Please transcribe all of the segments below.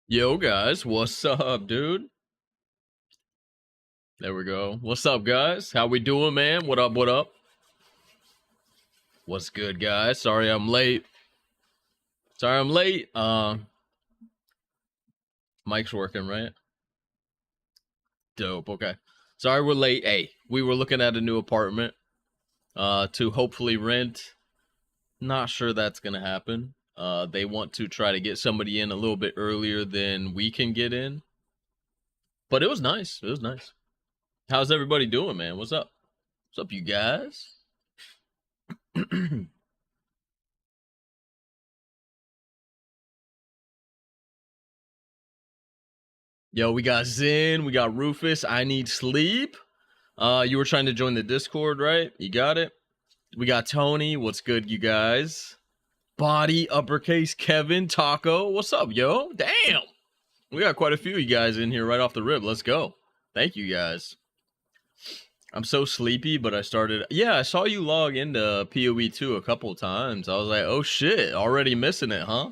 Yo, guys, what's up, dude? There we go. What's up, guys? How we doing, man? What up, what up? What's good, guys? Sorry I'm late. Mic's working, right? Dope, okay. Sorry we're late. Hey, we were looking at a new apartment to hopefully rent. Not sure that's gonna happen. They want to try to get somebody in a little bit earlier than we can get in. But it was nice. It was nice. How's everybody doing, man? What's up? What's up, you guys? Yo, we got Zen, we got Rufus. I need sleep. You were trying to join the Discord, right? You got it. We got Tony. What's good, you guys? Body, uppercase, Kevin, Taco. What's up, yo? Damn. We got quite a few of you guys in here right off the rip. Let's go. Thank you, guys. I'm so sleepy, but I started. Yeah, I saw you log into PoE 2 a couple times. I was like, oh shit, already missing it, huh?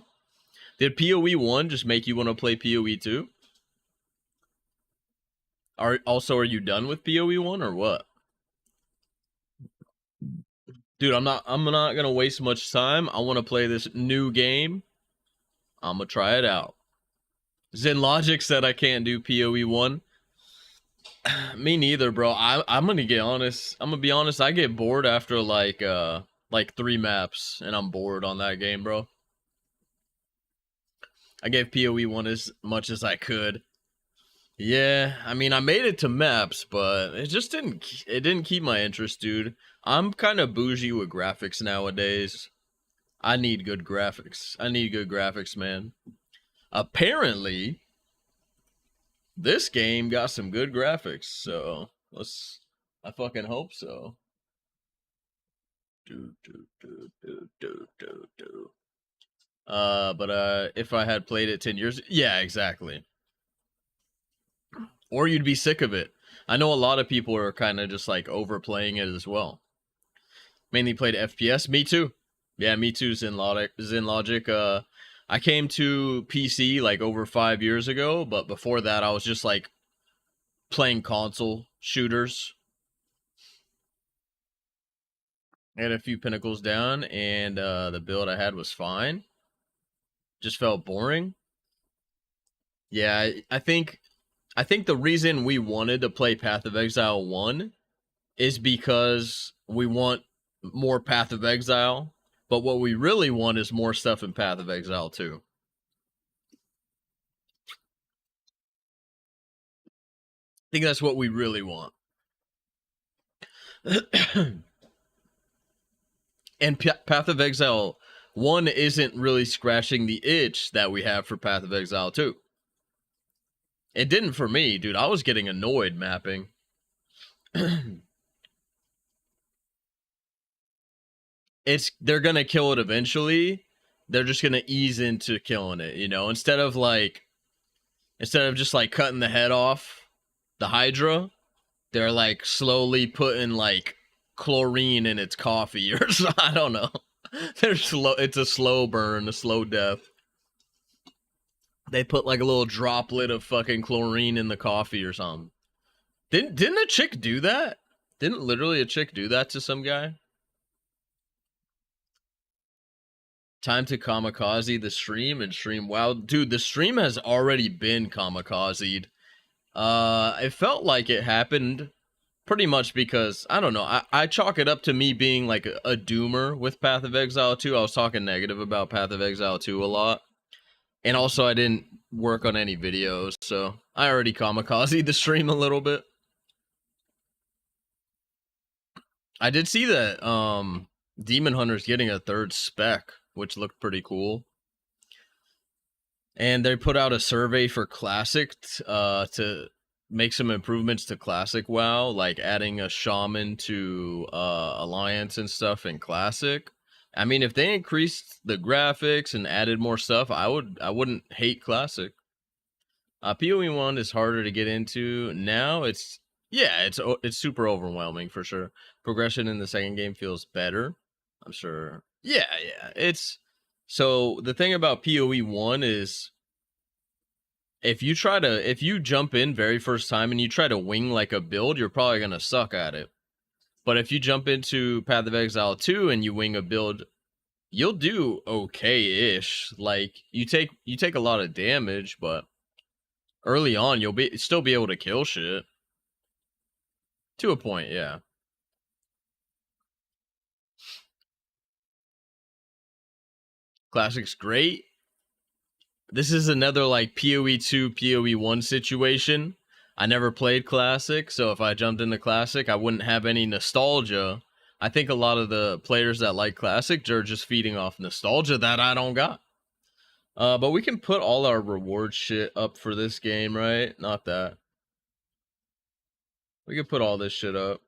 Did PoE 1 just make you want to play PoE 2? Are you done with PoE 1 or what? Dude, I'm not gonna waste much time. I want to play this new game. I'm gonna try it out. Zen Logic said I can't do PoE 1. Me neither, bro. I'm gonna get honest. I'm gonna be honest. I get bored after like 3 maps, and I'm bored on that game, bro. I gave PoE 1 as much as I could. Yeah, I mean, I made it to maps, but it just didn't keep my interest, dude. I'm kind of bougie with graphics nowadays. I need good graphics. I need good graphics, man. Apparently, this game got some good graphics, so I fucking hope so. But if I had played it 10 years, yeah, exactly. Or you'd be sick of it. I know a lot of people are kind of just like overplaying it as well. Mainly played FPS. Me too. Yeah, me too. Zen Logic. I came to PC like over 5 years ago, but before that, I was just like playing console shooters. I had a few pinnacles down, and the build I had was fine. Just felt boring. Yeah, I think the reason we wanted to play Path of Exile 1 is because we want more Path of Exile, but what we really want is more stuff in Path of Exile 2. I think that's what we really want. And Path of Exile 1 isn't really scratching the itch that we have for Path of Exile 2. It didn't for me, dude. I was getting annoyed mapping. They're gonna kill it eventually. They're just gonna ease into killing it, you know, instead of just like cutting the head off the Hydra, they're like slowly putting like chlorine in its coffee or something. I don't know. They're slow. It's a slow burn, a slow death. They put like a little droplet of fucking chlorine in the coffee or something. Didn't a chick do that? Didn't literally a chick do that to some guy? Time to kamikaze the stream and stream. Wow, dude, the stream has already been kamikazed. It felt like it happened pretty much because I don't know. I chalk it up to me being like a doomer with Path of Exile 2. I was talking negative about Path of Exile 2 a lot. And also I didn't work on any videos, so I already kamikaze the stream a little bit. I did see that Demon Hunter's getting a 3rd spec, which looked pretty cool. And they put out a survey for Classic to make some improvements to Classic WoW, like adding a Shaman to Alliance and stuff in Classic. I mean, if they increased the graphics and added more stuff, I wouldn't hate Classic. PoE 1 is harder to get into now. It's super overwhelming for sure. Progression in the second game feels better. I'm sure. Yeah. It's so the thing about PoE 1 is if you jump in very first time and you try to wing like a build, you're probably gonna suck at it. But if you jump into Path of Exile 2 and you wing a build, you'll do okay-ish. Like you take a lot of damage, but early on you'll still be able to kill shit. To a point, yeah. Classic's great. This is another like PoE 2, PoE 1 situation. I never played Classic, so if I jumped into Classic, I wouldn't have any nostalgia. I think a lot of the players that like Classic are just feeding off nostalgia that I don't got. But we can put all our reward shit up for this game, right? Not that. We can put all this shit up.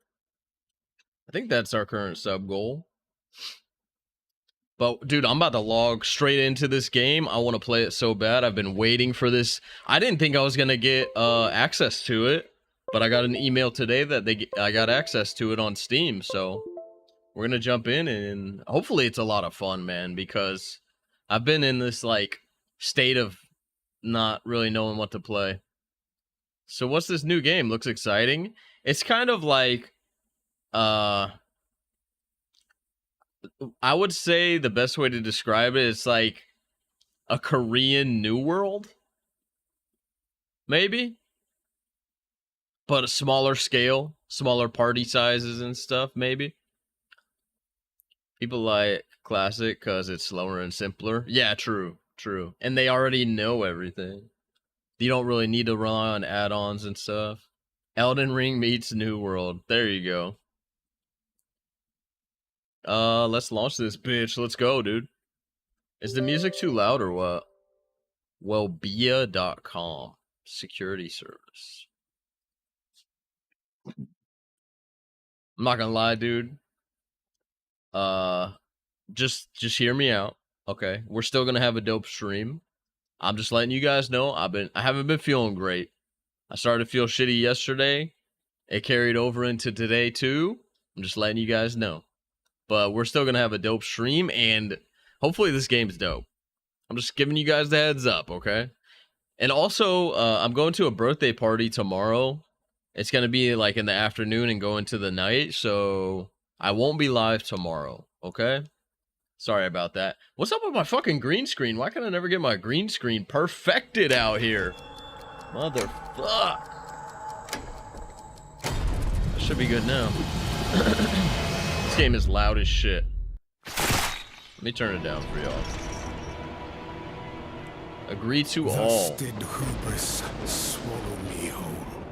I think that's our current sub goal. But, dude, I'm about to log straight into this game. I want to play it so bad. I've been waiting for this. I didn't think I was going to get access to it. But I got an email today that I got access to it on Steam. So, we're going to jump in. And hopefully it's a lot of fun, man. Because I've been in this, like, state of not really knowing what to play. So, what's this new game? Looks exciting. It's kind of like... I would say the best way to describe it is like a Korean New World, maybe, but a smaller scale, smaller party sizes and stuff, maybe. People like Classic because it's slower and simpler. Yeah, true. And they already know everything. You don't really need to rely on add-ons and stuff. Elden Ring meets New World. There you go. Let's launch this bitch. Let's go, dude. Is the music too loud or what? Wellbia.com. Security service. I'm not gonna lie, dude. Just hear me out. Okay. We're still gonna have a dope stream. I'm just letting you guys know I haven't been feeling great. I started to feel shitty yesterday. It carried over into today too. I'm just letting you guys know. But we're still going to have a dope stream, and hopefully this game's dope. I'm just giving you guys the heads up, okay? And also, I'm going to a birthday party tomorrow. It's going to be like in the afternoon and go into the night, so I won't be live tomorrow, okay? Sorry about that. What's up with my fucking green screen? Why can I never get my green screen perfected out here? Motherfuck. That should be good now. This game is loud as shit. Let me turn it down for y'all. Agree to all. Thus did hubris swallow me whole,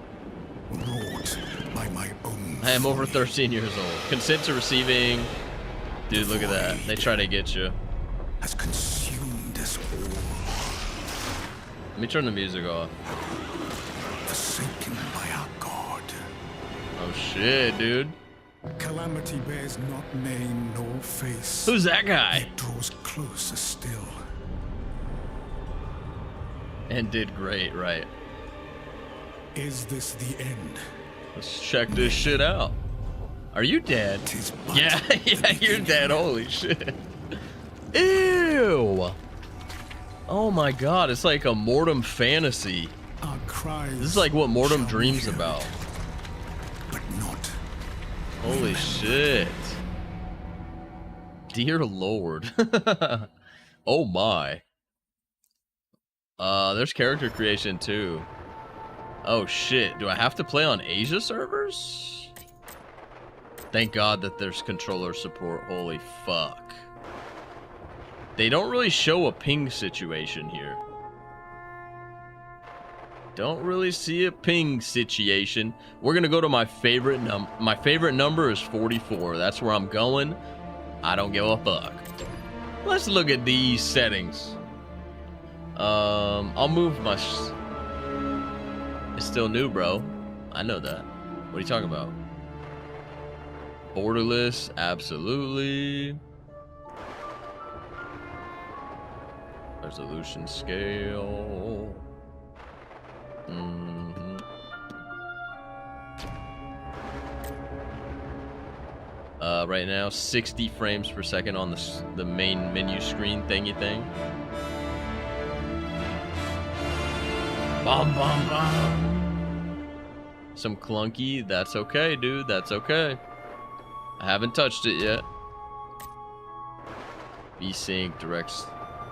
wrought by my own. I am over 13 years old. Consent to receiving. Dude, look at that. They try to get you. Has consumed us all. Let me turn the music off. Forsaken by our God. Oh shit, dude. Calamity bears not name nor face. Who's that guy? It draws closer still. And did great, right? Is this the end? Let's check this shit out. Are you dead? Yeah, you're dead. Holy shit. Ew. Oh my god, it's like a Mortem fantasy. Our cries. This is like what Mortem dreams about. But not. Holy shit. Dear Lord. Oh my. There's character creation too. Oh shit. Do I have to play on Asia servers? Thank God that there's controller support. Holy fuck. They don't really show a ping situation here. Don't really see a ping situation. We're gonna go to my favorite number. My favorite number is 44. That's where I'm going. I don't give a fuck. Let's look at these settings. I'll move my... It's still new, bro. I know that. What are you talking about? Borderless, absolutely. Resolution scale. Right now, 60 frames per second on the main menu screen thingy thing. Bum, bum, bum. Some clunky. That's okay, dude. That's okay. I haven't touched it yet. VSync directs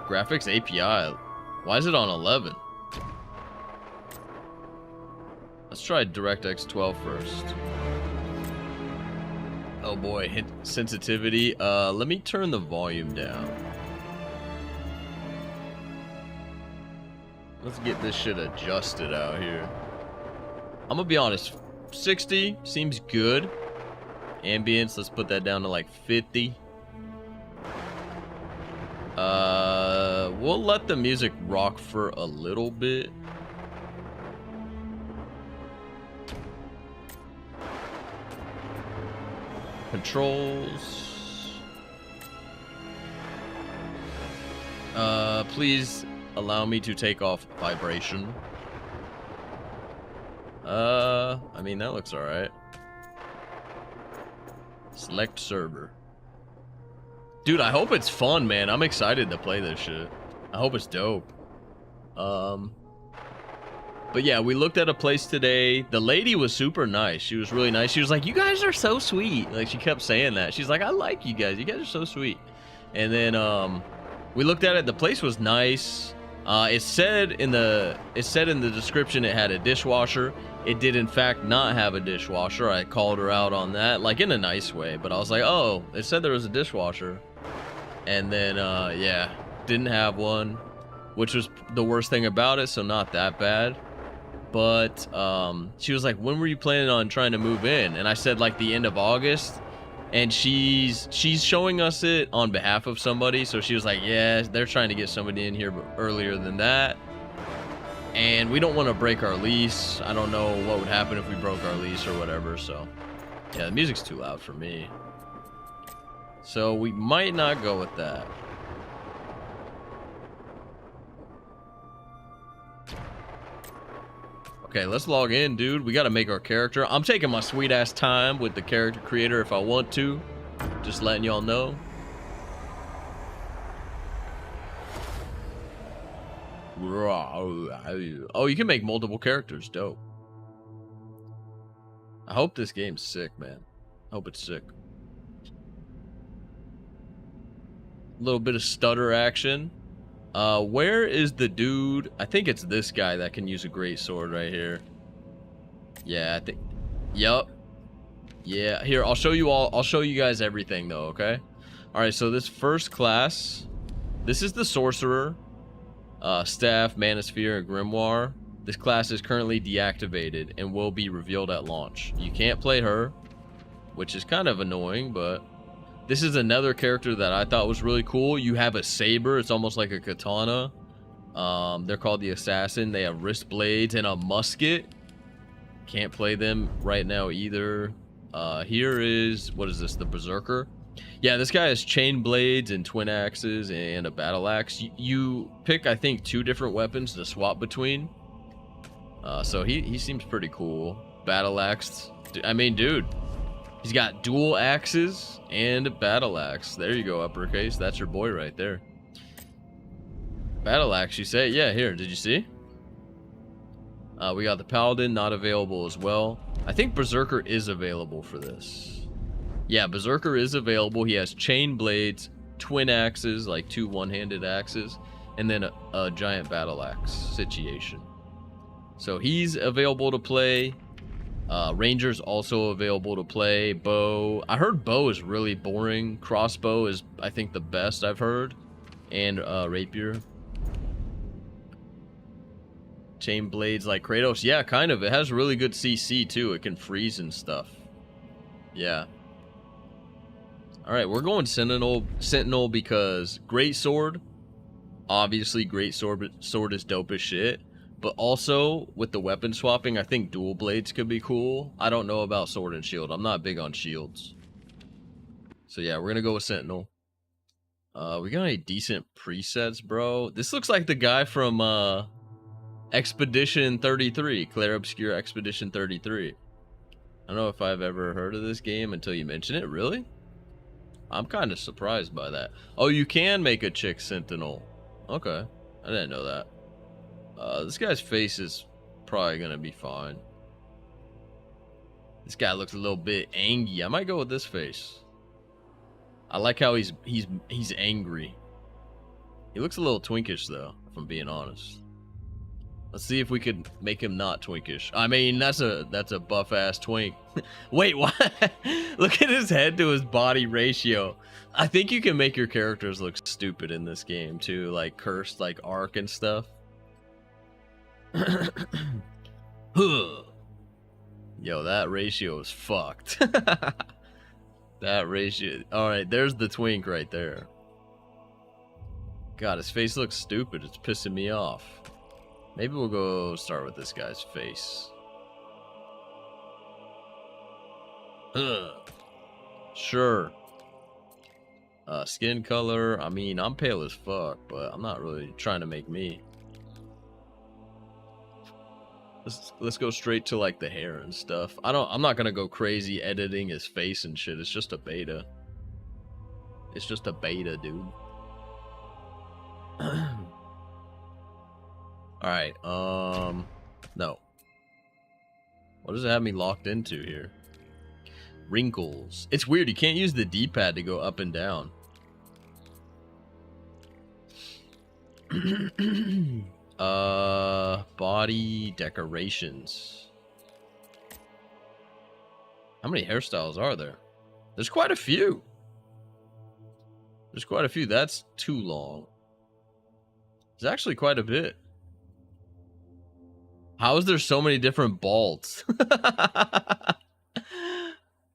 graphics API. Why is it on 11? Let's try DirectX 12 first. Oh boy, hit sensitivity. Let me turn the volume down. Let's get this shit adjusted out here. I'm gonna be honest, 60 seems good. Ambience, let's put that down to like 50. We'll let the music rock for a little bit. Controls. Please allow me to take off vibration. I mean, that looks alright. Select server. Dude, I hope it's fun, man. I'm excited to play this shit. I hope it's dope. But yeah, we looked at a place today. The lady was super nice. She was really nice. She was like, you guys are so sweet. Like, she kept saying that. She's like, I like you guys. You guys are so sweet. And then, we looked at it. The place was nice. It said in the description it had a dishwasher. It did in fact not have a dishwasher. I called her out on that, like in a nice way. But I was like, oh, it said there was a dishwasher. And then, yeah, didn't have one, which was the worst thing about it. So not that bad. But she was like, when were you planning on trying to move in? And I said like the end of August. And she's showing us it on behalf of somebody. So she was like, yeah, they're trying to get somebody in here earlier than that. And we don't want to break our lease. I don't know what would happen if we broke our lease or whatever. So yeah, the music's too loud for me. So we might not go with that. Okay, let's log in, dude. We got to make our character. I'm taking my sweet ass time with the character creator if I want to. Just letting y'all know. Oh, you can make multiple characters. Dope. I hope this game's sick, man. I hope it's sick. A little bit of stutter action. Where is the dude? I think it's this guy that can use a greatsword right here. Yeah, I think. Yup. Yeah, here, I'll show you all. I'll show you guys everything though, okay? Alright, so this first class, this is the sorcerer. Staff, Manosphere, and Grimoire. This class is currently deactivated and will be revealed at launch. You can't play her, which is kind of annoying, but this is another character that I thought was really cool. You have a saber. It's almost like a katana. They're called the Assassin. They have wrist blades and a musket. Can't play them right now either. Here is, what is this? The Berserker. Yeah, this guy has chain blades and twin axes and a battle axe. You pick, I think, 2 different weapons to swap between. So he seems pretty cool. Battle axe. I mean, dude. He's got dual axes and a battle axe. There you go, uppercase. That's your boy right there. Battle axe, you say? Yeah, here. Did you see? We got the Paladin, not available as well. I think Berserker is available for this. Yeah, Berserker is available. He has chain blades, twin axes, like 2 one-handed axes, and then a giant battle axe situation. So he's available to play. Ranger's also available to play. Bow. I heard bow is really boring. Crossbow is, I think, the best I've heard. And rapier. Chain blades like Kratos. Yeah, kind of. It has really good CC too. It can freeze and stuff. Yeah. Alright, we're going Sentinel because Greatsword. Obviously, Greatsword is dope as shit. But also, with the weapon swapping, I think dual blades could be cool. I don't know about sword and shield. I'm not big on shields. So yeah, we're gonna go with Sentinel. We got any decent presets, bro? This looks like the guy from Expedition 33. Clair Obscure Expedition 33. I don't know if I've ever heard of this game until you mention it. Really? I'm kind of surprised by that. Oh, you can make a chick Sentinel. Okay. I didn't know that. This guy's face is probably gonna be fine. This guy looks a little bit angry. I might go with this face. I like how he's angry. He looks a little twinkish though, if I'm being honest. Let's see if we could make him not twinkish. I mean, that's a buff ass twink. Wait, what? Look at his head to his body ratio. I think you can make your characters look stupid in this game too, like cursed, like Ark and stuff. Yo, that ratio is fucked. That ratio. All right, there's the twink right there. God, his face looks stupid. It's pissing me off. Maybe we'll go start with this guy's face. Sure. Skin color. I mean, I'm pale as fuck, but I'm not really trying to make me. Let's go straight to like the hair and stuff. I'm not gonna go crazy editing his face and shit. It's just a beta. It's just a beta, dude. Alright, no. What does it have me locked into here? Wrinkles. It's weird, you can't use the D-pad to go up and down. Body decorations. How many hairstyles are there? There's quite a few. There's quite a few. That's too long. There's actually quite a bit. How is there so many different balds?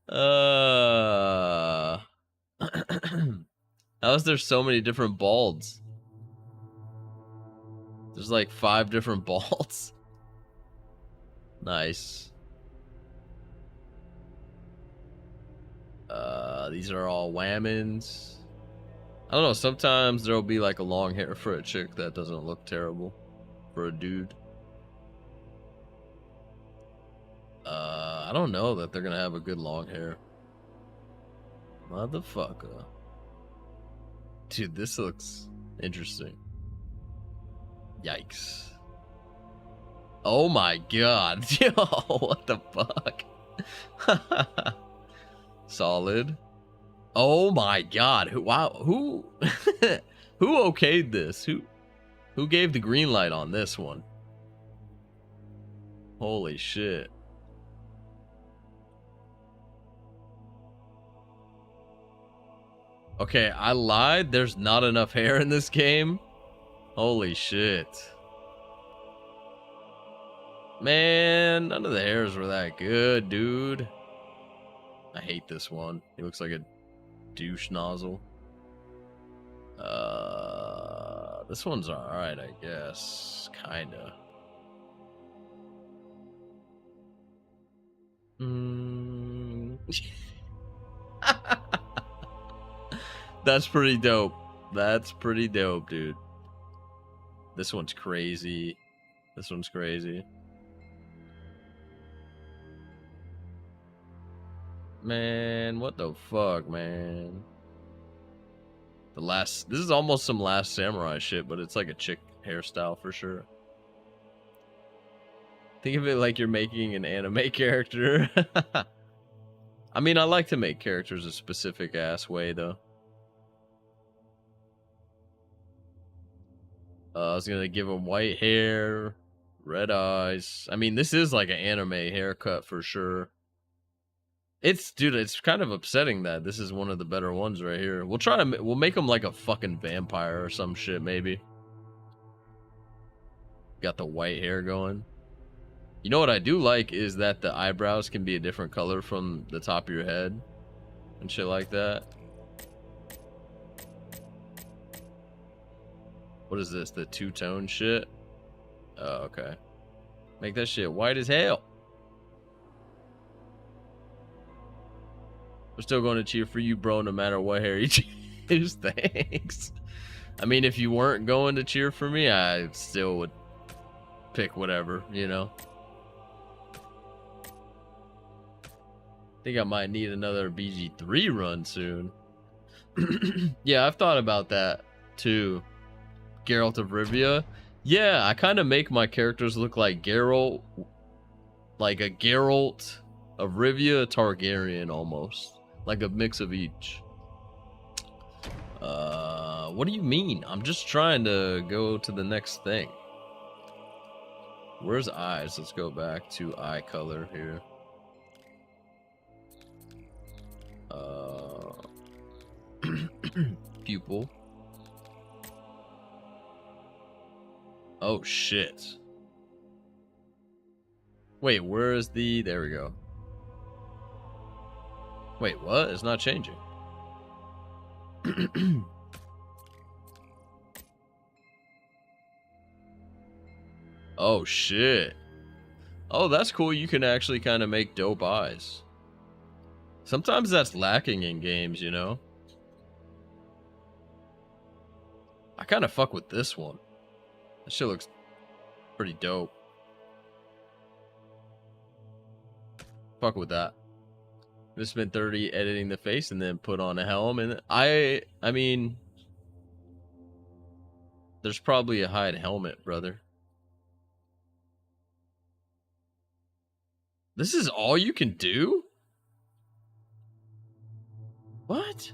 How is there so many different balds? There's like 5 different balds. Nice. These are all whammons. I don't know, sometimes there'll be like a long hair for a chick that doesn't look terrible for a dude. I don't know that they're gonna have a good long hair. Motherfucker. Dude, this looks interesting. Yikes. Oh my god. Yo, what the fuck? Solid. Oh my god. Who who okayed this? Who gave the green light on this one? Holy shit. Okay, I lied. There's not enough hair in this game. Holy shit. Man, none of the hairs were that good, dude. I hate this one. He looks like a douche nozzle. This one's alright, I guess. Kinda. That's pretty dope. That's pretty dope, dude. This one's crazy. This one's crazy. Man, what the fuck, man? This is almost some Last Samurai shit, but it's like a chick hairstyle for sure. Think of it like you're making an anime character. I mean, I like to make characters a specific ass way, though. I was gonna give him white hair, red eyes. I mean, this is like an anime haircut for sure. Dude, it's kind of upsetting that this is one of the better ones right here. We'll make him like a fucking vampire or some shit, maybe. Got the white hair going. You know what I do like is that the eyebrows can be a different color from the top of your head and shit like that. What is this? The two-tone shit? Oh, okay. Make that shit white as hell. We're still going to cheer for you, bro, no matter what hair you choose. Thanks. I mean, if you weren't going to cheer for me, I still would pick whatever, you know? Think I might need another BG3 run soon. Yeah, I've thought about that, too. Geralt of Rivia. Yeah, I kind of make my characters look like Geralt, like a Geralt, a Rivia, a Targaryen almost. Like a mix of each. What do you mean? I'm just trying to go to the next thing. Where's eyes? Let's go back to eye color here. Pupil. Oh shit. Wait, where is the... There we go. Wait, what? It's not changing. Oh shit. Oh, that's cool. You can actually kind of make dope eyes. Sometimes that's lacking in games, you know? I kind of fuck with this one. That shit looks pretty dope. Fuck with that. Just spent 30 editing the face and then put on a helm. And I mean, there's probably a hide helmet, brother. This is all you can do? What?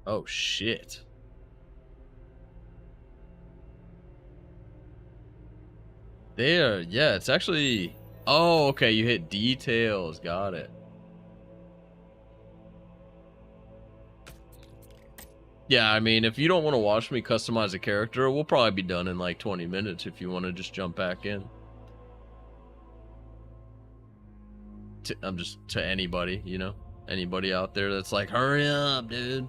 Oh, shit. There, yeah, it's actually... Oh, okay, you hit details. Got it. Yeah, I mean, if you don't want to watch me customize a character, we'll probably be done in like 20 minutes if you want to just jump back in. I'm just to anybody, you know? Anybody out there that's like, hurry up, dude.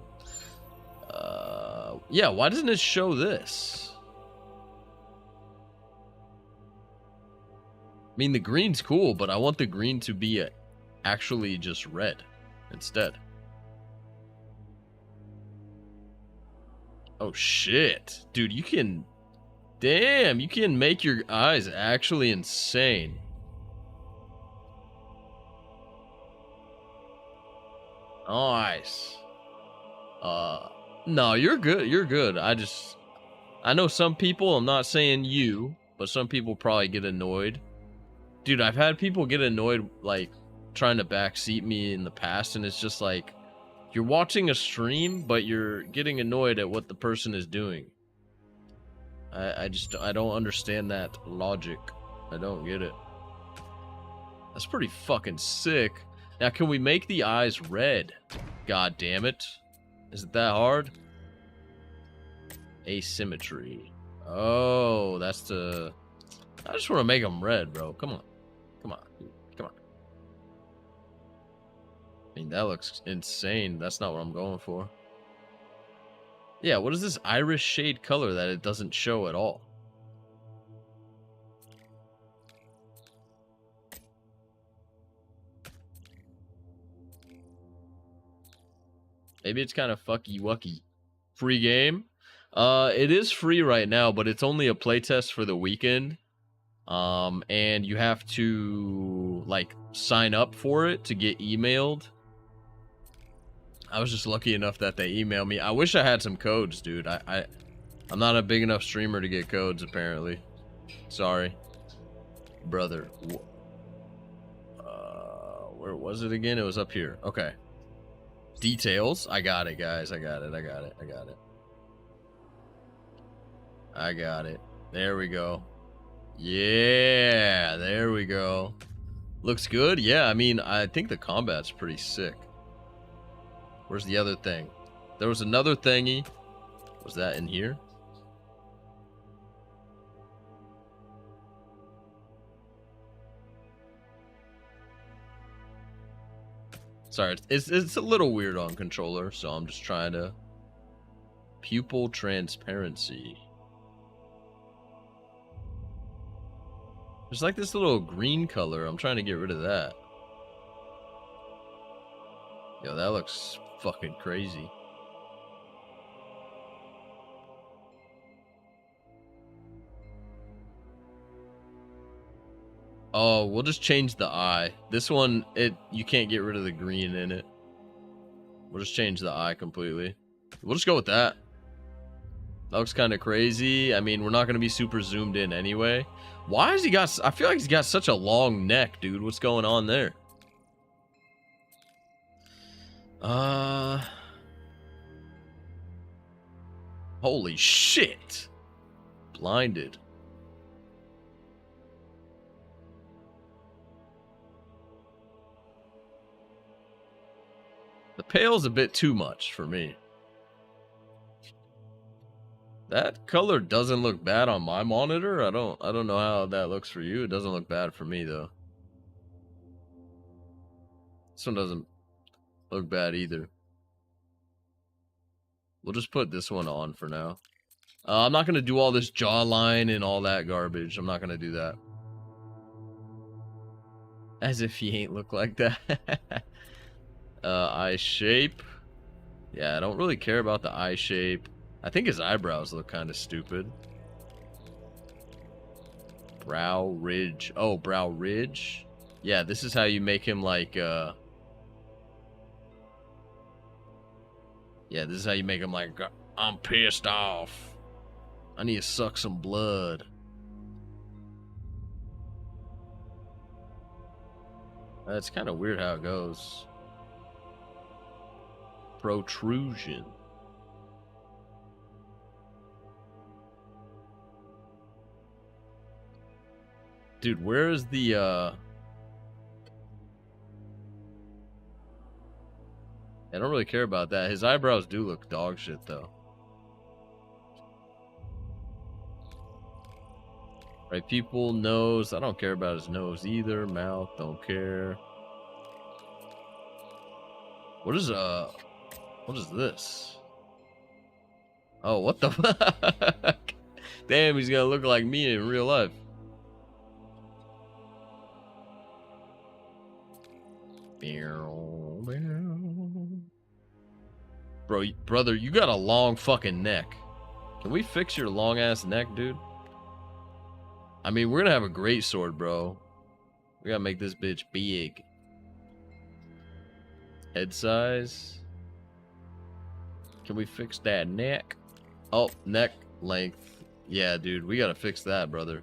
Yeah, why doesn't it show this? I mean, the green's cool, but I want the green to be actually just red instead. Oh, shit. Dude, you can... Damn, you can make your eyes actually insane. Nice. No, you're good. You're good. I know some people, I'm not saying you, but some people probably get annoyed. Dude, I've had people get annoyed, like, trying to backseat me in the past, and it's just like, you're watching a stream, but you're getting annoyed at what the person is doing. I don't understand that logic. I don't get it. That's pretty fucking sick. Now, can we make the eyes red? God damn it. Is it that hard? Asymmetry. Oh, that's the... I just want to make them red, bro. Come on. Come on. Come on. I mean, that looks insane. That's not what I'm going for. Yeah, what is this iris shade color that it doesn't show at all? Maybe it's kind of fucky wucky. Free game? It is free right now, but it's only a playtest for the weekend. And you have to, like, sign up for it to get emailed. I was just lucky enough that they emailed me. I wish I had some codes, dude. I'm not a big enough streamer to get codes, apparently. Sorry. Brother. Where was it again? It was up here. Okay. Details. I got it, guys. I got it. I got it. There we go. Yeah, there we go. Looks good. Yeah, I mean, I think the combat's pretty sick. Where's the other thing? There was another thingy. Was that in here? Sorry, it's a little weird on controller, so I'm just trying to... Pupil transparency. There's like this little green color. I'm trying to get rid of that. Yo, that looks fucking crazy. Oh, we'll just change the eye. This one, you can't get rid of the green in it. We'll just change the eye completely. We'll just go with that. That looks kind of crazy. I mean, we're not going to be super zoomed in anyway. Why has he got... I feel like he's got such a long neck, dude. What's going on there? Holy shit. Blinded. The pale's a bit too much for me. That color doesn't look bad on my monitor. I don't know how that looks for you. It doesn't look bad for me though. This one doesn't look bad either. We'll just put this one on for now. I'm not going to do all this jawline and all that garbage. I'm not going to do that. As if he ain't look like that. Eye shape. Yeah, I don't really care about the eye shape. I think his eyebrows look kind of stupid. Brow ridge. Oh, brow ridge. Yeah, this is how you make him like, yeah, this is how you make him like, I'm pissed off. I need to suck some blood. That's kind of weird how it goes. Protrusion. Dude, where is the, I don't really care about that. His eyebrows do look dog shit, though. Right, people, nose. I don't care about his nose either. Mouth, don't care. What is this? Oh, what the fuck? Damn, he's gonna look like me in real life. Bro, brother, you got a long fucking neck. Can we fix your long ass neck, dude? I mean, we're gonna have a great sword, bro. We gotta make this bitch big. Head size. Can we fix that neck? Oh, neck length. Yeah, dude, we gotta fix that, brother.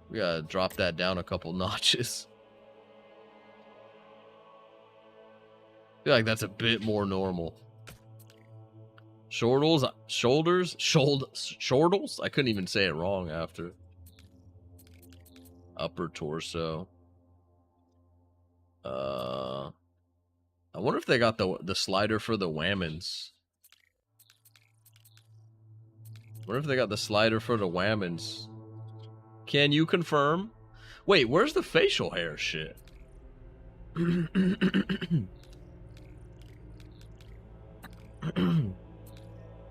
We gotta drop that down a couple notches. I feel like that's a bit more normal. Shoulders? I couldn't even say it wrong after. Upper torso. I wonder if they got the slider for the whammons. Wonder if they got the slider for the whammons. Can you confirm? Wait, where's the facial hair shit?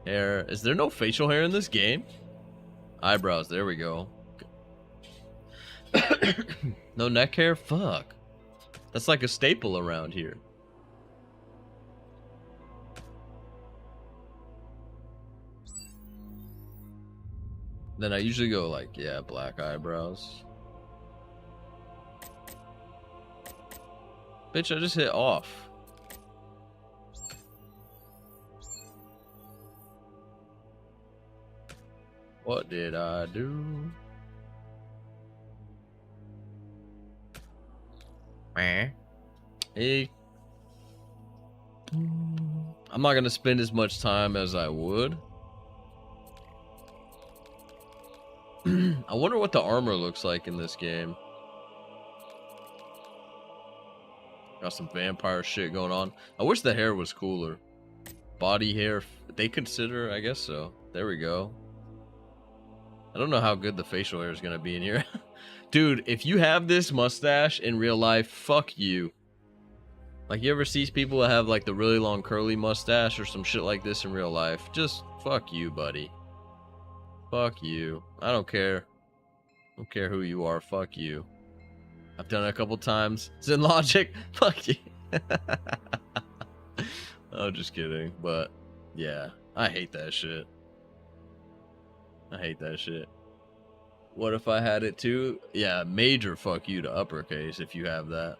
Hair. Is there no facial hair in this game? Eyebrows. There we go. No neck hair? Fuck. That's like a staple around here. Then I usually go like, yeah, black eyebrows. Bitch, I just hit off. What did I do? Hey. I'm not gonna spend as much time as I would. I wonder what the armor looks like in this game. Got some vampire shit going on. I wish the hair was cooler. Body hair, they consider, I guess so. There we go. I don't know how good the facial hair is gonna be in here. Dude, if you have this mustache in real life, fuck you. Like, you ever see people that have like the really long curly mustache or some shit like this in real life? Just fuck you, buddy. Fuck you. I don't care. I don't care who you are. Fuck you. I've done it a couple times. Zen Logic. Fuck you. Oh, just kidding. But yeah, I hate that shit. I hate that shit. What if I had it too? Yeah, major fuck you to uppercase if you have that.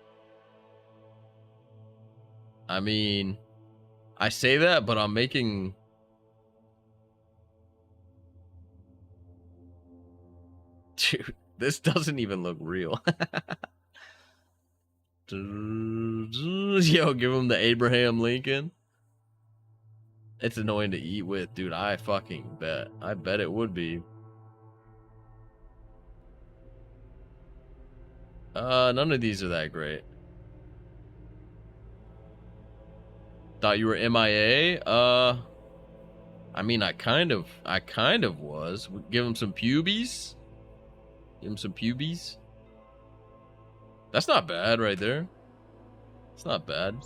I mean, I say that, but I'm making Dude, this doesn't even look real. Yo, give him the Abraham Lincoln. It's annoying to eat with, dude. I fucking bet. I bet it would be. None of these are that great. Thought you were MIA? I mean, I kind of was. Give him some pubies. Give him some pubies. That's not bad right there. It's not bad.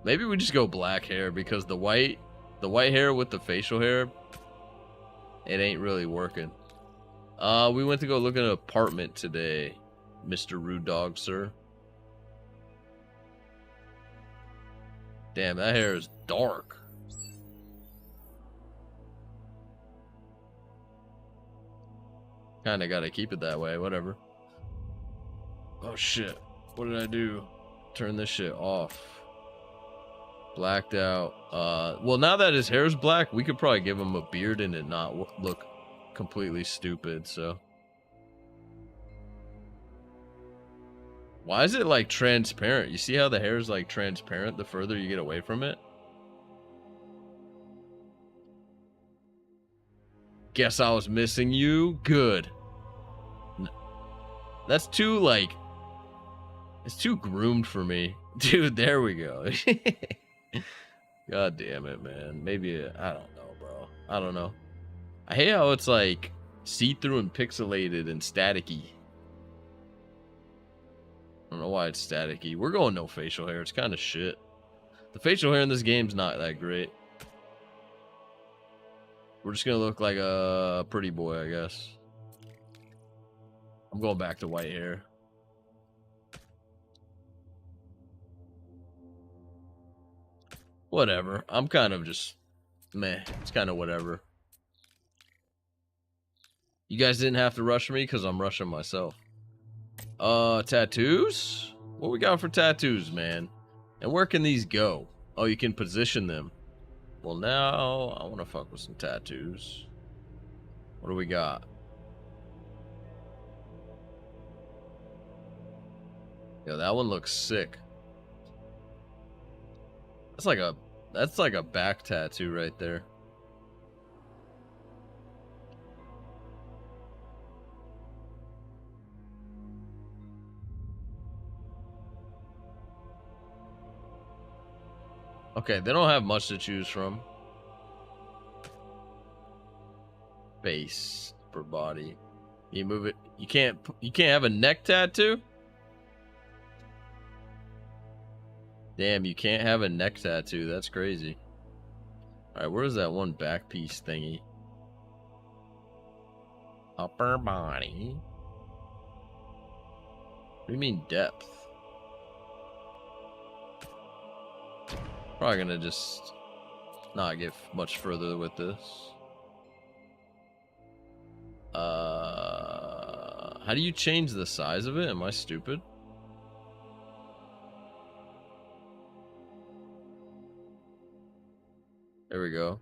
Maybe we just go black hair because the white hair with the facial hair, it ain't really working. We went to go look at an apartment today, Mr. Rude Dog, sir. Damn, that hair is dark. Kinda gotta keep it that way, whatever. Oh shit, what did I do? Turn this shit off. Blacked out. Well, now that his hair's black, we could probably give him a beard and it not look completely stupid, so. Why is it like transparent? You see how the hair is like transparent the further you get away from it? Guess I was missing you. Good. That's too like, it's too groomed for me. Dude, there we go. God damn it, man. Maybe, I don't know, bro. I don't know. I hate how it's like see-through and pixelated and staticky. I don't know why it's staticky. We're going no facial hair. It's kind of shit. The facial hair in this game's not that great. We're just gonna look like a pretty boy, I guess. I'm going back to white hair. Whatever. I'm kind of just meh. It's kind of whatever. You guys didn't have to rush me because I'm rushing myself. Tattoos? What we got for tattoos, man? And where can these go? Oh, you can position them. Well, now I want to fuck with some tattoos. What do we got? Yo, that one looks sick. That's like a back tattoo right there. Okay, they don't have much to choose from. Face for body. You move it. You can't have a neck tattoo? Damn, you can't have a neck tattoo. That's crazy. Alright, where's that one back piece thingy? Upper body. What do you mean depth? Probably gonna just not get much further with this. How do you change the size of it? Am I stupid? There we go.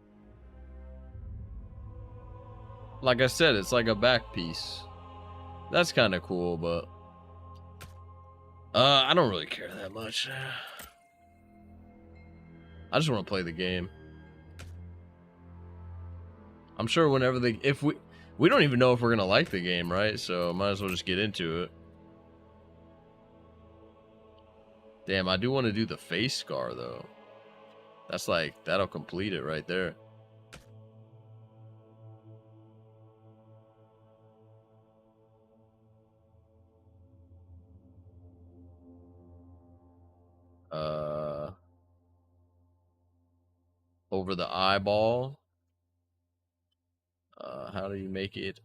Like I said, it's like a back piece. That's kind of cool, but I don't really care that much. I just want to play the game. I'm sure whenever we don't even know if we're gonna like the game, right? So might as well just get into it. Damn, I do want to do the face scar though. That's like, that'll complete it right there. Over the eyeball. How do you make it?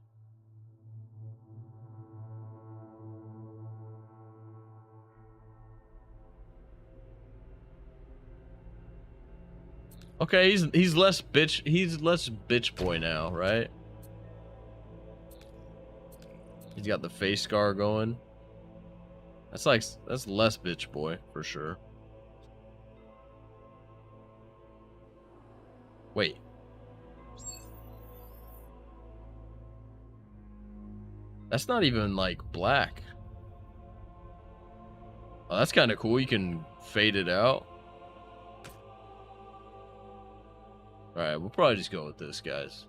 Okay, he's less bitch boy now, right? He's got the face scar going. That's less bitch boy for sure. Wait. That's not even like black. Oh, that's kind of cool. You can fade it out. Alright, we'll probably just go with this, guys.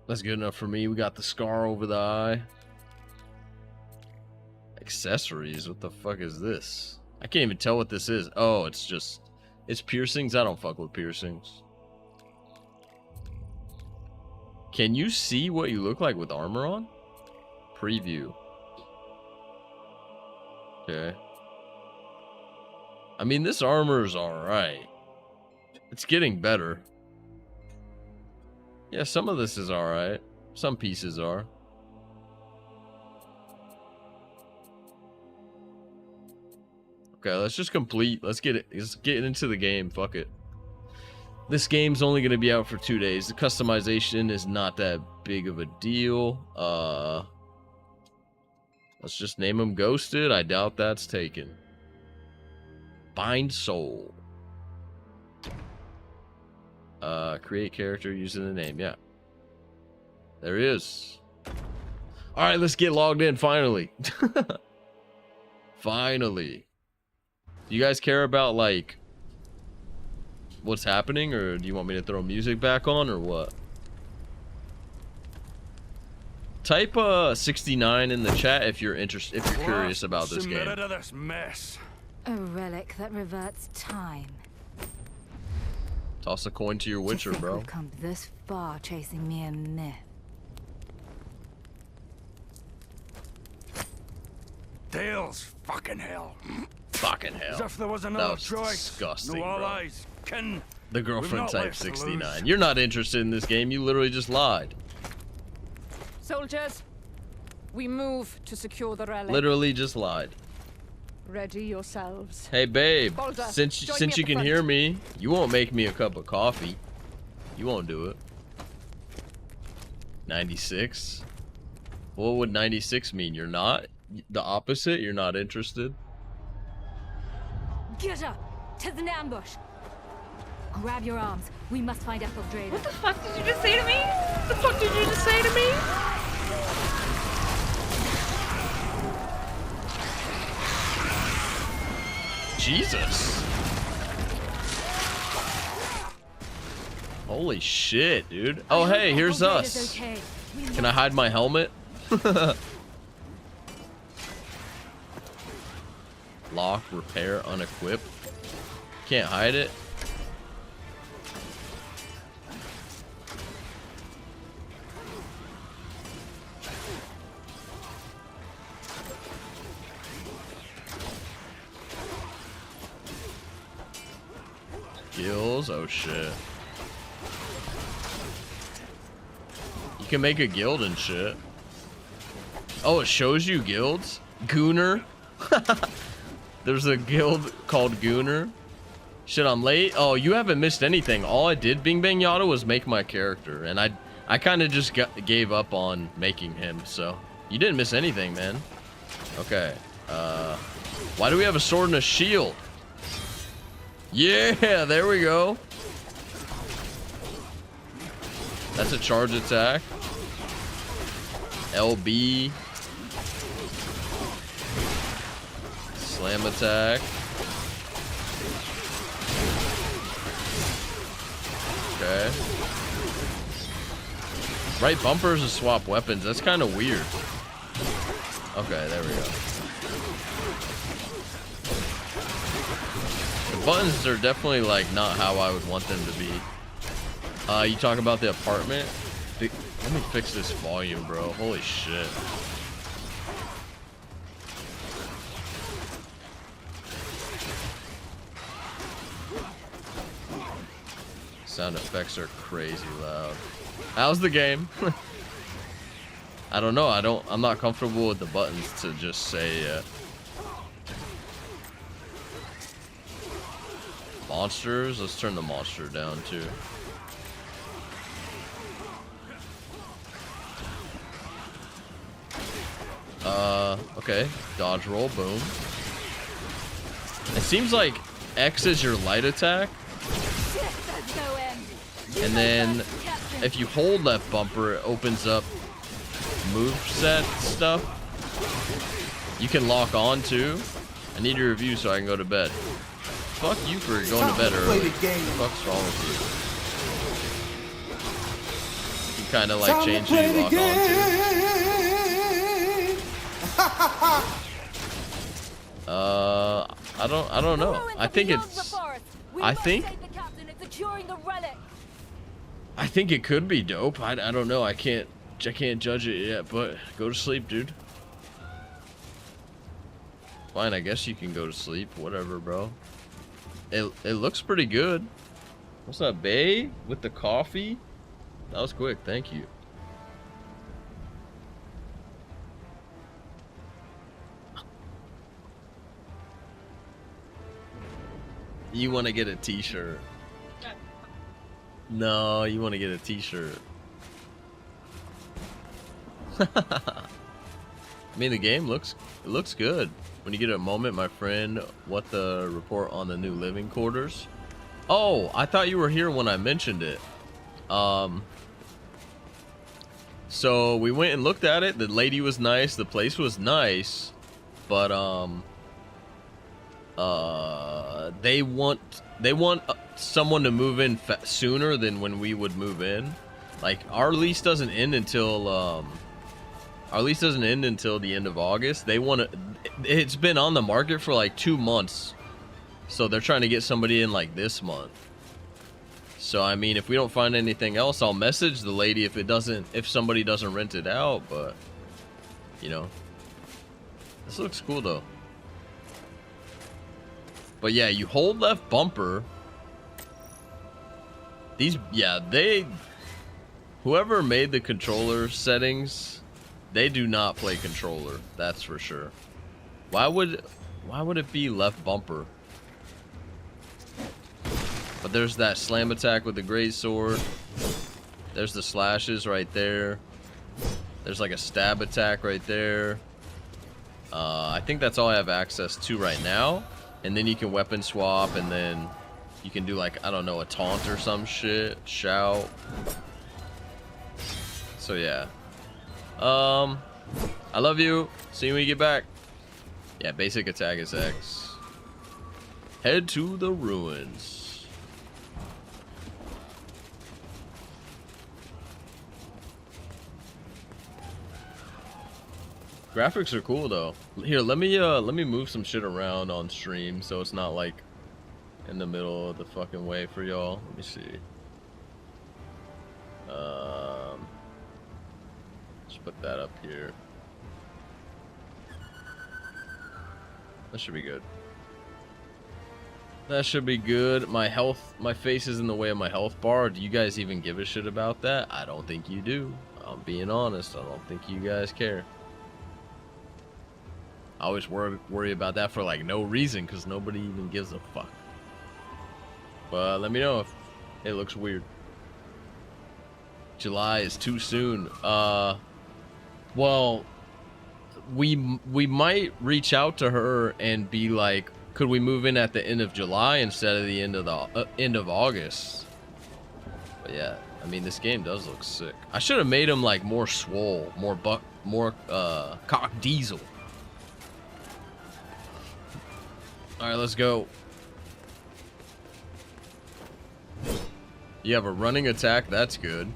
That's good enough for me. We got the scar over the eye. Accessories? What the fuck is this? I can't even tell what this is. Oh, it's just... It's piercings? I don't fuck with piercings. Can you see what you look like with armor on? Preview. Okay. I mean, this armor is alright. It's getting better. Yeah, some of this is alright. Some pieces are. Okay, let's just complete. Let's get into the game. Fuck it. This game's only going to be out for 2 days. The customization is not that big of a deal. Let's just name him Ghosted. I doubt that's taken. Bind Soul. Create character using the name. Yeah. There he is. Alright, let's get logged in finally. Finally. Do you guys care about, like, what's happening, or do you want me to throw music back on, or what? Type 69 in the chat if you're interested, if you're curious about this game. This mess. A relic that reverts time. Toss a coin to your Witcher, bro. We've come this far chasing mere myth. Tales, fucking hell. Fucking hell. As if there was That another was choice. disgusting, No bro. allies, kin. The girlfriend not type left to 69. lose. You're not interested in this game. You literally just lied. Soldiers, we move to secure the relic. Literally just lied. Ready yourselves. Hey, babe. Baldur, Since join me you at the can front. hear me, you won't make me a cup of coffee. You won't do it. 96. What would 96 mean? You're not? The opposite? You're not interested? Get up! 'Tis an ambush! Grab your arms. We must find Etheldrada. What the fuck did you just say to me? What the fuck did you just say to me? Jesus. Holy shit, dude. Oh, hey, here's us. Okay. Can I hide my helmet? Lock, repair, unequip. Can't hide it. Guilds? Oh shit. You can make a guild and shit. Oh, it shows you guilds? Gooner? There's a guild called Gooner. Shit, I'm late. Oh, you haven't missed anything. All I did, Bing Bang Yada, was make my character. And I kind of just gave up on making him. So, you didn't miss anything, man. Okay. Why do we have a sword and a shield? Yeah, there we go. That's a charge attack. LB. Slam attack. Okay. Right bumpers to swap weapons. That's kind of weird. Okay, there we go. The buttons are definitely like not how I would want them to be. You talk about the apartment? Let me fix this volume, bro. Holy shit. Sound effects are crazy loud. How's the game? I don't know. I'm not comfortable with the buttons to just say yet. Monsters? Let's turn the monster down too. Okay. Dodge roll, boom. It seems like X is your light attack. And then if you hold left bumper, it opens up moveset stuff. You can lock on too. I need your review so I can go to bed. Fuck you for going to bed early. What's wrong with you? You kind of like change who you lock on to. I don't know. I think it could be dope. I don't know. I can't judge it yet, but go to sleep, dude. Fine, I guess you can go to sleep. Whatever, bro. It looks pretty good. What's up, Bay? With the coffee? That was quick. Thank you. You want to get a t-shirt? No, you want to get a t-shirt. I mean, the game looks good. When you get a moment, my friend, what the report on the new living quarters? Oh, I thought you were here when I mentioned it. So we went and looked at it. The lady was nice. The place was nice, but they want someone to move in sooner than when we would move in. Like our lease doesn't end until the end of August. They want to. It's been on the market for like 2 months, so they're trying to get somebody in like this month. So I mean, if we don't find anything else, I'll message the lady if somebody doesn't rent it out. But you know, this looks cool though. But yeah, you hold left bumper. Whoever made the controller settings, they do not play controller. That's for sure. Why would it be left bumper? But there's that slam attack with the Greatsword. There's the slashes right there. There's like a stab attack right there. I think that's all I have access to right now. And then you can weapon swap, and then you can do like, I don't know, a taunt or some shit. Shout. So yeah. I love you. See you when you get back. Yeah, basic attack is X. Head to the ruins. Graphics are cool though. Here, let me move some shit around on stream so it's not like in the middle of the fucking way for y'all. Let me see. Let's put that up here. That should be good. That should be good. My face is in the way of my health bar. Do you guys even give a shit about that? I don't think you do. I'm being honest. I don't think you guys care. I always worry about that for like no reason, because nobody even gives a fuck. But let me know if it looks weird. July is too soon. Well, we might reach out to her and be like, could we move in at the end of July instead of the end of August? But yeah, I mean, this game does look sick. I should have made him like more swole, more cock diesel. All right, let's go. You have a running attack. That's good.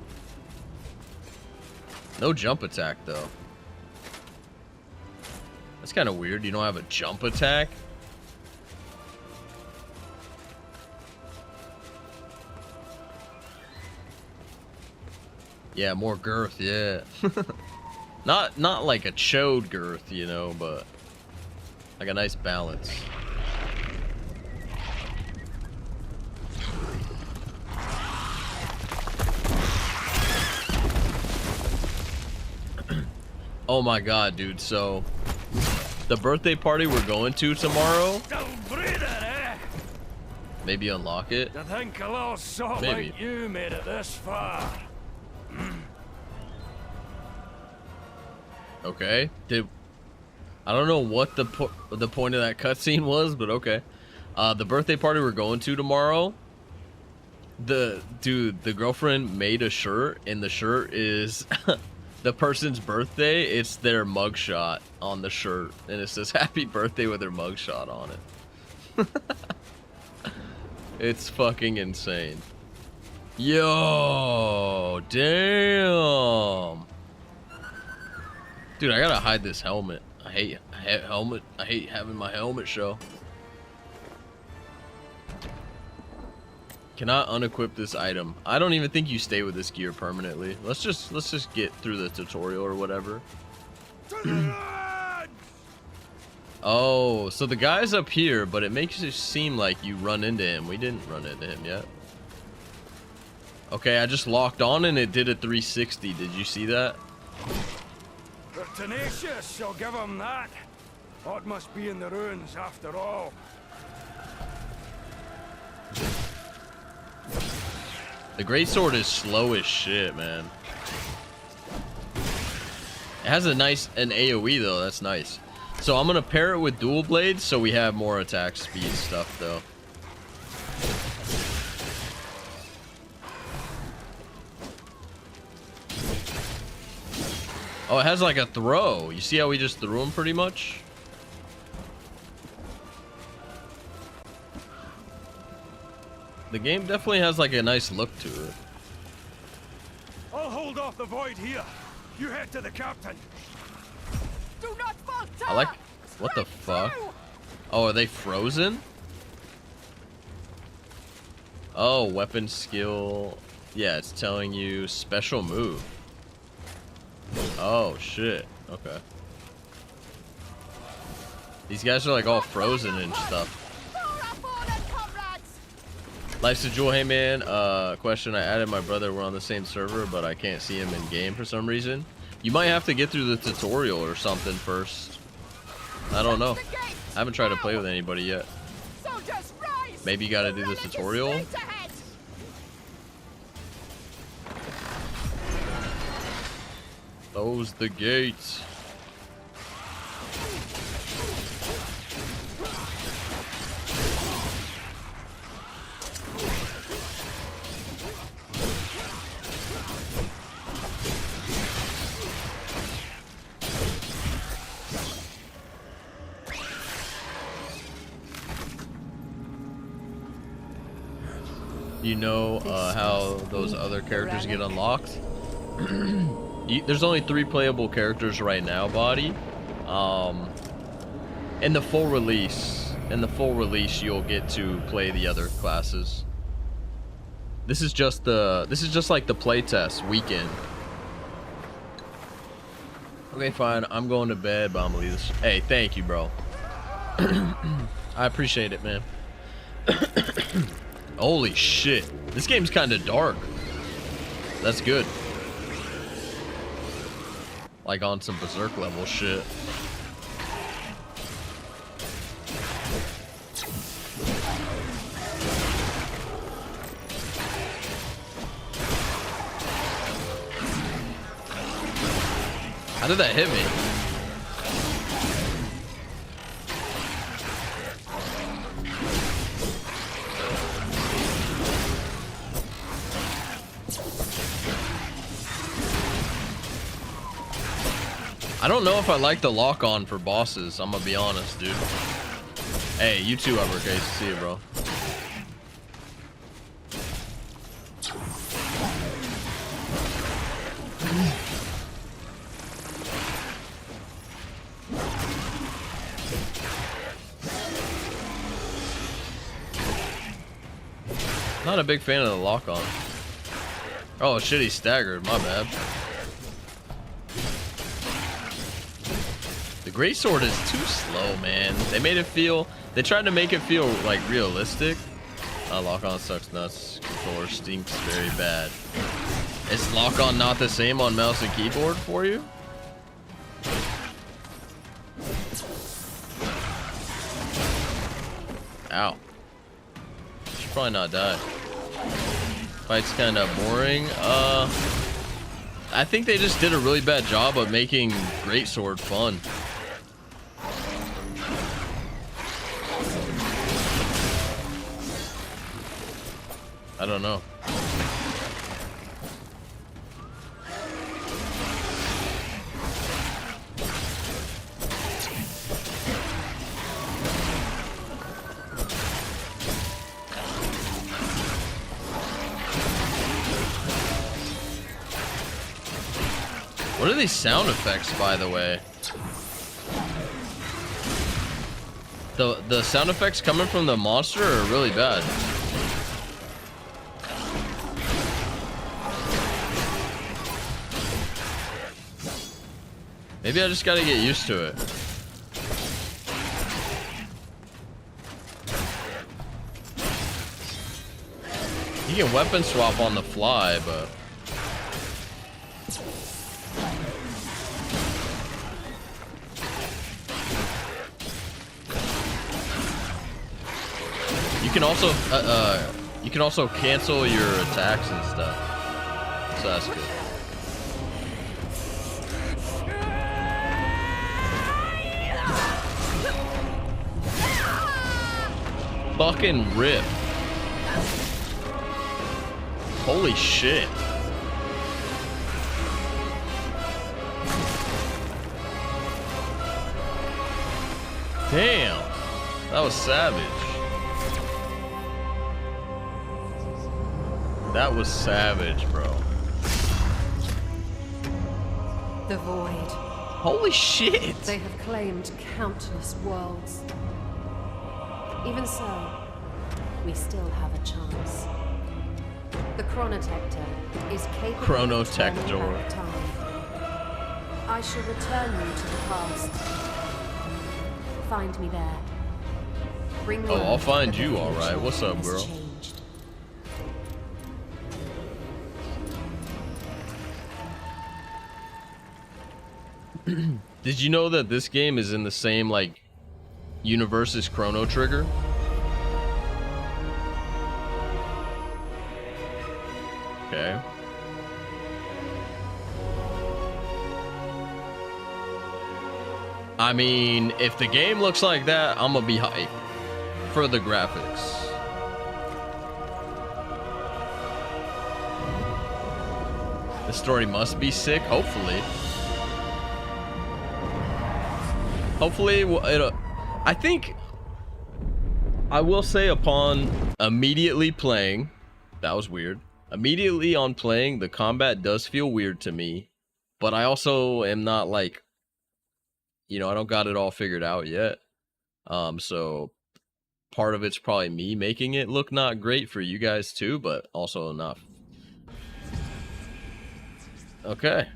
No jump attack, though. That's kind of weird. You don't have a jump attack? Yeah, more girth, yeah. Not like a chode girth, you know, but like a nice balance. Oh my god, dude, so the birthday party we're going to tomorrow, maybe unlock it. To think a little sort Maybe. like you made it this far. Okay. I don't know what the point of that cutscene was, but okay. The birthday party we're going to tomorrow, The girlfriend made a shirt, and the shirt is the person's birthday. It's their mugshot on the shirt, and it says "Happy Birthday" with their mugshot on it. It's fucking insane. Yo, damn, dude, I gotta hide this helmet. I hate helmet. I hate having my helmet show. Cannot unequip this item. I don't even think you stay with this gear permanently. Let's just get through the tutorial or whatever. Oh, so the guy's up here, but it makes it seem like you run into him. We didn't run into him yet. Okay, I just locked on and it did a 360. Did you see that? They're tenacious, so give them that. What must be in the ruins after all? The Greatsword is slow as shit, man. It has an AoE though, that's nice. So I'm gonna pair it with dual blades so we have more attack speed stuff though. Oh, it has like a throw. You see how we just threw him pretty much? The game definitely has like a nice look to it. I'll hold off the void here. You head to the captain. Do not falter! I like... What the fuck? Oh, are they frozen? Oh, weapon skill. Yeah, it's telling you special move. Oh, shit. Okay. These guys are like all frozen and stuff. Life's a jewel. Hey man, question. I added my brother. We're on the same server, but I can't see him in game for some reason. You might have to get through the tutorial or something first. I don't know. I haven't tried to play with anybody yet. Maybe you gotta do the tutorial. Close the gates. You know how those other characters get unlocked? There's only 3 playable characters right now, Body. In the full release, you'll get to play the other classes. This is just like the playtest weekend. Okay, fine. I'm going to bed, but I'm gonna leave this. Hey, thank you, bro. I appreciate it, man. Holy shit. This game's kind of dark. That's good. Like on some Berserk level shit. How did that hit me? I don't know if I like the lock-on for bosses. I'm gonna be honest, dude. Hey, you too, Uppercase. See you, bro. Not a big fan of the lock-on. Oh shit, he staggered. My bad. The Greatsword is too slow, man. They tried to make it feel like realistic. Lock-on sucks nuts. Controller stinks very bad. Is lock-on not the same on mouse and keyboard for you? Ow. Should probably not die. Fight's kind of boring. I think they just did a really bad job of making Greatsword fun. I don't know. What are these sound effects, by the way? The sound effects coming from the monster are really bad. Maybe I just gotta get used to it. You can weapon swap on the fly, but... you can also cancel your attacks and stuff. So that's good. Fucking rip. Holy shit. Damn. That was savage. That was savage, bro. The void. Holy shit. They have claimed countless worlds. Even so, we still have a chance. The Chronotector is capable of turning back time. I shall return you to the past. Find me there. Bring Oh, I'll find you, alright. What's up, girl? Did you know that this game is in the same, like, universe as Chrono Trigger? Okay. I mean, if the game looks like that, I'm gonna be hyped for the graphics. The story must be sick, hopefully. Hopefully, I think I will say upon immediately playing, that was weird. Immediately on playing, the combat does feel weird to me, but I also am not like, you know, I don't got it all figured out yet. So part of it's probably me making it look not great for you guys too, but also enough. Okay.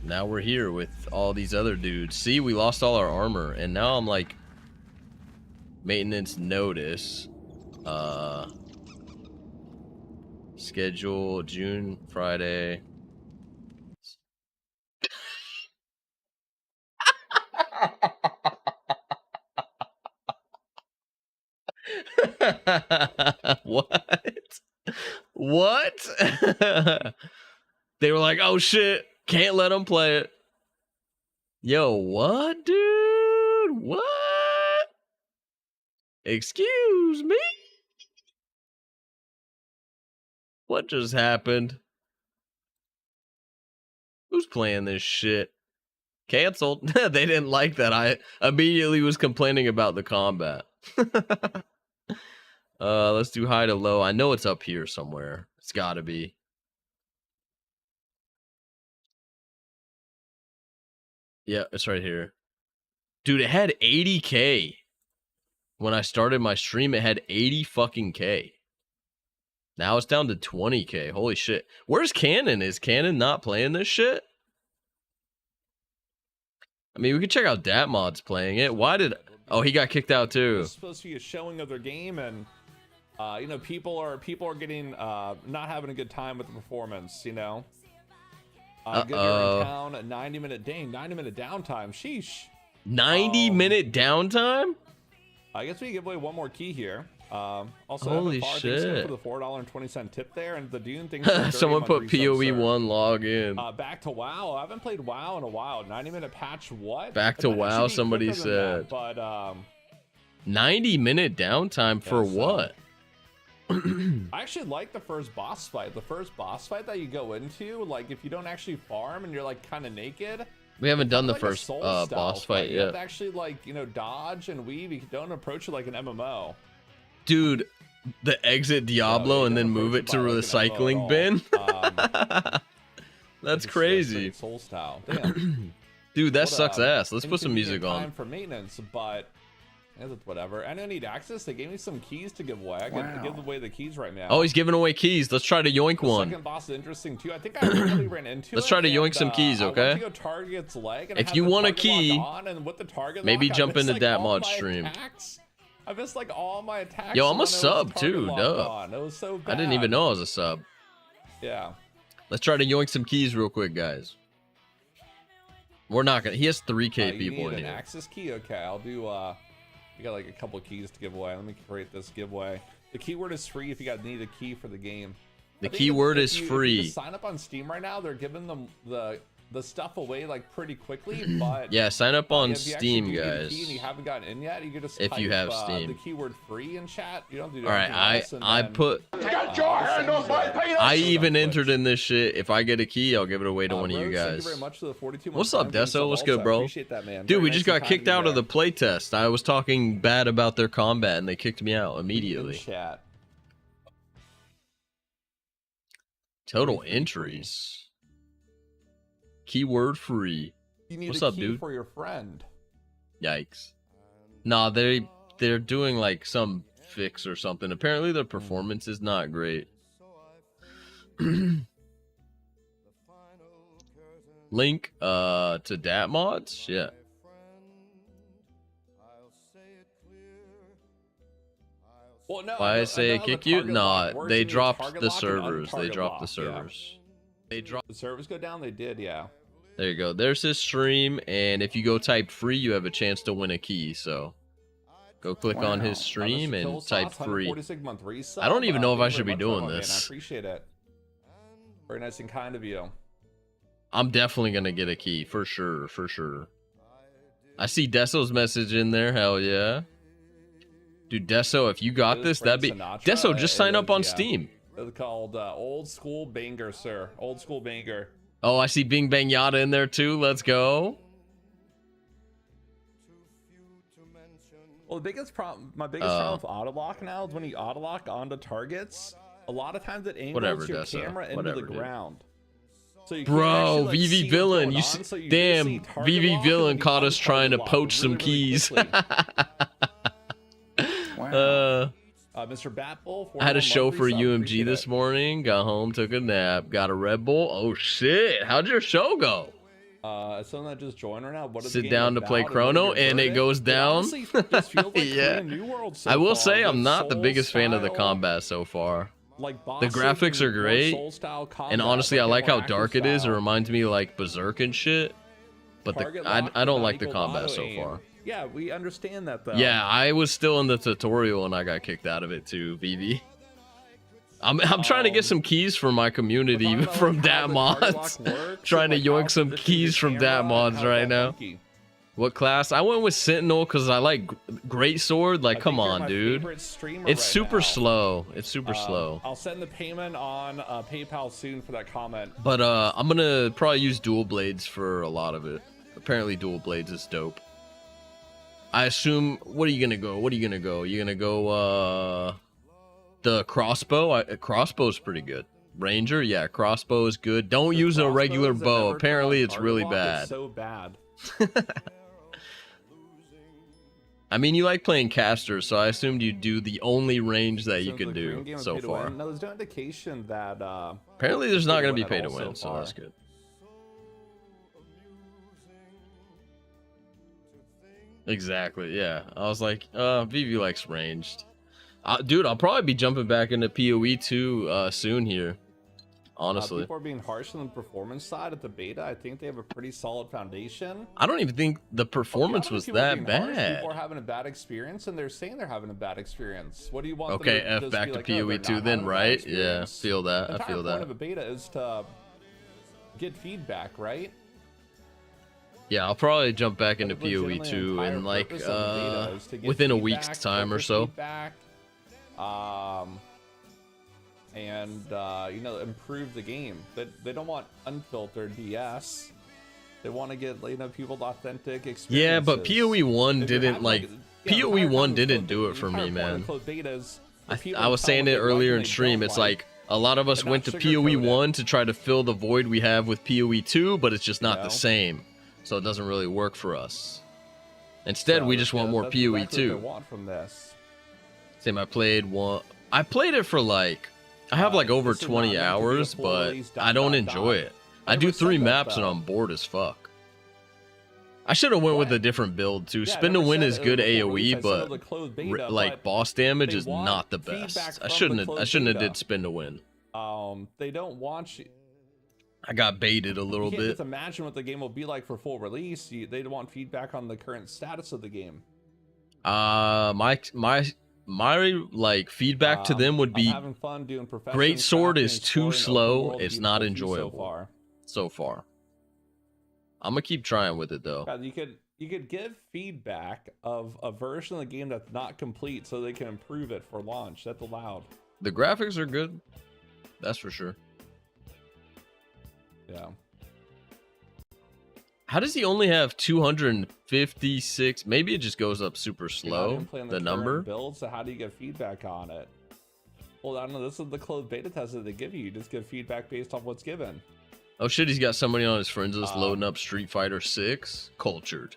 Now we're here with all these other dudes. See, we lost all our armor, and now I'm like, maintenance notice. Schedule June Friday. What? What? They were like, oh shit, can't let them play it. Yo, what, dude? What? Excuse me? What just happened? Who's playing this shit? Canceled. They didn't like that. I immediately was complaining about the combat. Let's do high to low. I know it's up here somewhere. It's gotta be. Yeah, it's right here. Dude, it had 80K. When I started my stream, it had 80 fucking K. Now it's down to 20K. Holy shit. Where's Cannon? Is Cannon not playing this shit? I mean, we could check out Datmod's playing it. Why did... Oh, he got kicked out too. It's supposed to be a showing of their game, and you know, people are getting not having a good time with the performance, you know. Good, you're in town, a 90-minute 90-minute downtime. Sheesh. 90-minute downtime? I guess we can give away one more key here. Also, holy shit. For the $4.20 tip there, and the Dune thing. Someone put PoE1 log in. Back to WoW. I haven't played WoW in a while. 90-minute patch. What? Back to WoW. Somebody said. That, but 90-minute downtime for what? I actually like the first boss fight. The first boss fight that you go into, like if you don't actually farm and you're like kind of naked. We haven't done the like first boss fight you yet. have to actually, like, you know, dodge and weave. You don't approach it like an MMO. Dude, the exit Diablo and then move it to a recycling bin. That's crazy. Soul style. Damn. Dude, that What, sucks ass. Let's put some music inconvenient on. time for maintenance, but it's whatever. I don't need access. They gave me some keys to give away. I can give away the keys right now. Oh, he's giving away keys. Let's try to yoink The one. second boss is interesting too. I think I really ran into Let's it, try to yoink and, some keys, I okay? went to go target its leg, and I If had you the want a target key, lock on, and with the target maybe lock, I jump missed, into like, that all mod my stream. attacks. I missed like all my attacks. Yo, I'm when a it was sub target too, locked duh. on. It was so bad. I didn't even know I was a sub. Yeah. Let's try to yoink some keys real quick, guys. We're not gonna. He has 3K You people need in an here. access key? Okay, I'll do. We got like a couple keys to give away. Let me create this giveaway. The keyword is free if you need a key for the game. The I think keyword if is you free. just sign up on Steam right now. They're giving them the stuff away like pretty quickly, but Yeah, sign up on if you actually Steam, do get a guys. key and you haven't gotten in yet, you can just If you type, have Steam. the keyword free in chat. You don't do All right, anything else, and I then, put. Get your hand off my penis! I even entered in this shit. If I get a key, I'll give it away to one of you Rose, thank guys. very much for the 42 What's month up, Prime Deso? sub What's good, also. bro? Appreciate that, man. Dude, Very we nice just and got kind kicked you out of there. the playtest. I was talking bad about their combat, and they kicked me out In immediately. chat. Total entries. Keyword free. You need What's a up, key dude? for your friend. Yikes. Nah, they're doing like some fix or something. Apparently their performance is not great. Link to dat mods? Yeah. Well, no, Why I say know kick the you? target Nah, lock works. they You need a dropped target the lock and servers. They untarget dropped the lock, yeah. servers. They dropped. The servers go down? They did, yeah. There you go. There's his stream, and if you go type free, you have a chance to win a key. So go click on his stream Mr. and Killsauce, type free. 146 month resub. I don't even know if I Thank you should be very much, doing man. this. I appreciate it. Very nice and kind of you. I'm definitely gonna get a key for sure, for sure. I see Deso's message in there. Hell yeah, dude. Deso, if you got It is this, that'd be Frank Sinatra. Deso. Just sign It up is, on yeah. Steam. It's called Old School Banger, sir. Old School Banger. Oh, I see Bing Bang Yada in there too. Let's go. Well, the biggest problem, my biggest problem with auto lock now is when you auto lock onto targets. A lot of times it angles Whatever, your Deso. camera into Whatever, the dude. ground. So you can't Bro, actually, like, VV see what's Villain, going you on, see, so you just damn, see target VV lock and Villain then you caught us trying to untarget lock poach some really, really keys. quickly. Mr. Batbull, I had a show for UMG appreciate this it. morning. Got home, took a nap, got a Red Bull. Oh shit! How'd your show go? As someone that just joined right now, what is Sit the game down to about play and what Chrono, are your and it verdicts? goes down. honestly just feels like Yeah. Korean New World so I will far, say I'm with not the Soul biggest fan of the style, combat so far. Like The graphics are great, and honestly, I like how dark it is. It reminds me of like Berserk and shit. But I don't like the combat so far. Yeah, we understand that though. Yeah, I was still in the tutorial and I got kicked out of it too, VV. I'm trying to get some keys from my community But from like how Dat the target Mods. lock works, Trying to and, like, how yoink some positioning keys the from camera Dat and Mods how right that now. monkey. What class? I went with Sentinel because I like Greatsword. Like, I come think you're on, my dude. favorite streamer It's right super now. slow. It's super slow. I'll send the payment on PayPal soon for that comment. But I'm gonna probably use dual blades for a lot of it. Apparently dual blades is dope. I assume, what are you gonna go? What are you gonna go? You're gonna go the crossbow? Crossbow's pretty good. Ranger, yeah, crossbow is good. Don't use a regular Crossbows that bow. never Apparently turn on it's target really lock bad. is so bad. I mean, you like playing casters, so I assumed you'd do the only range that you Since could the do Korean game is so pay to far. win. No, there's no indication that Apparently there's not gonna be at pay to all win, so far. that's good. Exactly, yeah. I was like, VV likes ranged. Dude, I'll probably be jumping back into PoE 2 soon here. Honestly. People are being harsh on the performance side at the beta. I think they have a pretty solid foundation. I don't even think the performance was that bad. People are having a bad experience, and they're saying they're having a bad experience. What do you want? Okay, them F just back be to like, no, they're PoE 2 not then, having a bad right? Yeah, experience? feel that. The I entire feel point that. of a beta is to get feedback, right? Yeah, I'll probably jump back into PoE Legitimately, the 2 entire in like purpose of the beta is to get within a feedback, week's time or filter so. feedback, and you know, improve the game. They don't want unfiltered BS. They want to get, you know, people authentic experiences. Yeah, but PoE 1 If you're didn't having, like the entire PoE 1 time with didn't closed- do it the for entire me, point of man. closed betas, I people was tell saying what it they like earlier and in they stream. don't It's like. like A lot of us They're went to not PoE sugarcoated. 1 to try to fill the void we have with PoE 2, but it's just not No. the same. So it doesn't really work for us. Instead, So, we just want yeah, more that's PoE exactly what 2. they want from this. Same, I played it for like, I have like over This is not 20 meant to be a hours, full but release, I don't enjoy it. I do 3 that, maps and though. I'm bored as fuck. I should have went with What? a different build too. Yeah, I Spin to never win said is it good was a full AoE, release. I said it but was a closed beta, like but boss damage they is want not the feedback best. I from shouldn't the have closed did beta. spin to win. They don't want you. I got baited a You little can't bit. just imagine what the game will be like for full release. They want feedback on the current status of the game. My like feedback to them would I'm be having fun doing profession, Greatsword crafting, is too exploring, slow. open world It's not PvP enjoyable. So far. so far. I'm gonna keep trying with it though. God, you could give feedback of a version of the game that's not complete so they can improve it for launch. That's allowed. The graphics are good. That's for sure. Yeah. How does he only have 256? Maybe it just goes up super You're not slow, even playing the current number. build, so how do you get feedback on it? Well, I don't know. This is the closed beta test that they give you. You just give feedback based off what's given. Oh shit, he's got somebody on his friends list loading up Street Fighter 6. Cultured.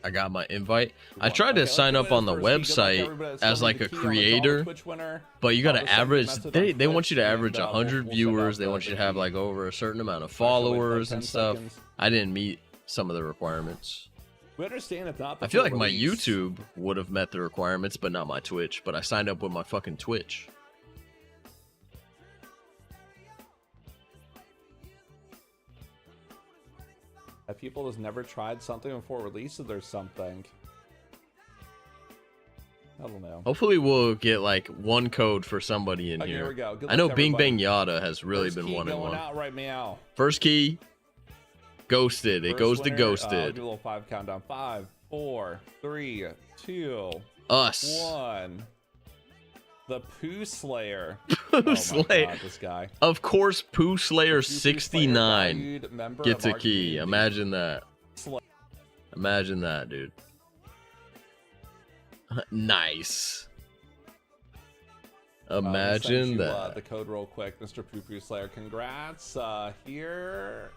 I got my invite. I tried to sign up on the website as like a creator, but you gotta average. They want you to average 100 viewers. They want you to have like over a certain amount of followers and stuff. I didn't meet some of the requirements. We understand it's not. I feel like my YouTube would have met the requirements, but not my Twitch. But I signed up with my fucking Twitch. Have people just never tried something before release, or there's something? I don't know. Hopefully we'll get like one code for somebody in Okay, here. here we go. Good I know luck, Bing everybody. Bang Yada has really First been key one and going one. out right meow. First key, ghosted. It First goes to winner, ghosted. I'll do a little 5 countdown. 5, 4, 3, 2, Us. 1. The Poo Slayer. Poo Oh my Slayer. God, this guy. Of course, Poo Slayer Poo Slayer 69 valued member gets of a our key. community. Imagine that. Slay. Imagine that, dude. Nice. Imagine Sent you, that. the code real quick, Mr. Poo Poo Slayer. Congrats. Here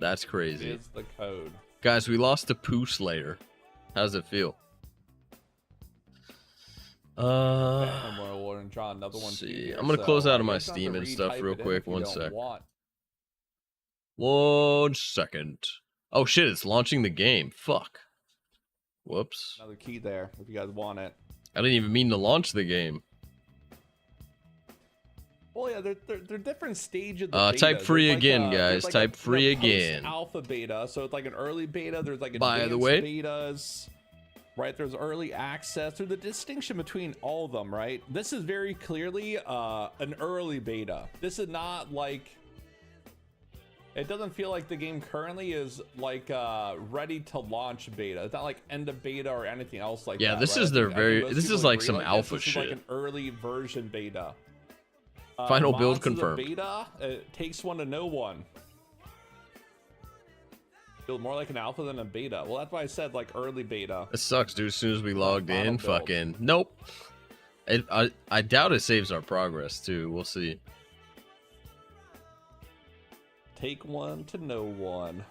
That's crazy. is the code. Guys, we lost to Poo Slayer. How does it feel? And we'll draw another one. see. Here. I'm gonna close out of my you don't have Steam to and stuff retype real it in quick. if you 1 don't sec. want. 1 second. Oh shit, it's launching the game. Fuck. Whoops. Another key there if you guys want it. I didn't even mean to launch the game. Well, yeah, they're different stages. Of the type betas. free There's again, there's guys. Type free again. Alpha beta, so it's like an early beta. There's like By advanced the way, betas, right? There's early access. There's the distinction between all of them, right? This is very clearly an early beta. This is not like. It doesn't feel like the game currently is like ready to launch beta. It's not like end of beta or anything else like yeah, that. this right? is I their think very. most This people is like agree some this. alpha This is shit. like an early version beta. Final build Mods to the confirmed. Beta, it takes one to know one. Feel more like an alpha than a beta. Well, that's why I said like early beta. It sucks, dude. As soon as we logged Final in, build. fucking nope. I doubt it saves our progress too. We'll see. Take one to know one.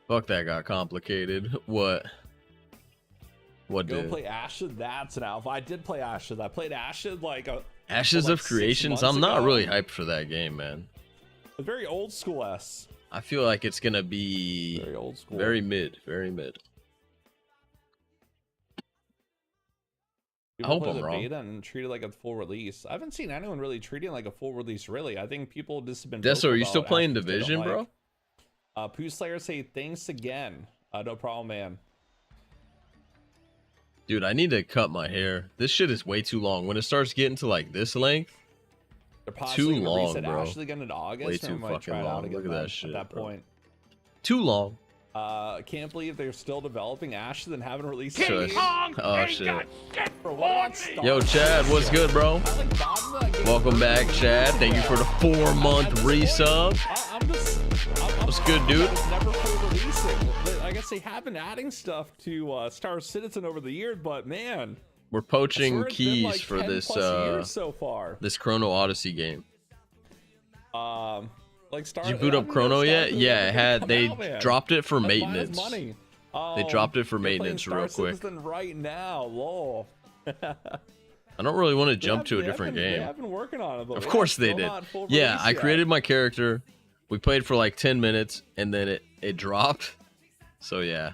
Fuck, that got complicated. What? What Go did? play Ashes. That's an alpha. I did play Ashes. I played Ashes like Ashes like of 6 Creations. months I'm not ago. really hyped for that game, man. a very old school S. I feel like it's gonna be Very old school. very mid, very mid. People I hope play I'm the wrong. beta and treat it like a full release. I haven't seen anyone really treating it like a full release. Really, I think people just have been. Deso, vocal are you about still playing Ashes they don't Division, bro? like. Pooh Slayer say thanks again. No problem, man. Dude, I need to cut my hair. This shit is way too long. When it starts getting to like this length, They're possibly too gonna long, reset bro. Ashes again in August. Way and too we might try fucking it out long. again Look at then, that shit, at that bro. point. too long. Can't believe they're still developing Ashes and haven't released King it. Kong oh shit. Yo, Chad, what's good, bro? Welcome back, Chad. Thank you for the 4-month resub. What's good, dude? Never full releasing. I guess they have been adding stuff to Star Citizen over the years, but man, we're poaching keys like for 10 this years so far. This Chrono Odyssey game. Like Star. Did you boot up Chrono yet? Yeah, it had. They dropped it for maintenance. Money. They dropped it for maintenance real quick. Right now, lol. I don't really want to jump to a different game. They have been working on it. Of course they did. Yeah, I created my character. We played for like 10 minutes and then it dropped. So yeah.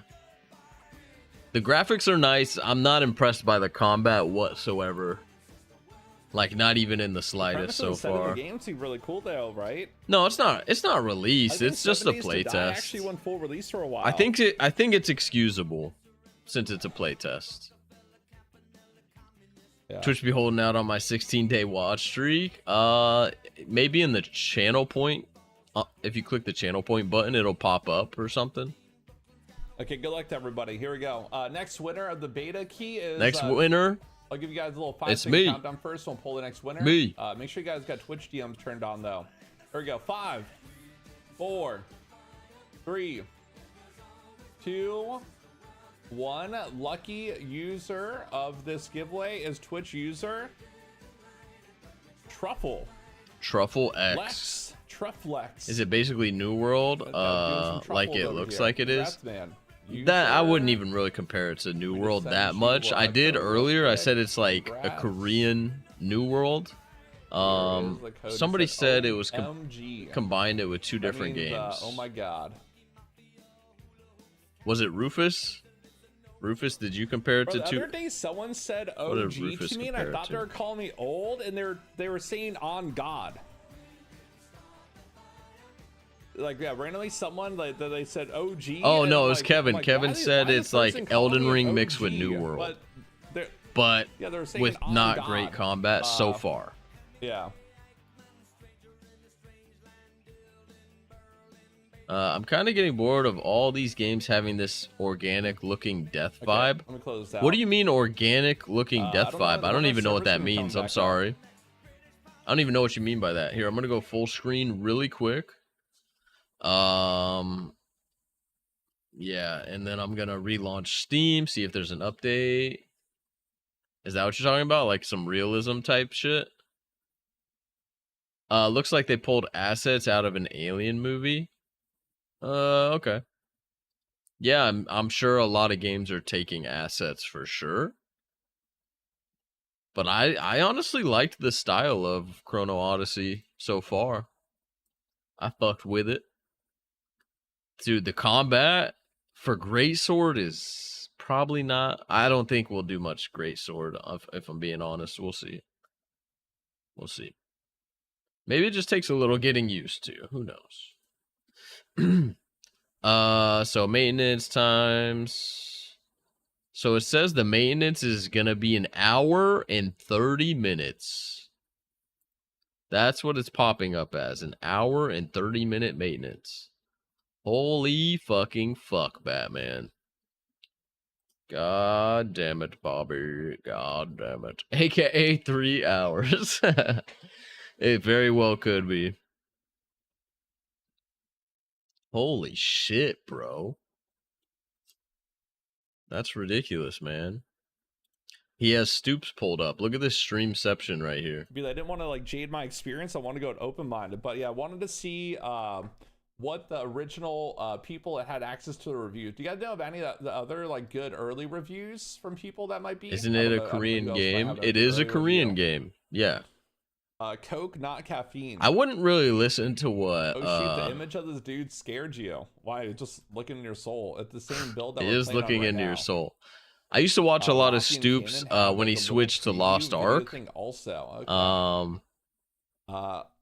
The graphics are nice. I'm not impressed by the combat whatsoever. Like not even in the slightest so far. The game seemed really cool though, right? No, it's not. It's not released. It's just a playtest. Actually went full release for a while. I think it's excusable since it's a playtest. Yeah. Twitch be holding out on my 16-day watch streak. Maybe in the channel point. If you click the channel point button, it'll pop up or something. Okay, good luck to everybody. Here we go. Next winner of the beta key is winner. I'll give you guys a little 5-second countdown first. We'll pull the next winner. Me. Make sure you guys got Twitch DMs turned on though. Here we go. 5, 4, 3, 2, 1. Lucky user of this giveaway is Twitch user Truffle X. Lex. Trufflex. Is it basically New World? Like it looks like it is. That I wouldn't even really compare it to New World that much. I did earlier. I said it's like a Korean New World. Somebody said it was combined it with two different games. Oh my god. Was it Rufus? Rufus, did you compare it to two? The other day, someone said OG to me, and I thought they were calling me old, and they were saying on God. Like, yeah, randomly someone like that they said OG. Oh no, it was Kevin. Kevin said it's like Elden Ring mixed with New World, but yeah, with not great combat so far. Yeah. I'm kind of getting bored of all these games having this organic looking death vibe. Let me close this out. What do you mean organic looking death vibe? I don't even know what that means. I'm sorry. I don't even know what you mean by that. Here, I'm gonna go full screen really quick. Yeah, and then I'm gonna relaunch Steam, see if there's an update. Is that what you're talking about? Like some realism type shit? Looks like they pulled assets out of an Alien movie. Okay. Yeah, I'm sure a lot of games are taking assets for sure. But I honestly liked the style of Chrono Odyssey so far. I fucked with it. Dude, the combat for Greatsword is probably not. I don't think we'll do much Greatsword, if I'm being honest. We'll see. We'll see. Maybe it just takes a little getting used to. Who knows? So maintenance times. So it says the maintenance is gonna be 1 hour and 30 minutes. That's what it's popping up as, 1 hour and 30-minute maintenance. Holy fucking fuck, Batman. God damn it, Bobby. God damn it. AKA 3 hours. It very well could be. Holy shit, bro. That's ridiculous, man. He has Stoops pulled up. Look at this streamception right here. I didn't want to like jade my experience. I want to go open-minded. But yeah, I wanted to see what the original people that had access to the reviews. Do you guys know of any of the other like good early reviews from people that might be? Isn't it a Korean game? It is a Korean game. Yeah. Coke, not caffeine. I wouldn't really listen to what. Oh shoot! The image of this dude scared you. Why? Just looking in your soul. It's the same build. That it is looking into your soul. I used to watch a lot of Stoops when he switched to Lost Ark. Also, okay.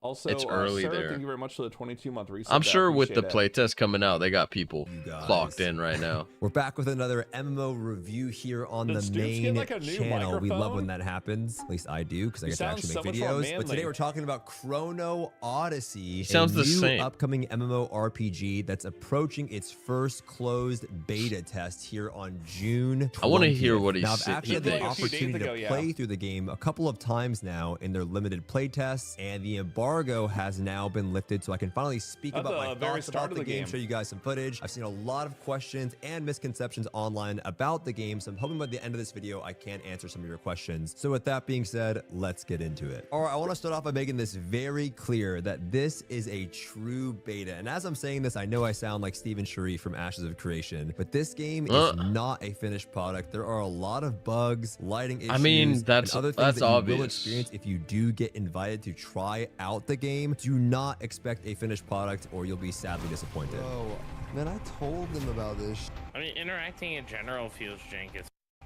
Also, It's early Sarah, there. thank you very much for the 22-month reset. I'm sure with the Appreciate it. playtest coming out, they got people You guys. clocked in right now. We're back with another MMO review here on Did the Stoops get, main like, a new channel. We love microphone? when that happens. At least I do, because I He get to actually sounds make so much more videos. But manly. today we're talking about Chrono Odyssey, Sounds a the new same. upcoming MMO RPG that's approaching its first closed beta test here on June 20th. I want to hear what Now, I've he actually had the thinks. a few days opportunity ago, to yeah. play through the game a couple of times now in their limited play tests, and the embargo has now been lifted, so I can finally speak At about the my very thoughts start about of the the game, game. show you guys some footage. I've seen a lot of questions and misconceptions online about the game, so I'm hoping by the end of this video I can answer some of your questions. So with that being said, let's get into it. All right, I want to start off by making this very clear that this is a true beta, and as I'm saying this, I know I sound like Steven Sharif from Ashes of Creation, but this game is not a finished product. There are a lot of bugs, lighting issues, I mean, and that's other things that's that you will obvious. experience if you do get invited to try out the game. Do not expect a finished product or you'll be sadly disappointed. Oh, man, I told them about this. I mean, interacting in general feels jank.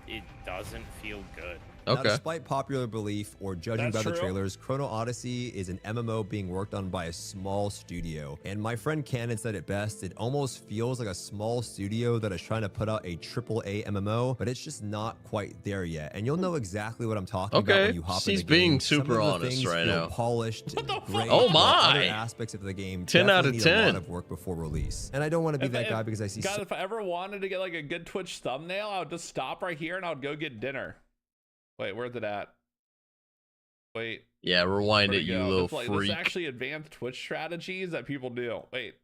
It doesn't feel good. Now, Okay. despite popular belief or judging That's by the true. trailers, Chrono Odyssey is an MMO being worked on by a small studio. And my friend Cannon said it best, it almost feels like a small studio that is trying to put out a AAA MMO, but it's just not quite there yet. And you'll know exactly what I'm talking about Okay. when you hop in He's the game. being Some super of the honest things right feel now. polished and great, Oh while my. other aspects of the game 10 out of definitely need a 10. lot of work before release. And I don't want to be that guy because I see God, if I ever wanted to get like a good Twitch thumbnail, I would just stop right here and I would go get dinner. Wait, where's it at? Wait. Yeah, rewind Where'd it, it you go? little It's like, freak. There's actually advanced Twitch strategies that people do. Wait.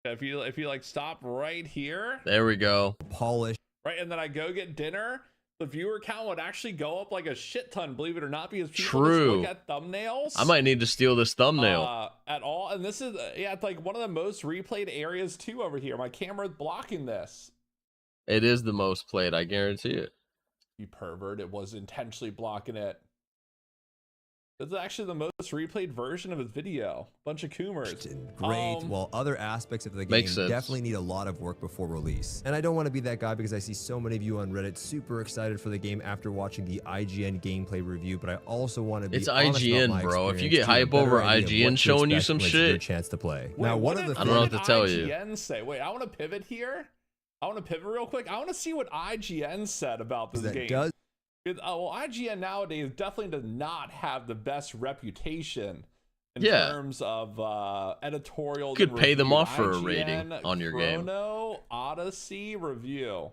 If you like stop right here, There we go. polished. right, and then I go get dinner, the viewer count would actually go up like a shit ton, believe it or not, because people just True. look at thumbnails. I might need to steal this thumbnail. At all, and this is yeah, it's like one of the most replayed areas too over here. My camera's blocking this. It is the most played, I guarantee it. You pervert! It was intentionally blocking it. This is actually the most replayed version of his video. Bunch of coomers. Great, while other aspects of the game Makes sense. definitely need a lot of work before release. And I don't want to be that guy because I see so many of you on Reddit super excited for the game after watching the IGN gameplay review, but I also want to be It's honest IGN, about my bro. If you experience get to hype get a better over idea of IGN what to showing you expect some when it's your shit. chance to play. Wait, now, one of the I don't know what did to tell you. IGN say? Wait, I want to pivot here. I want to pivot real quick. I want to see what IGN said about this that game. does Well, IGN nowadays definitely does not have the best reputation in Yeah. terms of editorial. You could and pay them review. off for a IGN rating on your game. Chrono Odyssey review.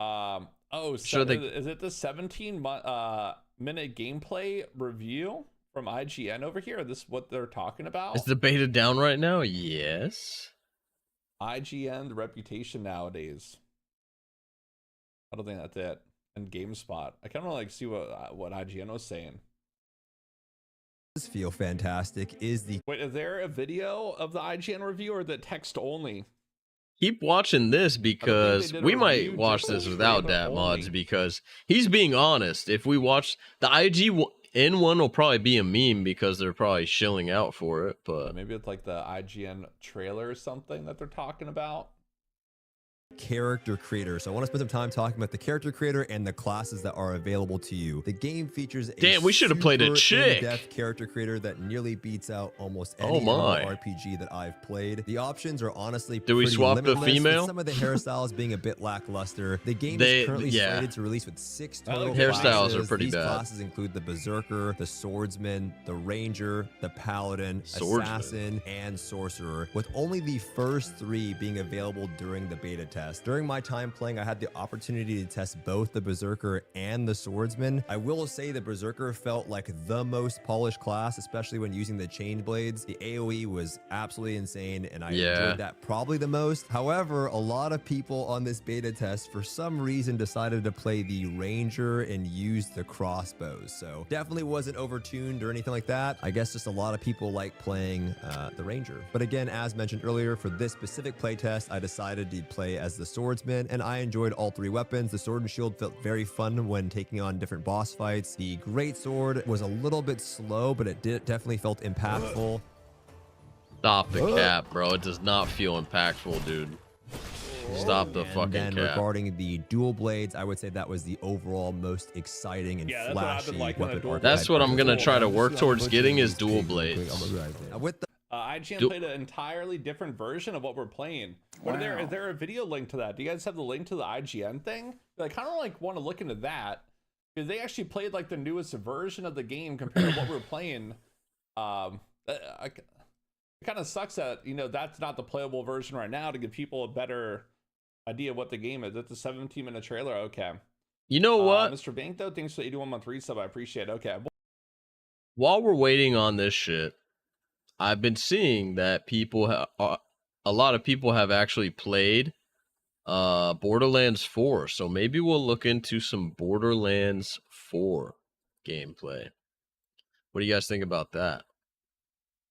Sure, Is it the 17-minute gameplay review from IGN over here? Is this what they're talking about? Is the beta down right now? Yes. IGN, the reputation nowadays. I don't think that's it. And GameSpot. I kind of like see what IGN was saying. feel fantastic is the Wait, is there a video of the IGN review or the text only? Keep watching this because did a we might review watch just this for without trailer dat mods only. because he's being honest. If we watch the IGN one will probably be a meme because they're probably shilling out for it, but Maybe it's like the IGN trailer or something that they're talking about. character creator. So I want to spend some time talking about the character creator and the classes that are available to you. The game features a Damn, we should have played a super chick. in-depth character creator that nearly beats out almost Oh any my. RPG that I've played. The options are honestly Do we pretty swap the limitless, with female? some of the hairstyles being a bit lackluster. The game They- is currently yeah. slated to release with 6 I total like Hairstyles classes. are pretty These bad. classes include the Berserker, the Swordsman, the Ranger, the Paladin, Swordsman. Assassin, and Sorcerer, with only the first 3 being available during the beta test. During my time playing, I had the opportunity to test both the Berserker and the Swordsman. I will say the Berserker felt like the most polished class, especially when using the chain blades. The AoE was absolutely insane, and I enjoyed that probably the most. However, a lot of people on this beta test, for some reason, decided to play the Ranger and use the crossbows. So definitely wasn't overtuned or anything like that. I guess just a lot of people like playing the Ranger. But again, as mentioned earlier, for this specific playtest, I decided to play as the Swordsman, and I enjoyed all 3 weapons. The sword and shield felt very fun when taking on different boss fights. The Greatsword was a little bit slow, but it definitely felt impactful. stop the cap, bro. It does not feel impactful, dude. Stop the And fucking then cap. regarding the dual blades, I would say that was the overall most exciting and Yeah, that's what I've flashy been liking, the weapon dual archetype. That's what I'm gonna try to work I'm towards butchering getting is these dual keys real quick. blades. I'm gonna be right there. With the IGN Du- played an entirely different version of what we're playing. But is there a video link to that? Do you guys have the link to the IGN thing? I kind of like want to look into that because they actually played like the newest version of the game compared to what we're playing. It kind of sucks that that's not the playable version right now to give people a better idea of what the game is. It's a 17-minute trailer. Okay. You know what? Mr. Bank though, thanks for the 81-month resub. I appreciate it. Okay. While we're waiting on this shit, I've been seeing that a lot of people have actually played Borderlands 4. So maybe we'll look into some Borderlands 4 gameplay. What do you guys think about that?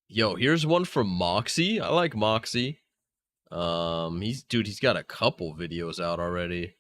Yo, here's one from Moxie. I like Moxie. He's got a couple videos out already.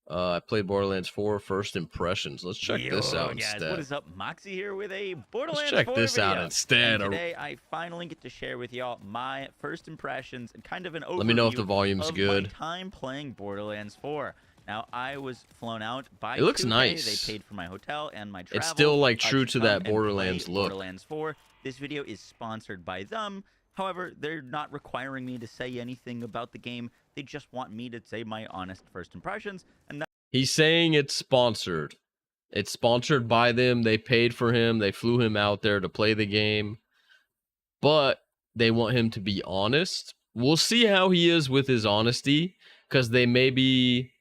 I played Borderlands 4 first impressions. Let's check this out instead. Guys, what is up? Moxie here with a Borderlands 4 Let's check this out video. instead. And today I finally get to share with y'all my first impressions and kind of an overview. Let me know if the volume's of good. My time playing Borderlands 4. Now I was flown out by. It looks 2K. nice. They paid for my hotel and my travel. It's still like true to come that and Borderlands play look. Borderlands 4. This video is sponsored by them. However, they're not requiring me to say anything about the game. They just want me to say my honest first impressions, and He's saying it's sponsored. It's sponsored by them. They paid for him. They flew him out there to play the game. But they want him to be honest. We'll see how he is with his honesty. Because they maybe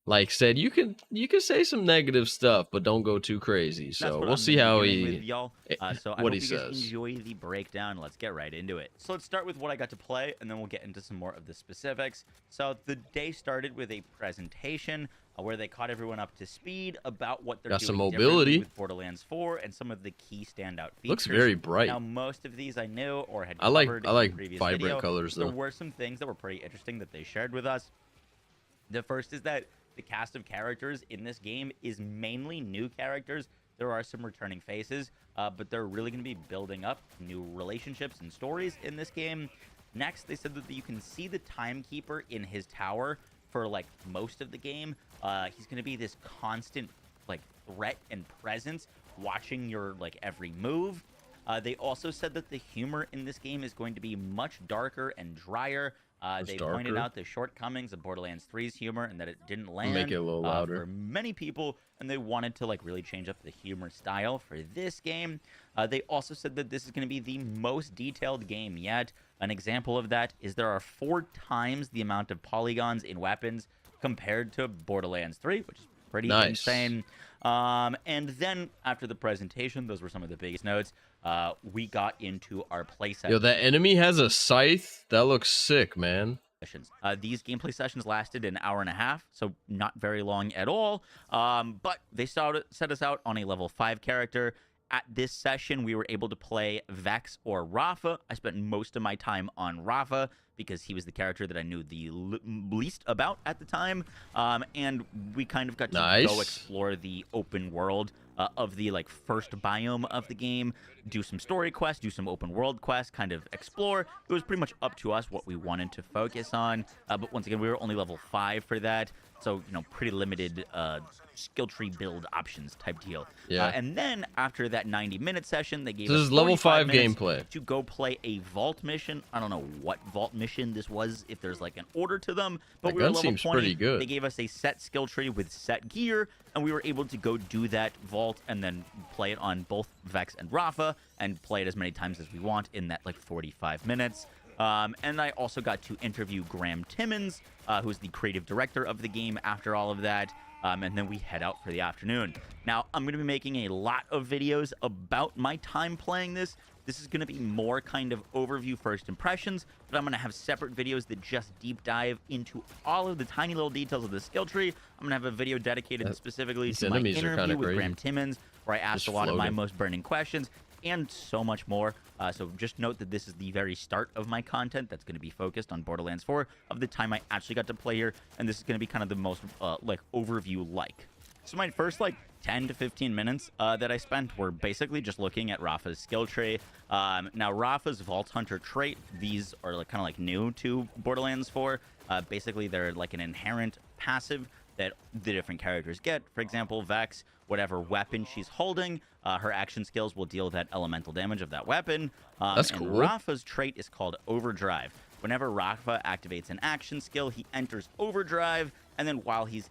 like said, you can say some negative stuff, but don't go too crazy. So we'll see how he y'all. So I what hope he you guys says. enjoy the breakdown. Let's get right into it. So let's start with what I got to play, and then we'll get into some more of the specifics. So the day started with a presentation where they caught everyone up to speed about what they're Got doing some differently mobility with Borderlands 4 and some of the key standout features. Looks very bright. Now most of these I knew or had I like covered in the previous vibrant video. colors though. There were some things that were pretty interesting that they shared with us. The first is that the cast of characters in this game is mainly new characters. There are some returning faces, but they're really going to be building up new relationships and stories in this game. Next, they said that you can see the Timekeeper in his tower for like most of the game. He's going to be this constant like threat and presence, watching your like every move. They also said that the humor in this game is going to be much darker and drier. They pointed out the shortcomings of Borderlands 3's humor and that it didn't land Make it a little louder. for many people, and they wanted to like really change up the humor style for this game. They also said that this is going to be the most detailed game yet. An example of that is there are 4 times the amount of polygons in weapons compared to Borderlands 3, which is pretty insane. And then after the presentation, those were some of the biggest notes. We got into our playset. Yo, that enemy has a scythe. That looks sick, man. These gameplay sessions lasted an hour and a half, so not very long at all. But they set us out on a level 5 character. At this session, we were able to play Vex or Rafa. I spent most of my time on Rafa because he was the character that I knew the least about at the time. And we kind of got to go explore the open world of the like first biome of the game, do some story quests, do some open world quests, kind of explore. It was pretty much up to us what we wanted to focus on. But once again, we were only level 5 for that. So, pretty limited skill tree build options type deal. Yeah. And then after that 90-minute session, they gave This us is level 5 minutes gameplay. to go play a vault mission. I don't know what vault mission this was, if there's like an order to them, but That we were gun level seems 20. pretty good. They gave us a set skill tree with set gear, and we were able to go do that vault and then play it on both Vex and Rafa and play it as many times as we want in that like 45 minutes. And I also got to interview Graham Timmons, who's the creative director of the game after all of that. And then we head out for the afternoon. Now, I'm going to be making a lot of videos about my time playing this. This is going to be more kind of overview first impressions, but I'm going to have separate videos that just deep dive into all of the tiny little details of the skill tree. I'm going to have a video dedicated specifically to my interview with Graham Timmons, where I asked a lot of my most burning questions and so much more. So just note that this is the very start of my content that's going to be focused on Borderlands 4 of the time I actually got to play here, and this is going to be kind of the most like overview like. So my first like 10 to 15 minutes that I spent were basically just looking at Rafa's skill tree. Now Rafa's Vault Hunter trait, these are like kind of like new to Borderlands 4. Basically, they're like an inherent passive that the different characters get. For example, Vex, whatever weapon she's holding, her action skills will deal that elemental damage of that weapon. That's cool. And Rafa's trait is called Overdrive. Whenever Rafa activates an action skill, he enters Overdrive, and then while his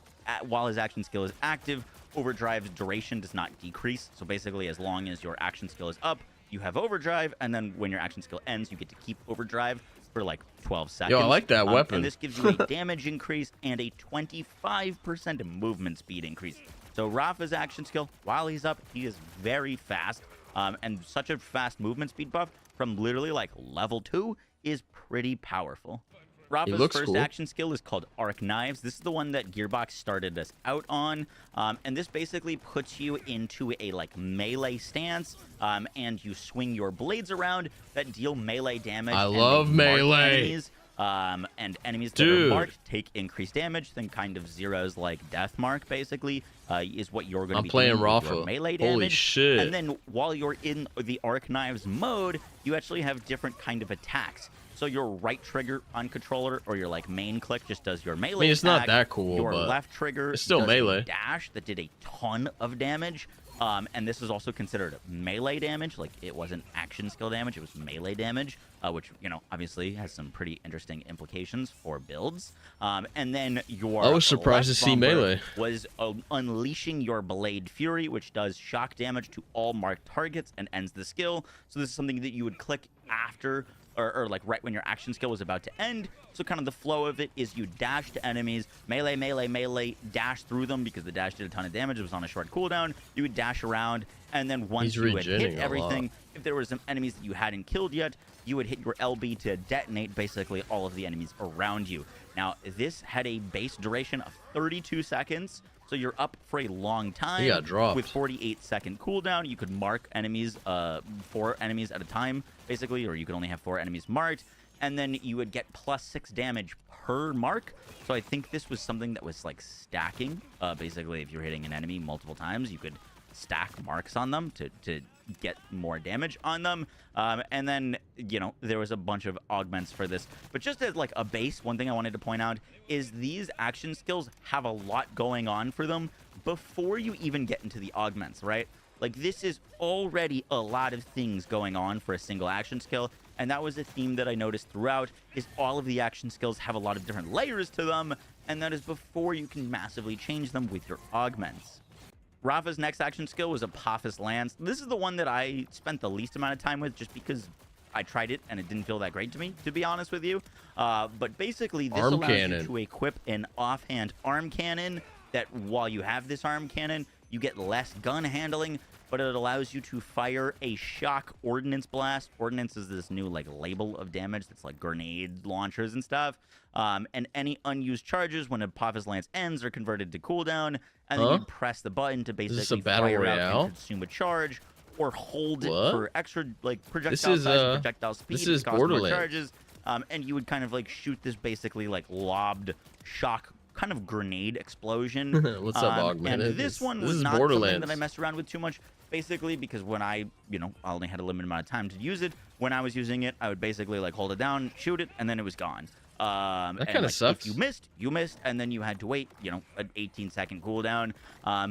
action skill is active, Overdrive's duration does not decrease. So basically, as long as your action skill is up, you have Overdrive, and then when your action skill ends, you get to keep Overdrive for like 12 seconds. Yo, I like that weapon. And this gives you a damage increase and a 25% movement speed increase. So Rafa's action skill, while he's up, he is very fast. And such a fast movement speed buff from literally like level 2 is pretty powerful. Rafa's first action skill is called Arc Knives. This is the one that Gearbox started us out on. And this basically puts you into a like melee stance. And you swing your blades around that deal melee damage. I love melee. Enemies. And enemies that are marked take increased damage. Then kind of zeros like death mark basically is what you're going to be playing doing with Rafa. your melee damage. Holy shit. And then while you're in the Arc Knives mode, you actually have different kind of attacks. So your right trigger on controller or your like main click just does your melee. I mean, it's attack. not that cool. Your but left trigger it's still does melee. a dash that did a ton of damage. And this is also considered melee damage. Like it wasn't action skill damage; it was melee damage, which obviously has some pretty interesting implications for builds. And then your I was surprised to see melee. Was unleashing your Blade Fury, which does shock damage to all marked targets and ends the skill. So this is something that you would click after. Or like right when your action skill was about to end. So kind of the flow of it is you dash to enemies, melee, melee, melee, dash through them because the dash did a ton of damage. It was on a short cooldown. You would dash around, and then once you had hit everything, if there were some enemies that you hadn't killed yet, you would hit your LB to detonate basically all of the enemies around you. Now, this had a base duration of 32 seconds. So you're up for a long time. He got dropped. With 48-second cooldown, you could mark enemies, 4 enemies at a time, basically, or you could only have 4 enemies marked, and then you would get +6 damage per mark. So I think this was something that was like stacking. Basically, if you're hitting an enemy multiple times, you could stack marks on them to get more damage on them. And then, there was a bunch of augments for this. But just as like a base, one thing I wanted to point out is these action skills have a lot going on for them before you even get into the augments, right? Like this is already a lot of things going on for a single action skill. And that was a theme that I noticed throughout, is all of the action skills have a lot of different layers to them. And that is before you can massively change them with your augments. Rafa's next action skill was Apophis Lance. This is the one that I spent the least amount of time with just because I tried it and it didn't feel that great to me, to be honest with you. But basically, this allows you to equip an offhand arm cannon that while you have this arm cannon, you get less gun handling, but it allows you to fire a shock ordnance blast. Ordnance is this new like label of damage that's like grenade launchers and stuff. And any unused charges when Apophis Lance ends are converted to cooldown, and then you press the button to basically fire out and consume a charge, or hold it for extra like projectile size and projectile speed. This is cost more Borderlands. charges. And you would kind of like shoot this basically like lobbed shock kind of grenade explosion. What's up, Augmented? And this one was not something that I messed around with too much, basically, because when I only had a limited amount of time to use it. When I was using it, I would basically like hold it down, shoot it, and then it was gone. That kind of sucks. If you missed, and then you had to wait, an 18-second cooldown.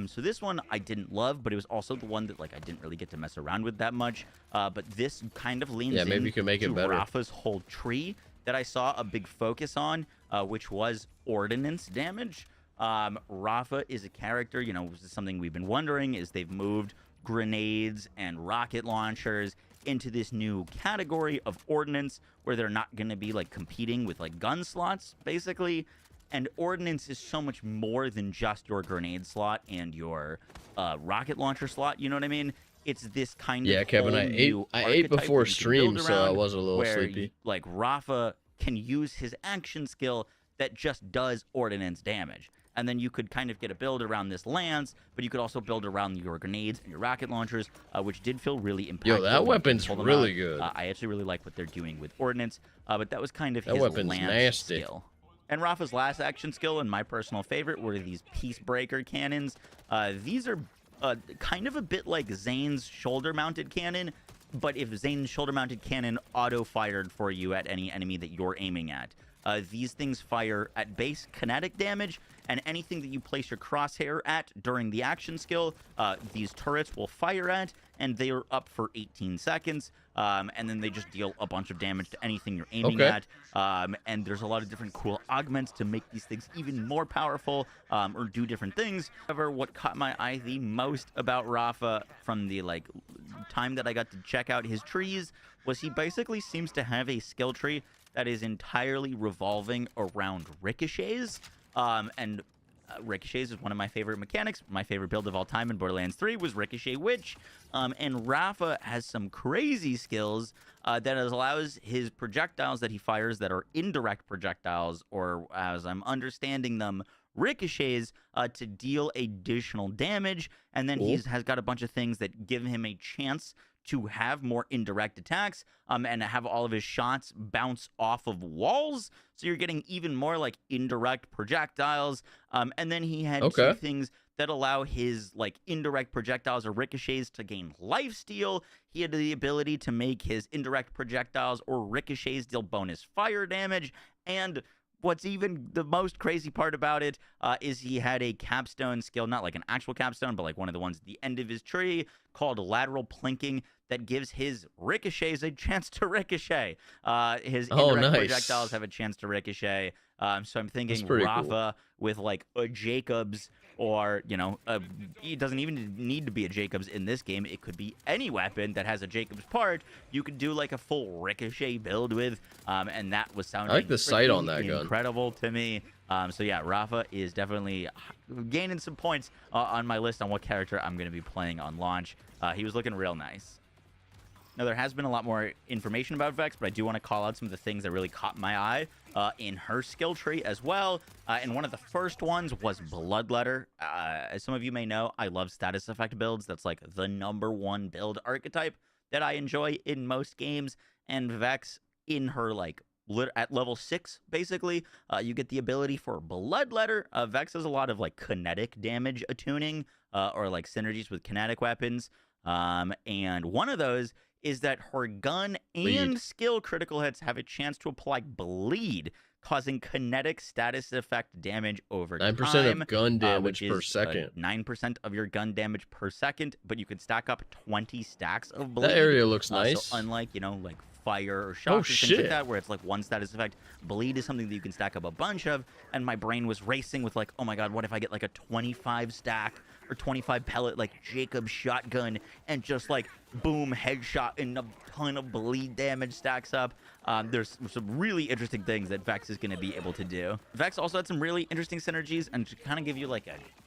So this one I didn't love, but it was also the one that like I didn't really get to mess around with that much. But this kind of leans maybe you can make it better. Rafa's whole tree that I saw a big focus on, which was ordnance damage. Rafa is a character, this is something we've been wondering, is they've moved grenades and rocket launchers into this new category of ordnance where they're not going to be like competing with like gun slots, basically. And ordnance is so much more than just your grenade slot and your rocket launcher slot, you know what I mean? It's this kind of Kevin, I ate before stream, so I was a little sleepy. Like Rafa can use his action skill that just does ordnance damage. And then you could kind of get a build around this lance, but you could also build around your grenades and your rocket launchers, which did feel really impactful. Yo, that weapon's really good. I actually really like what they're doing with ordnance, but that was kind of his weapon's lance nasty. skill. And Rafa's last action skill, and my personal favorite, were these Peacebreaker cannons. These are kind of a bit like Zane's shoulder-mounted cannon, but if Zane's shoulder-mounted cannon auto-fired for you at any enemy that you're aiming at. These things fire at base kinetic damage, and anything that you place your crosshair at during the action skill, these turrets will fire at, and they are up for 18 seconds, and then they just deal a bunch of damage to anything you're aiming at, and there's a lot of different cool augments to make these things even more powerful, or do different things. However, what caught my eye the most about Rafa from the time that I got to check out his trees was he basically seems to have a skill tree that is entirely revolving around ricochets. Ricochets is one of my favorite mechanics. My favorite build of all time in Borderlands 3 was Ricochet Witch. And Rafa has some crazy skills that allows his projectiles that he fires that are indirect projectiles, or as I'm understanding them, ricochets, to deal additional damage. And then has got a bunch of things that give him a chance to have more indirect attacks, and have all of his shots bounce off of walls, so you're getting even more indirect projectiles. And then he had two things that allow his indirect projectiles or ricochets to gain lifesteal. He had the ability to make his indirect projectiles or ricochets deal bonus fire damage, and what's even the most crazy part about it is he had a capstone skill, not like an actual capstone, but one of the ones at the end of his tree, called lateral plinking, that gives his ricochets a chance to ricochet. His indirect projectiles have a chance to ricochet. So I'm thinking Rafa with a Jacobs, or he doesn't even need to be a Jacobs in this game. It could be any weapon that has a Jacobs part. You could do a full ricochet build with, and that was sounding. I like the sight on that gun. Incredible to me. So yeah, Rafa is definitely gaining some points on my list on what character I'm going to be playing on launch. He was looking real nice. Now, there has been a lot more information about Vex, but I do want to call out some of the things that really caught my eye in her skill tree as well. And one of the first ones was Bloodletter. As some of you may know, I love status effect builds. That's the #1 build archetype that I enjoy in most games. And Vex, in her at level 6, basically, you get the ability for Bloodletter. Vex has a lot of kinetic damage attuning, or synergies with kinetic weapons. And one of those is that her gun and skill critical hits have a chance to apply bleed, causing kinetic status effect damage over 9% of gun damage per second. 9% of your gun damage per second, but you could stack up 20 stacks of bleed. That area looks nice. So unlike, fire or shock or things like that, where it's one status effect, bleed is something that you can stack up a bunch of. And my brain was racing with oh my god, what if I get a 25 stack or 25 pellet Jacob shotgun, and just boom, headshot, and a ton of bleed damage stacks up. There's some really interesting things that Vex is going to be able to do. Vex also had some really interesting synergies, and to kind of give you an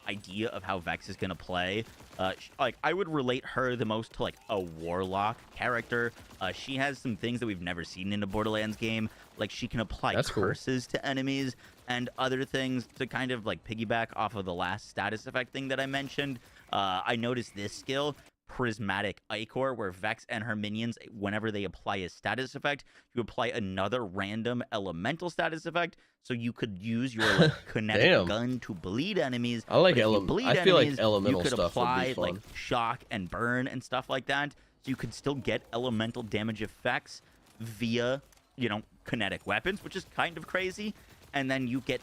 idea of how Vex is going to play, I would relate her the most to a warlock character. She has some things that we've never seen in a Borderlands game. She can apply curses to enemies and other things to kind of piggyback off of the last status effect thing that I mentioned. I noticed this skill, Prismatic Ichor, where Vex and her minions, whenever they apply a status effect, you apply another random elemental status effect, so you could use your kinetic gun to bleed enemies. I feel like elemental you could stuff apply would be fun. shock and burn and stuff like that, so you could still get elemental damage effects via kinetic weapons, which is kind of crazy. And then you get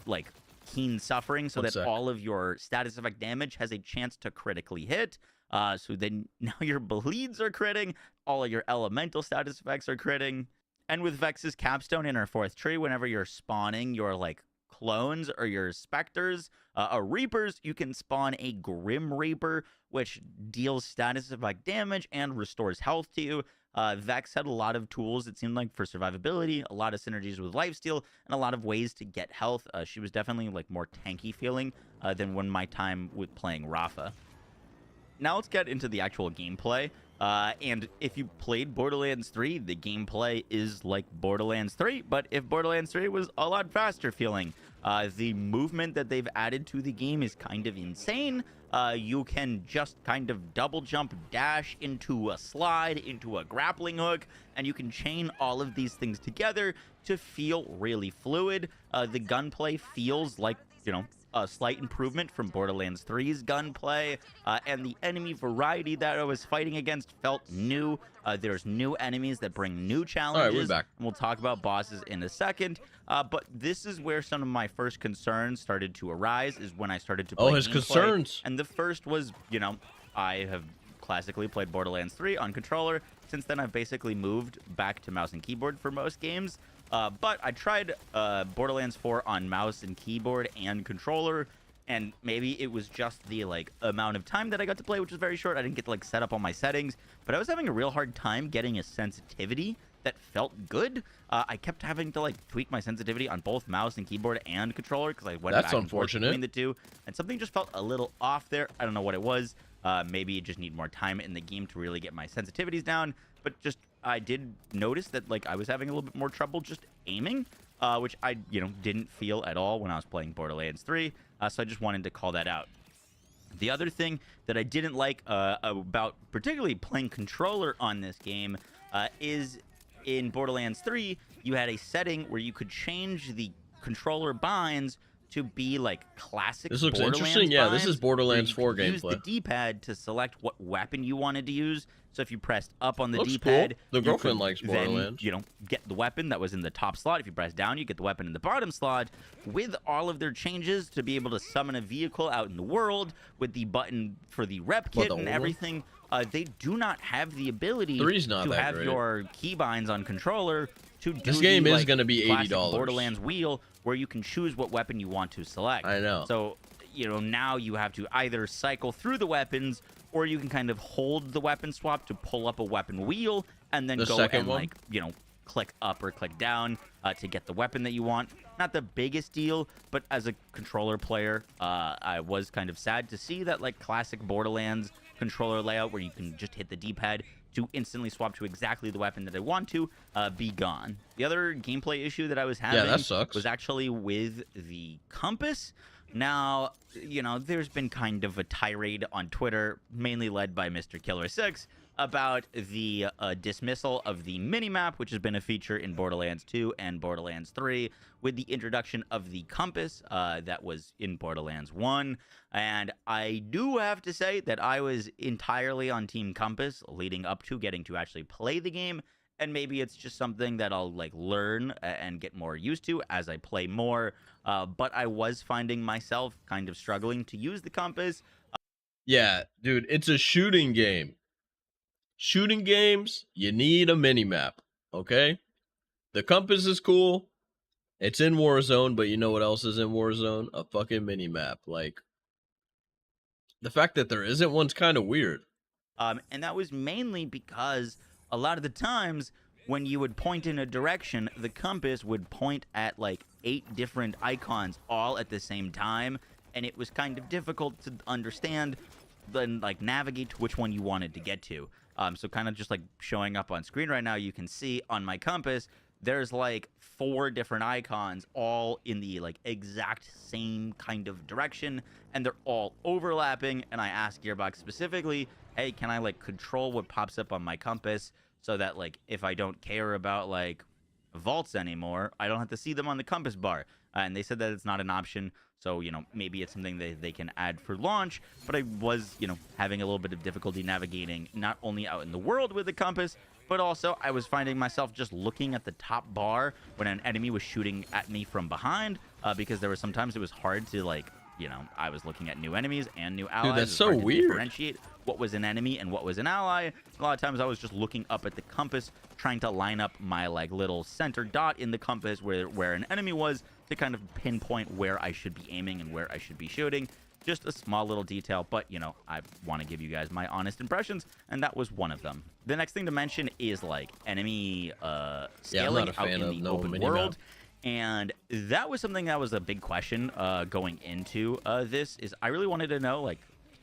keen suffering, so that all of your status effect damage has a chance to critically hit. So then now your bleeds are critting, all of your elemental status effects are critting. And with Vex's capstone in her 4th tree, whenever you're spawning your clones or your specters or reapers, you can spawn a Grim Reaper, which deals status effect damage and restores health to you. Vex had a lot of tools, it seemed for survivability, a lot of synergies with lifesteal, and a lot of ways to get health. She was definitely more tanky feeling than when my time with playing Rafa. Now let's get into the actual gameplay. And if you played Borderlands 3, the gameplay is like Borderlands 3, but if Borderlands 3 was a lot faster feeling. The movement that they've added to the game is kind of insane. You can just kind of double jump, dash into a slide, into a grappling hook, and you can chain all of these things together to feel really fluid. The gunplay feels like, you know, a slight improvement from Borderlands 3's gunplay, and the enemy variety that I was fighting against felt new. There's new enemies that bring new challenges. All right, we're back. And we'll talk about bosses in a second. But this is where some of my first concerns started to arise, is when I started to play his gameplay. concerns. And the first was, you know, I have classically played Borderlands 3 on controller. Since then, I've basically moved back to mouse and keyboard for most games. But I tried Borderlands 4 on mouse and keyboard and controller, and maybe it was just the like amount of time that I got to play, which was very short. I didn't get to like set up all my settings, but I was having a real hard time getting a sensitivity that felt good. I kept having to like tweak my sensitivity on both mouse and keyboard and controller because I went back and forth between the two, and something just felt a little off there. I don't know what it was. Maybe you just need more time in the game to really get my sensitivities down, but just I did notice that like I was having a little bit more trouble just aiming, which I, you know, didn't feel at all when I was playing Borderlands 3. So I just wanted to call that out. The other thing that I didn't like about particularly playing controller on this game is in Borderlands 3, you had a setting where you could change the controller binds to be like classic. This looks Borderlands interesting. Yeah, this binds, is Borderlands 4 where you could gameplay. use the D-pad to select what weapon you wanted to use. So if you pressed up on the Looks D-pad, cool. The you girlfriend could likes then, Borderlands. you know, get the weapon that was in the top slot. If you press down, you get the weapon in the bottom slot. With all of their changes to be able to summon a vehicle out in the world, with the button for the rep kit and everything, they do not have the ability to have great. your keybinds on controller to do This game the, is like, gonna be classic $80. Borderlands wheel where you can choose what weapon you want to select. I know. So, you know, now you have to either cycle through the weapons, or you can kind of hold the weapon swap to pull up a weapon wheel and then go and like, you know, click up or click down to get the weapon that you want. Not the biggest deal, but as a controller player, I was kind of sad to see that like classic Borderlands controller layout where you can just hit the D-pad to instantly swap to exactly the weapon that I want to be gone. The other gameplay issue that I was having was actually with the compass. Now, you know, there's been kind of a tirade on Twitter, mainly led by Mr. Killer6, about the dismissal of the minimap, which has been a feature in Borderlands 2 and Borderlands 3, with the introduction of the compass that was in Borderlands 1. And I do have to say that I was entirely on Team Compass leading up to getting to actually play the game. And maybe it's just something that I'll like learn and get more used to as I play more. But I was finding myself kind of struggling to use the compass. Yeah, dude, it's a shooting game. Shooting games, you need a minimap, okay? The compass is cool. It's in Warzone, but you know what else is in Warzone? A fucking minimap. Like, the fact that there isn't one's kind of weird. And that was mainly because a lot of the times when you would point in a direction, the compass would point at like 8 different icons all at the same time, and it was kind of difficult to understand then like navigate to which one you wanted to get to. So kind of just like showing up on screen right now, you can see on my compass there's like 4 different icons all in the like exact same kind of direction, and they're all overlapping. And I asked Gearbox specifically, hey, can I like control what pops up on my compass so that like if I don't care about like vaults anymore, I don't have to see them on the compass bar? And they said that it's not an option. So, you know, maybe it's something that they can add for launch. But I was, you know, having a little bit of difficulty navigating not only out in the world with the compass, but also I was finding myself just looking at the top bar when an enemy was shooting at me from behind, because there were sometimes it was hard to like, you know, I was looking at new enemies and new allies. Dude, that's so weird. Differentiate what was an enemy and what was an ally. A lot of times I was just looking up at the compass, trying to line up my like little center dot in the compass where an enemy was, to kind of pinpoint where I should be aiming and where I should be shooting. Just a small little detail, but, you know, I want to give you guys my honest impressions, and that was one of them. The next thing to mention is, like, enemy scaling out in the open world. And that was something that was a big question going into this, is I really wanted to know, like,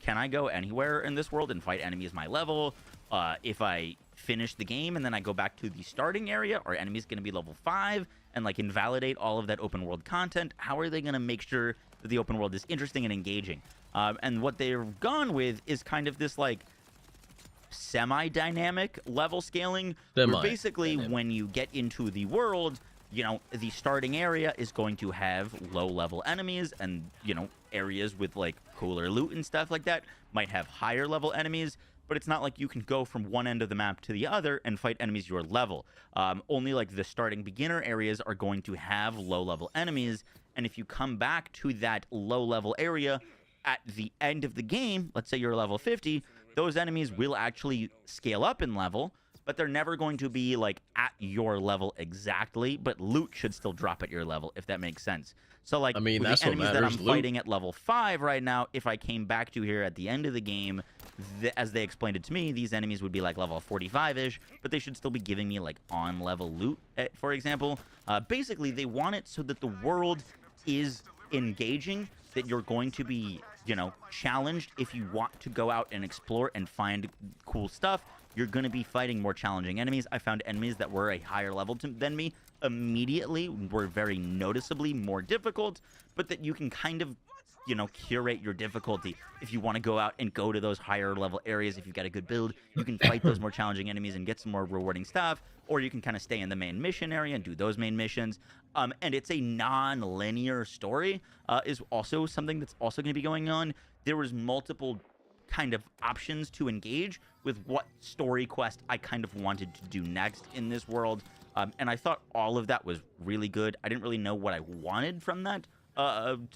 can I go anywhere in this world and fight enemies my level? If I finish the game and then I go back to the starting area, are enemies going to be level 5 and like invalidate all of that open world content? How are they going to make sure that the open world is interesting and engaging? And what they've gone with is kind of this like semi-dynamic level scaling, where basically when you get into the world, you know, the starting area is going to have low-level enemies, and, you know, areas with like cooler loot and stuff like that might have higher level enemies. But it's not like you can go from one end of the map to the other and fight enemies your level. Only like the starting beginner areas are going to have low-level enemies, and if you come back to that low-level area at the end of the game, let's say you're level 50, those enemies will actually scale up in level, but they're never going to be like at your level exactly, but loot should still drop at your level, if that makes sense. So like, I mean, with that's the enemies what that I'm matters, fighting at level 5 right now, if I came back to here at the end of the game, as they explained it to me, these enemies would be like level 45-ish, but they should still be giving me like on-level loot, for example. Basically, they want it so that the world is engaging, that you're going to be, you know, challenged. If you want to go out and explore and find cool stuff, you're going to be fighting more challenging enemies. I found enemies that were a higher level than me immediately were very noticeably more difficult, but that you can kind of, you know, curate your difficulty. If you want to go out and go to those higher level areas, if you've got a good build, you can fight those more challenging enemies and get some more rewarding stuff, or you can kind of stay in the main mission area and do those main missions. And it's a non-linear story, is also something that's also going to be going on. There was multiple kind of options to engage with what story quest I kind of wanted to do next in this world. And I thought all of that was really good. I didn't really know what I wanted from that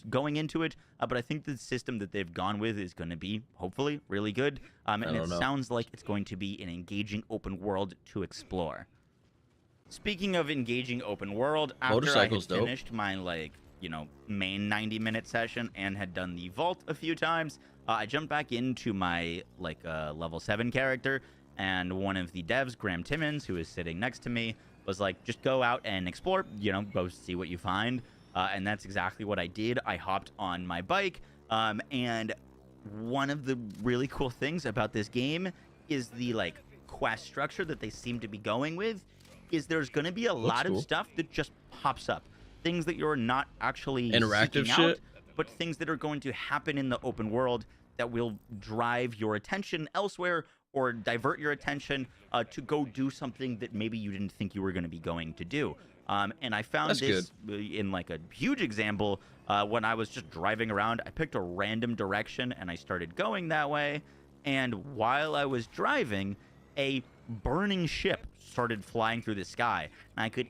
going into it, but I think the system that they've gone with is going to be, hopefully, really good. And it sounds like it's going to be an engaging open world to explore. Speaking of engaging open world, after I had finished my, like, you know, main 90-minute session and had done the vault a few times, I jumped back into my, like, level 7 character, and one of the devs, Graham Timmons, who is sitting next to me, was like, just go out and explore, you know, go see what you find. And that's exactly what I did. I hopped on my bike, and one of the really cool things about this game is the, like, quest structure that they seem to be going with, is there's going to be a lot of stuff that just pops up. Things that you're not actually interactive seeking out, but things that are going to happen in the open world that will drive your attention elsewhere or divert your attention to go do something that maybe you didn't think you were going to be going to do. And I found this in like a huge example when I was just driving around. I picked a random direction and I started going that way. And while I was driving, a burning ship started flying through the sky. And I could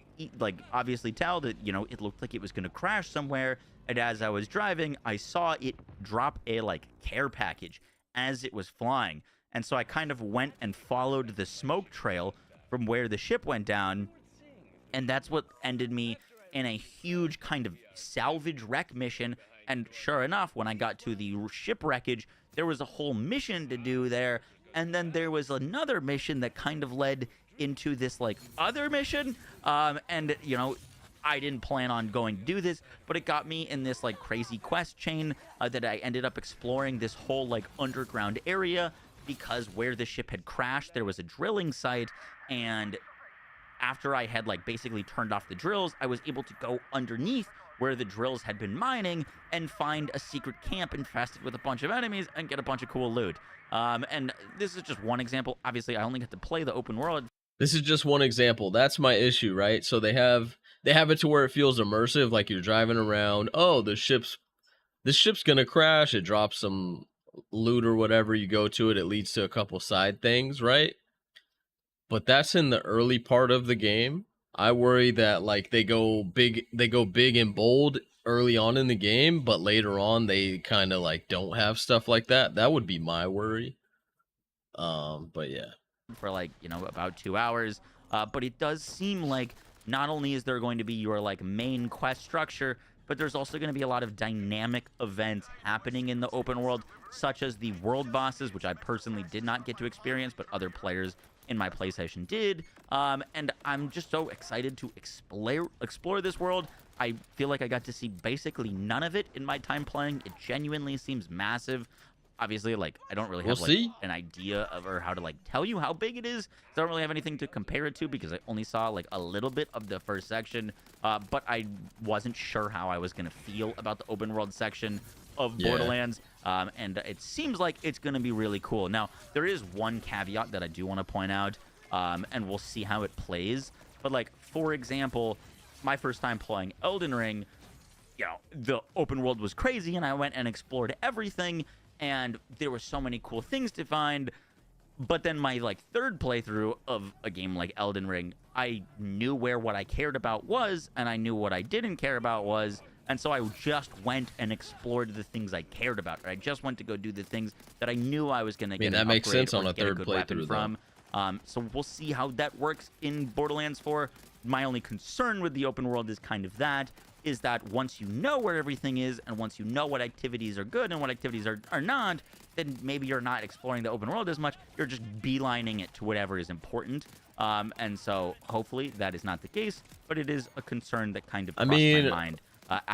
obviously tell that, you know, it looked like it was going to crash somewhere. And as I was driving, I saw it drop a like care package as it was flying. And so I kind of went and followed the smoke trail from where the ship went down. And that's what ended me in a huge kind of salvage wreck mission. And sure enough, when I got to the ship wreckage, there was a whole mission to do there. And then there was another mission that kind of led into this like other mission. And, you know, I didn't plan on going to do this, but it got me in this like crazy quest chain that I ended up exploring this whole like underground area, because where the ship had crashed, there was a drilling site. And after I had like basically turned off the drills, I was able to go underneath where the drills had been mining and find a secret camp infested with a bunch of enemies and get a bunch of cool loot. And this is just one example. Obviously, I only get to play the open world. This is just one example. That's my issue, right? So they have it to where it feels immersive, like you're driving around. Oh, this ship's gonna crash. It drops some loot or whatever. You go to it, it leads to a couple side things, right? But that's in the early part of the game. I worry that like they go big and bold early on in the game, but later on they kind of like don't have stuff like that. That would be my worry. But yeah. For like, you know, about 2 hours. But it does seem like not only is there going to be your like main quest structure, but there's also going to be a lot of dynamic events happening in the open world, such as the world bosses, which I personally did not get to experience, but other players in my play session did. And I'm just so excited to explore this world. I feel like I got to see basically none of it in my time playing. It genuinely seems massive. obviously, like, I don't really We'll have like see. an idea of or how to like tell you how big it is. So I don't really have anything to compare it to because I only saw like a little bit of the first section. But I wasn't sure how I was gonna feel about the open world section of Borderlands. And it seems like it's gonna be really cool. Now, there is one caveat that I do want to point out, and we'll see how it plays. But like, for example, my first time playing Elden Ring, you know, the open world was crazy, and I went and explored everything, and there were so many cool things to find. But then my like third playthrough of a game like Elden Ring, I knew where what I cared about was, and I knew what I didn't care about was, and so I just went and explored the things I cared about. I just went to go do the things that I knew I was going to get. That makes sense on a third good playthrough from. So we'll see how that works in Borderlands 4. My only concern with the open world is kind of that, is that once you know where everything is, and once you know what activities are good and what activities are not, then maybe you're not exploring the open world as much. You're just beelining it to whatever is important. And so hopefully that is not the case, but it is a concern that kind of crossed my mind.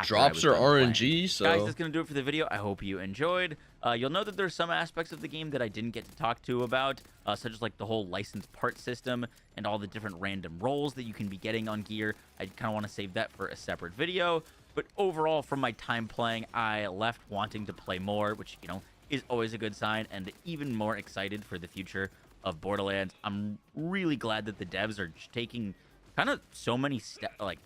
Drops are RNG, so... Guys, that's going to do it for the video. I hope you enjoyed. You'll know that there's some aspects of the game that I didn't get to talk to about, such as like the whole licensed part system and all the different random rolls that you can be getting on gear. I kind of want to save that for a separate video. But overall, from my time playing, I left wanting to play more, which, you know, is always a good sign, and even more excited for the future of Borderlands. I'm really glad that the devs are taking kind of so many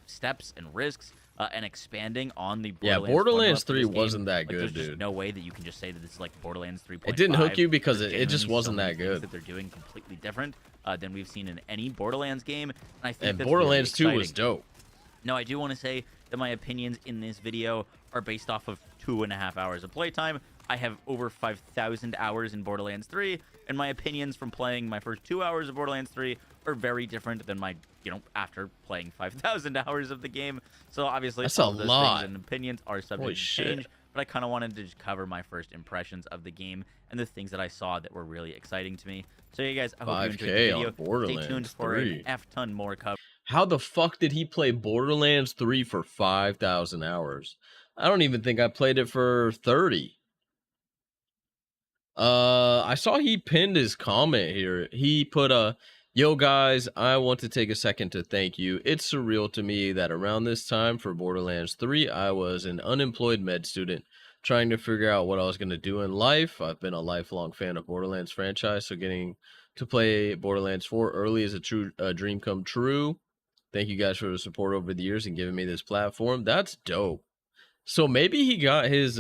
steps and risks and expanding on the Borderlands 3 wasn't that good, there's dude. Just no way that you can just say that this is like Borderlands 3.5. It didn't hook you because it just wasn't that good. That they're doing completely different than we've seen in any Borderlands game, and I think and that's Borderlands really 2 was dope. No, I do want to say that my opinions in this video are based off of 2.5 hours of playtime. I have over 5,000 hours in Borderlands 3, and my opinions from playing my first 2 hours of Borderlands 3 are very different than my, you know, after playing 5,000 hours of the game. So obviously, that's all a those lot. things and opinions are subject to change. But I kind of wanted to just cover my first impressions of the game and the things that I saw that were really exciting to me. So, yeah, guys, I hope you enjoyed the video. Stay tuned for an F-ton more coverage. How the fuck did he play Borderlands 3 for 5,000 hours? I don't even think I played it for 30. I saw he pinned his comment here. He put yo guys, I want to take a second to thank you. It's surreal to me that around this time for Borderlands 3, I was an unemployed med student trying to figure out what I was going to do in life. I've been a lifelong fan of Borderlands franchise, so getting to play Borderlands 4 early is a true dream come true. Thank you guys for the support over the years and giving me this platform. That's dope. So maybe he got his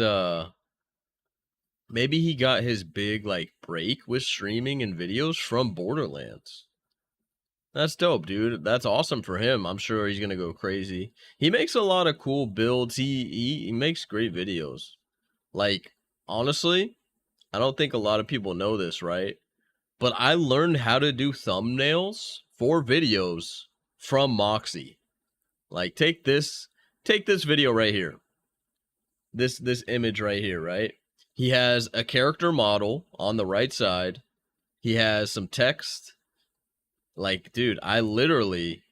big like break with streaming and videos from Borderlands. That's dope, dude. That's awesome for him. I'm sure he's gonna go crazy. He makes a lot of cool builds. He makes great videos. Like, honestly, I don't think a lot of people know this, right? But I learned how to do thumbnails for videos from Moxie. Like, take this video right here. This image right here, right? He has a character model on the right side. He has some text. Like, dude, I literally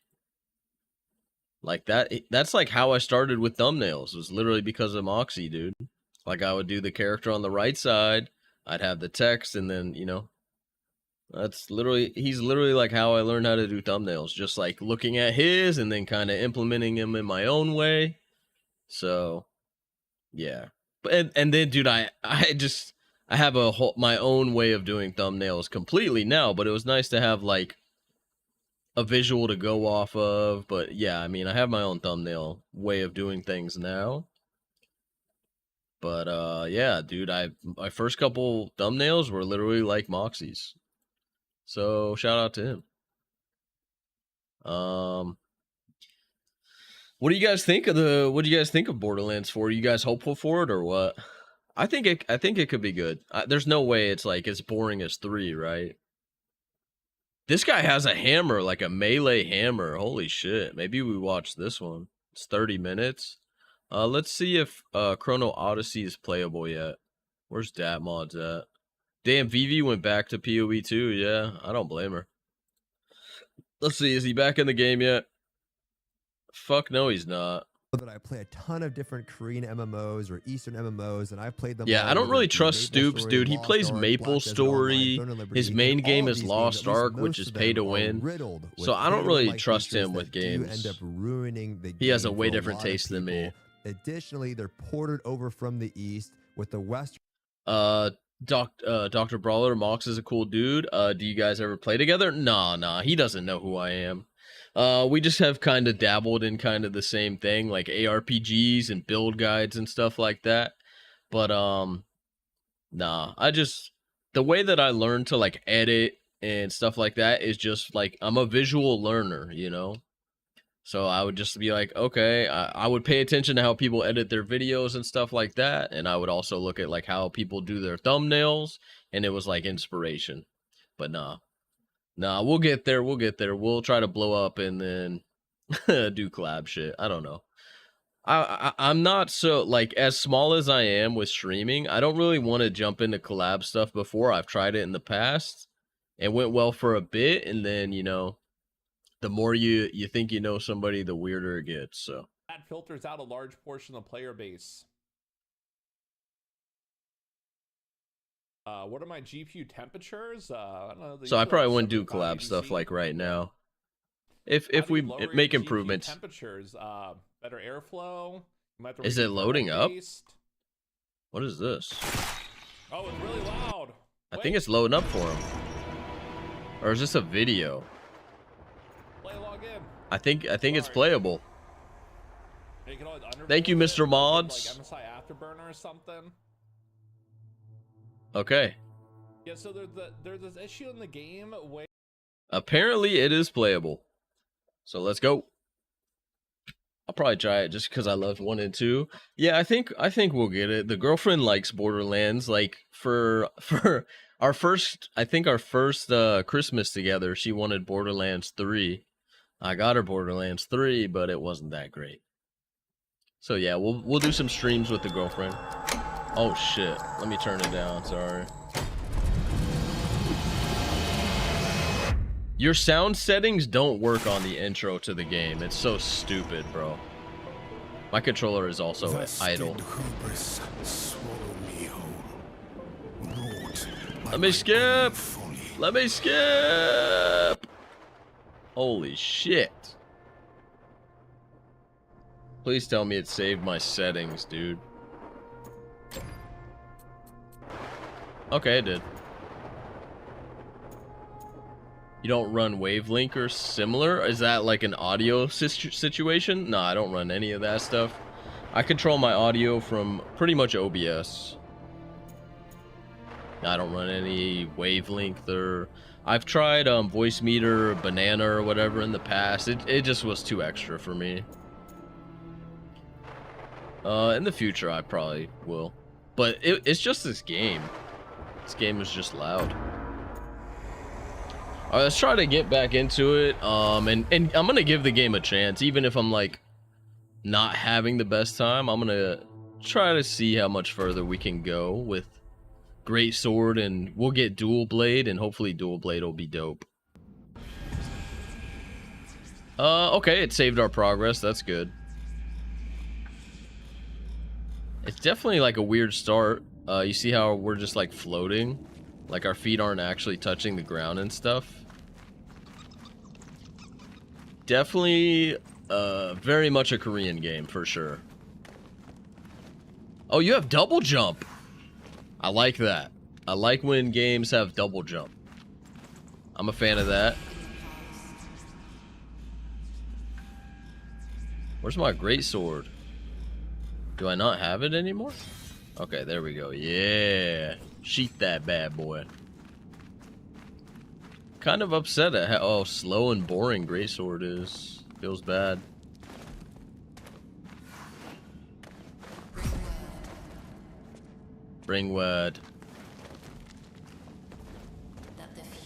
like that. That's like how I started with thumbnails. It was literally because of Moxie, dude. Like, I would do the character on the right side. I'd have the text, and then, you know, he's literally like how I learned how to do thumbnails. Just like looking at his and then kind of implementing him in my own way. So, yeah. And then, dude, I have my own way of doing thumbnails completely now, but it was nice to have like a visual to go off of. But yeah, I mean, I have my own thumbnail way of doing things now. But yeah, dude, my first couple thumbnails were literally like Moxie's. So shout out to him. What do you guys think of Borderlands 4? Are you guys hopeful for it or what? I think it could be good. There's no way it's like as boring as 3, right? This guy has a hammer, like a melee hammer. Holy shit. Maybe we watch this one. It's 30 minutes. Let's see if Chrono Odyssey is playable yet. Where's Dat Mods at? Damn, Vivi went back to PoE too. Yeah, I don't blame her. Let's see, is he back in the game yet? Fuck no, he's not. that I play a ton of different Korean MMOs or Eastern MMOs, and I've played them. Yeah, all, I don't whether really it be trust Maple Stoops, Story, dude. He Lost plays Ark, Maple Black Desert Story. Online, Throne of Liberty, His and main all game of is these games, Lost at least Ark, which most is of pay them, to are win. riddled with So I don't really pay-to-win-like trust features him with that do games. end up ruining the game. He has a way for different lot of taste than me. people. Additionally, they're ported over from the East with the Western. Dr. Brawler Mox is a cool dude. Do you guys ever play together? Nah, he doesn't know who I am. We just have kind of dabbled in kind of the same thing, like ARPGs and build guides and stuff like that. But nah, the way that I learn to like edit and stuff like that is just like I'm a visual learner, you know? So I would just be like, okay, I would pay attention to how people edit their videos and stuff like that. And I would also look at like how people do their thumbnails, and it was like inspiration. But nah, we'll get there. We'll try to blow up and then do collab shit. I don't know. I'm not so like as small as I am with streaming. I don't really want to jump into collab stuff before. I've tried it in the past. It went well for a bit, and then the more you think you know somebody, the weirder it gets. So that filters out a large portion of the player base. What are my GPU temperatures? I don't know. So I probably wouldn't do collab stuff like right now. If we make improvements. Temperatures, better airflow. Is it loading up? What is this? Oh, it's really loud. I think it's loading up for him. Or is this a video? Log in. I think it's playable. Thank you, Mr. Mods. Like MSI Afterburner or something. Okay. Yeah, so there's this issue in the game where apparently it is playable. So let's go. I'll probably try it just because I love 1 and 2. Yeah, I think we'll get it. The girlfriend likes Borderlands. Like for our first Christmas together, she wanted Borderlands 3. I got her Borderlands 3, but it wasn't that great. So yeah, we'll do some streams with the girlfriend. Oh shit, let me turn it down, sorry. Your sound settings don't work on the intro to the game. It's so stupid, bro. My controller is also idle. Let me skip! Let me skip! Holy shit. Please tell me it saved my settings, dude. Okay, it did. You don't run Wavelink or similar? Is that like an audio situation? No, I don't run any of that stuff. I control my audio from pretty much OBS. I don't run any Wavelink or... I've tried Voice Meter, Banana, or whatever in the past. It just was too extra for me. In the future, I probably will. But it's just this game. This game is just loud. Alright, let's try to get back into it. And I'm gonna give the game a chance, even if I'm like not having the best time. I'm gonna try to see how much further we can go with Greatsword, and we'll get Dual Blade, and hopefully Dual Blade will be dope. Okay, it saved our progress. That's good. It's definitely like a weird start. You see how we're just like floating? Like our feet aren't actually touching the ground and stuff. Definitely very much a Korean game for sure. Oh, you have double jump. I like that. I like when games have double jump. I'm a fan of that. Where's my Greatsword? Do I not have it anymore? Okay, there we go. Yeah. Sheath that bad boy. Kind of upset at how slow and boring Greatsword is. Feels bad. Bring word.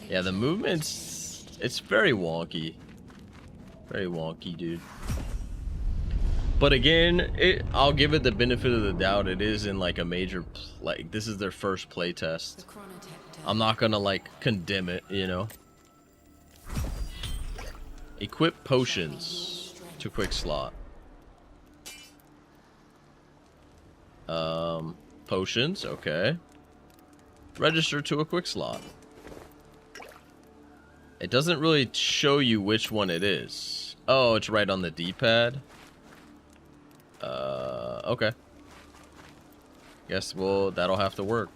Yeah, the movement's... it's very wonky. Very wonky, dude. But again, I'll give it the benefit of the doubt. It is in like a major... like, this is their first play test. I'm not gonna like condemn it, you know? Equip potions to quick slot. Potions, okay. Register to a quick slot. It doesn't really show you which one it is. Oh, it's right on the D-pad. Okay. Guess, well, that'll have to work.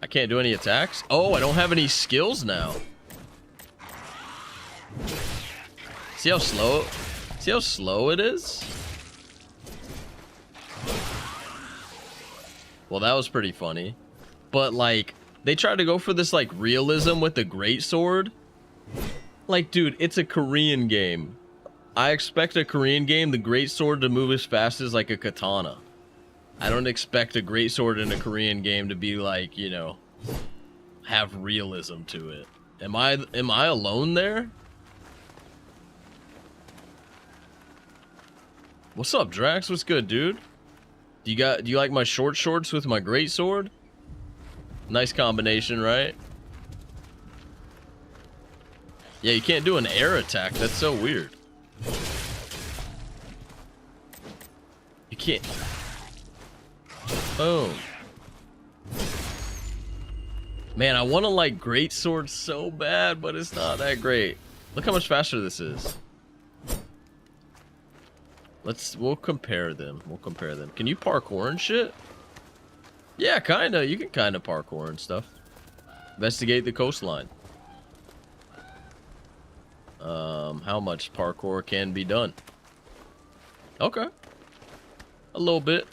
I can't do any attacks? Oh, I don't have any skills now. See how slow it is? Well, that was pretty funny. But, like, they tried to go for this, like, realism with the Greatsword. Like, dude, it's a Korean game. I expect a Korean game, the Greatsword, to move as fast as, like, a katana. I don't expect a Greatsword in a Korean game to be, like, you know, have realism to it. Am I alone there? What's up, Drax? What's good, dude? Do you like my short shorts with my Greatsword? Nice combination, right? Yeah, you can't do an air attack. That's so weird. You can't. Boom. Man, I want to like Greatsword so bad, but it's not that great. Look how much faster this is. We'll compare them. Can you parkour and shit? Yeah, kinda. You can kinda parkour and stuff. Investigate the coastline. How much parkour can be done? Okay. A little bit.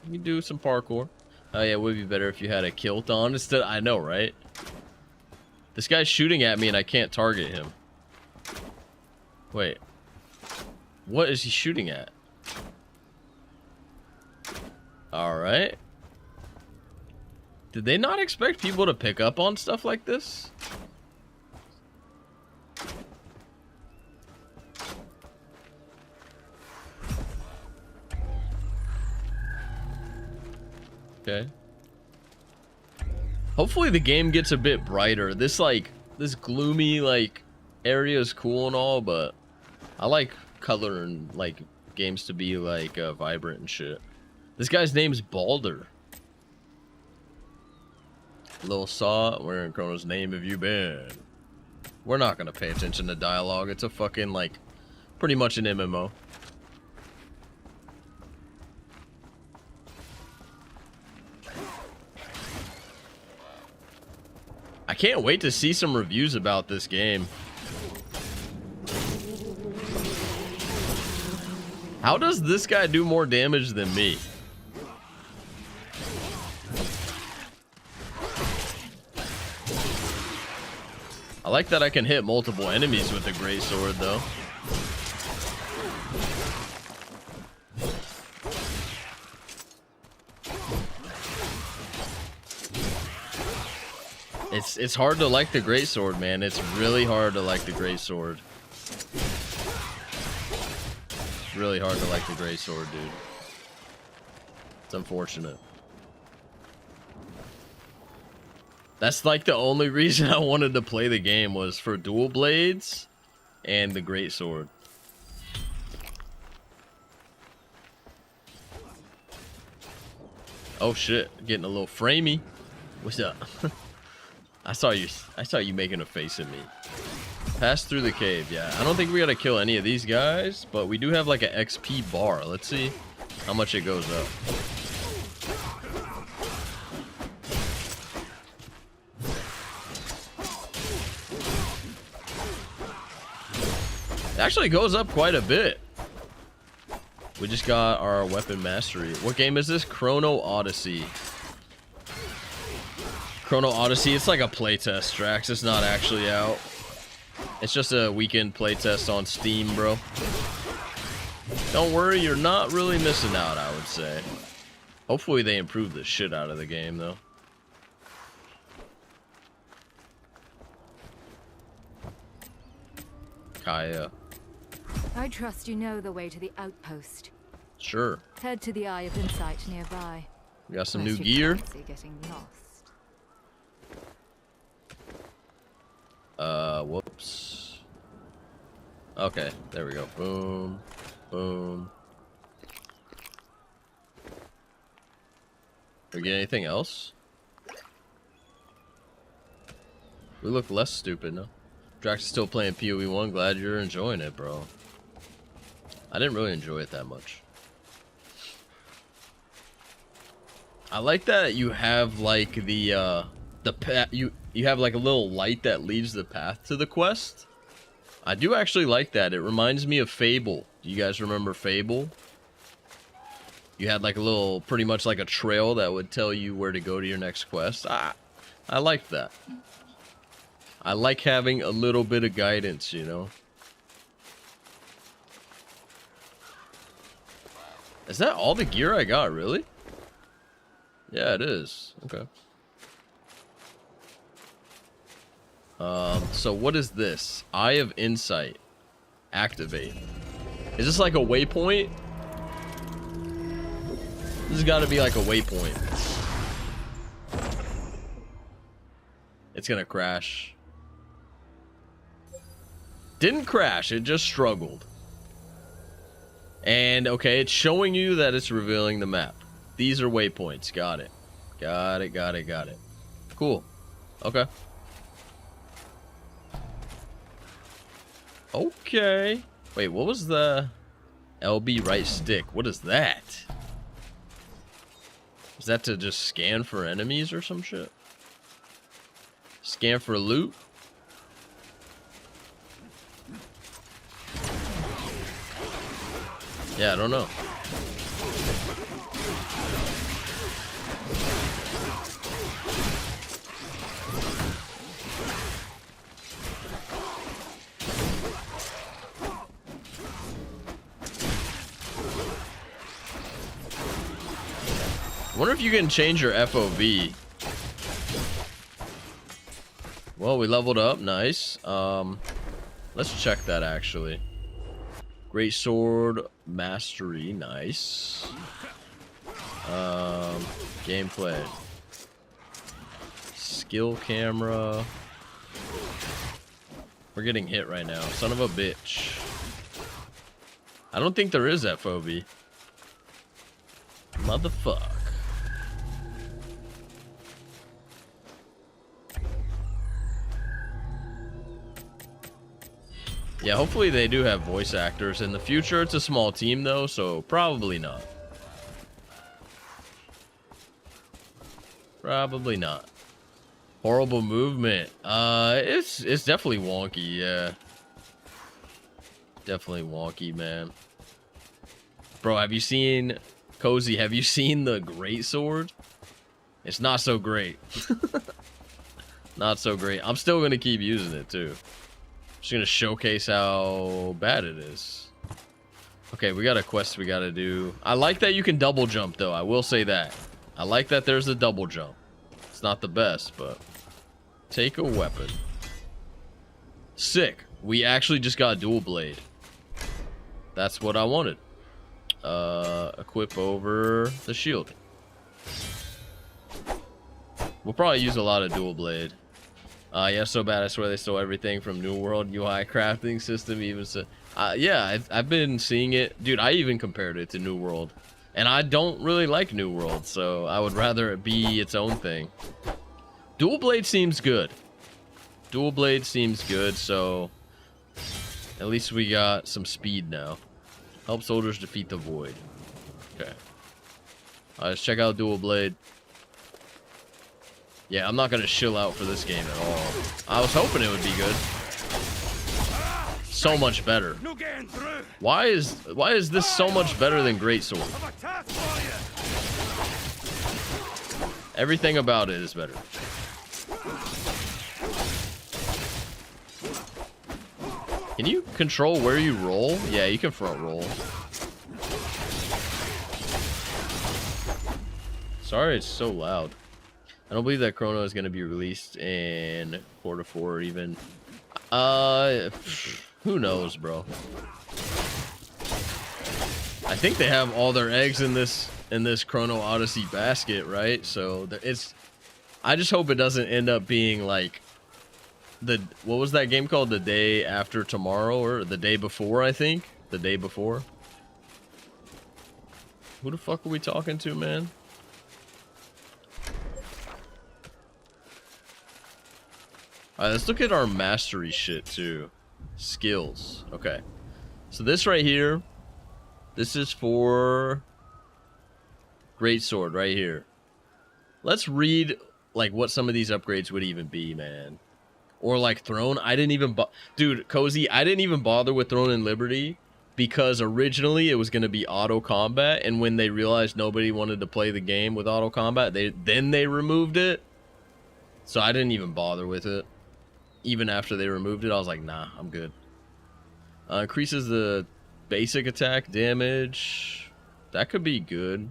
You can do some parkour. Oh yeah, it would be better if you had a kilt on instead. I know, right? This guy's shooting at me and I can't target him. Wait. What is he shooting at? Alright. Did they not expect people to pick up on stuff like this? Okay. Hopefully the game gets a bit brighter. This gloomy like area is cool and all, but I like color and like games to be like vibrant and shit. This guy's name's Balder. Little Saw, where in Chrono's name have you been? We're not gonna pay attention to dialogue. It's a fucking like pretty much an MMO. I can't wait to see some reviews about this game. How does this guy do more damage than me? I like that I can hit multiple enemies with the Greatsword, though. It's hard to like the Greatsword, man. It's really hard to like the Greatsword. Really hard to like the Greatsword, dude. It's unfortunate. That's like the only reason I wanted to play the game was for dual blades and the Greatsword. Oh shit, getting a little framey. What's up? I saw you making a face at me. Pass through the cave. Yeah, I don't think we gotta kill any of these guys, but we do have like an XP bar. Let's see how much it goes up. It actually goes up quite a bit. We just got our weapon mastery. What game is this? Chrono Odyssey. Chrono Odyssey, it's like a playtest, Drax. It's not actually out. It's just a weekend playtest on Steam, bro. Don't worry, you're not really missing out, I would say. Hopefully they improve the shit out of the game, though. Kaya. I trust you know the way to the outpost. Sure. Head to the Eye of Insight nearby. We got some Unless new you gear. fancy getting lost. Whoops. Okay, there we go. Boom. Boom. We get anything else? We look less stupid, no? Drax is still playing PoE 1. Glad you're enjoying it, bro. I didn't really enjoy it that much. I like that you have like the path. You have like a little light that leads the path to the quest. I do actually like that. It reminds me of Fable. Do you guys remember Fable? You had like a little, pretty much like a trail that would tell you where to go to your next quest. I like that. I like having a little bit of guidance, you know? Is that all the gear I got, really? Yeah, it is. Okay. So what is this? Eye of Insight. Activate. Is this like a waypoint? This has got to be like a waypoint. It's gonna crash. Didn't crash, it just struggled. And okay, it's showing you that it's revealing the map. These are waypoints. Got it. Got it. Cool. Okay. Okay. Wait, what was the LB right stick? What is that? Is that to just scan for enemies or some shit? Scan for loot? Yeah, I don't know. I wonder if you can change your FOV. Well, we leveled up. Nice. Let's check that actually. Greatsword mastery. Nice. Gameplay. Skill camera. We're getting hit right now. Son of a bitch. I don't think there is FOV. Motherfuck. Yeah, hopefully they do have voice actors in the future. It's a small team though, so probably not. Probably not. Horrible movement. It's definitely wonky, yeah. Definitely wonky, man. Bro, have you seen Cozy? Have you seen the Greatsword? It's not so great. Not so great. I'm still gonna keep using it too. Just gonna showcase how bad it is. Okay, we got a quest we gotta do. I like that you can double jump though. I will say that. I like that there's a double jump. It's not the best, but take a weapon. Sick. We actually just got dual blade. That's what I wanted. Equip over the shield. We'll probably use a lot of dual blade. Yeah, so bad. I swear they stole everything from New World UI crafting system. Even so, yeah, I've been seeing it, dude. I even compared it to New World, and I don't really like New World, so I would rather it be its own thing. Dual blade seems good. Dual blade seems good, so at least we got some speed now. Help soldiers defeat the void. Okay. Let's check out dual blade. Yeah, I'm not gonna chill out for this game at all. I was hoping it would be good. So much better. Why is this so much better than Greatsword? Everything about it is better. Can you control where you roll? Yeah, you can front roll. Sorry, it's so loud. I don't believe that Chrono is going to be released in Q4 or even. Who knows, bro? I think they have all their eggs in this Chrono Odyssey basket, right? So it's. I just hope it doesn't end up being like what was that game called? The Day After Tomorrow or the day before? I think the day before. Who the fuck are we talking to, man? Alright, let's look at our mastery shit too. Skills. Okay. So this right here, this is for Greatsword right here. Let's read like what some of these upgrades would even be, man. Or like Throne. I didn't even dude, Cozy, I didn't even bother with Throne and Liberty because originally it was going to be auto combat, and when they realized nobody wanted to play the game with auto combat, they removed it. So I didn't even bother with it. Even after they removed it, I was like, nah, I'm good. Increases the basic attack damage. That could be good.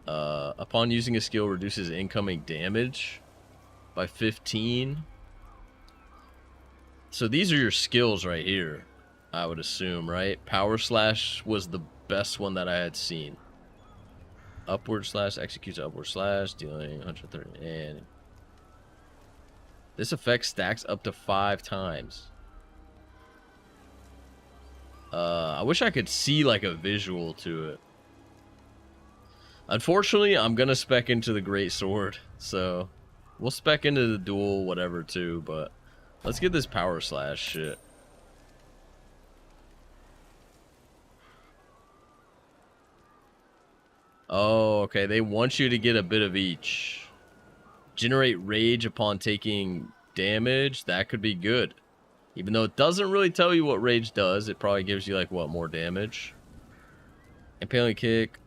Upon using a skill, reduces incoming damage by 15. So these are your skills right here, I would assume, right? Power Slash was the best one that I had seen. Upward Slash executes upward slash, dealing 130. And this effect stacks up to 5 times. I wish I could see like a visual to it. Unfortunately, I'm gonna spec into the Greatsword, so we'll spec into the dual whatever too, but let's get this Power Slash shit. Oh, okay. They want you to get a bit of each. Generate rage upon taking damage. That could be good. Even though it doesn't really tell you what rage does, it probably gives you like what, more damage. Impaling kick.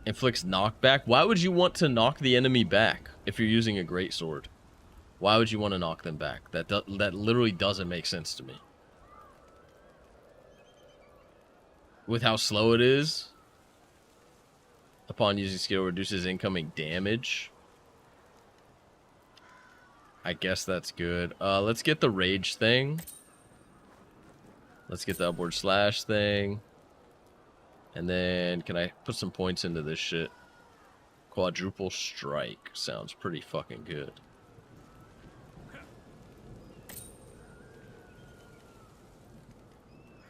Inflicts knockback. Why would you want to knock the enemy back if you're using a Greatsword? Why would you want to knock them back? That literally doesn't make sense to me. With how slow it is. Upon using skill, reduces incoming damage. I guess that's good. Let's get the rage thing. Let's get the upward slash thing. And then, can I put some points into this shit? Quadruple strike. Sounds pretty fucking good.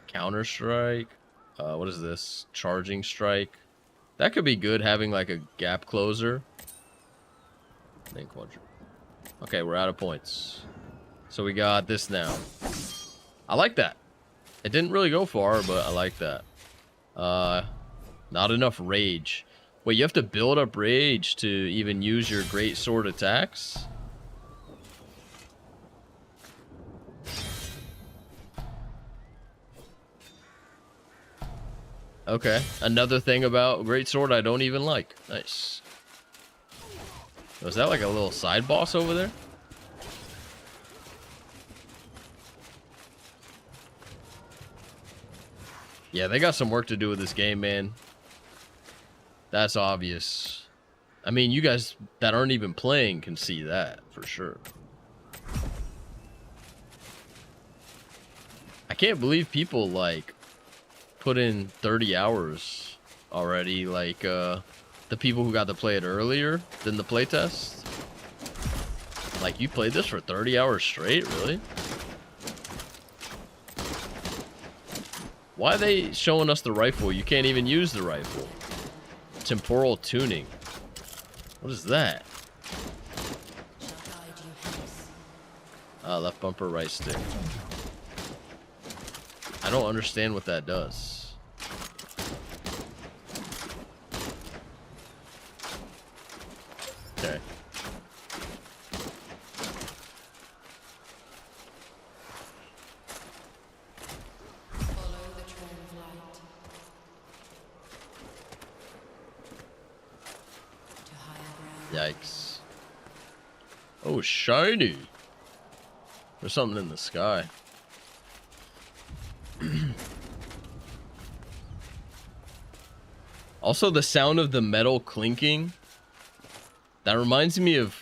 Counter strike. What is this? Charging strike. That could be good, having like a gap closer. Then quadruple. Okay, we're out of points. So we got this now. I like that. It didn't really go far, but I like that. Not enough rage. Wait, you have to build up rage to even use your Greatsword attacks? Okay, another thing about Greatsword I don't even like. Nice. Was that like a little side boss over there? Yeah, they got some work to do with this game, man. That's obvious. I mean, you guys that aren't even playing can see that, for sure. I can't believe people, like, put in 30 hours already, like, the people who got to play it earlier than the playtest. Like, you played this for 30 hours straight, really? Why are they showing us the rifle? You can't even use the rifle. Temporal tuning. What is that? Left bumper, right stick. I don't understand what that does. Okay. Yikes. Oh, shiny. There's something in the sky. Also, the sound of the metal clinking. That reminds me of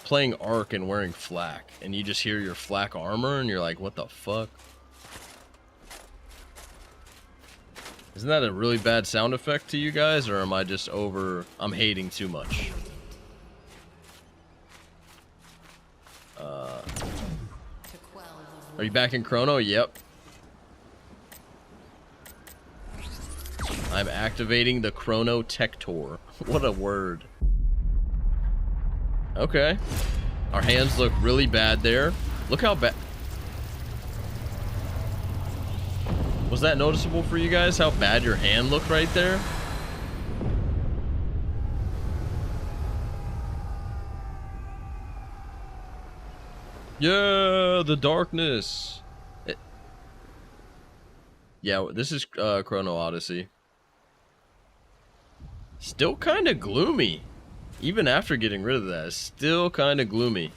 playing Ark and wearing flak. And you just hear your flak armor and you're like, what the fuck? Isn't that a really bad sound effect to you guys? Or am I just I'm hating too much? Are you back in Chrono? Yep. I'm activating the Chrono Tector. What a word. Okay. Our hands look really bad there. Look how bad. Was that noticeable for you guys? How bad your hand looked right there? Yeah, the darkness. Yeah, this is Chrono Odyssey. Still kind of gloomy. Even after getting rid of that, it's still kind of gloomy.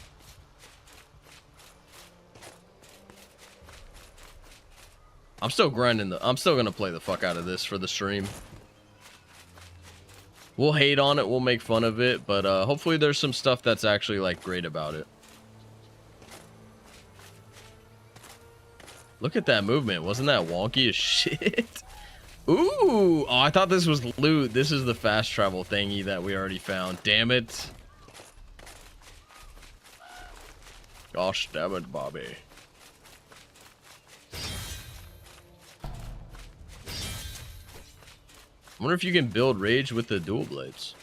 I'm still grinding I'm still gonna play the fuck out of this for the stream. We'll hate on it, we'll make fun of it, but hopefully there's some stuff that's actually like great about it. Look at that movement. Wasn't that wonky as shit? Ooh. Oh, I thought this was loot. This is the fast travel thingy that we already found. Damn it. Gosh damn it, Bobby. I wonder if you can build rage with the dual blades.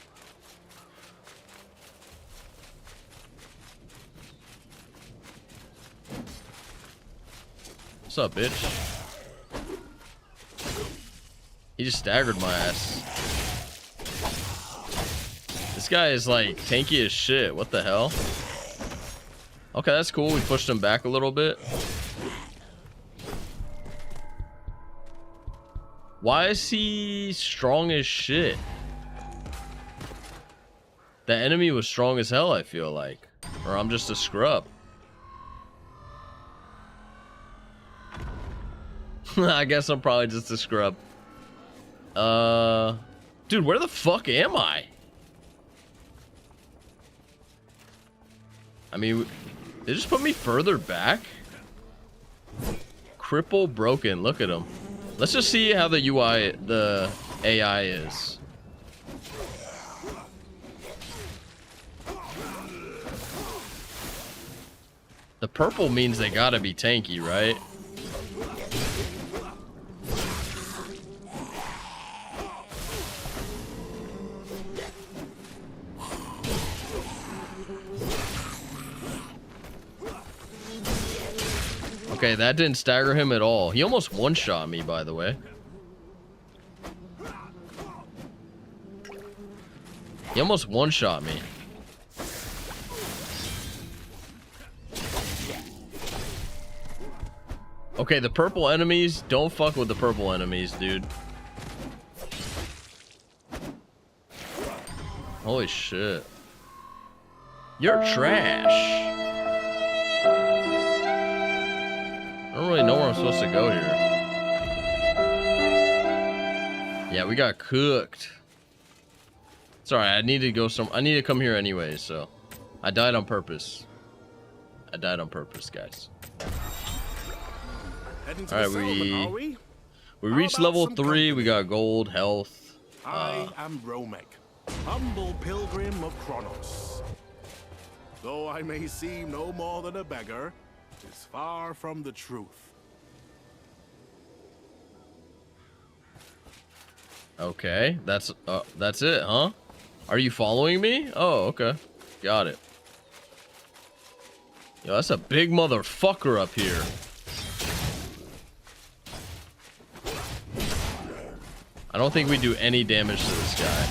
What's up, bitch? He just staggered my ass. This guy is like tanky as shit. What the hell? Okay, that's cool. We pushed him back a little bit. Why is he strong as shit? The enemy was strong as hell, I feel like. Or I'm just a scrub. I guess I'm probably just a scrub. Dude, where the fuck am I? I mean, they just put me further back? Cripple broken. Look at him. Let's just see how the UI, the AI is. The purple means they gotta be tanky, right? Okay, that didn't stagger him at all. He almost one-shot me, by the way. He almost one-shot me. Okay, the purple enemies, don't fuck with the purple enemies, dude. Holy shit. You're trash. I don't really know where I'm supposed to go here. Yeah, we got cooked. Sorry, I need to go I need to come here anyway, so I died on purpose. I died on purpose, guys. Alright, we reached level 3, we got gold, health. I am Romek, humble pilgrim of Kronos. Though I may seem no more than a beggar, is far from the truth. Okay, that's it, huh? Are you following me? Oh, okay. Got it. Yo, that's a big motherfucker up here. I don't think we do any damage to this guy.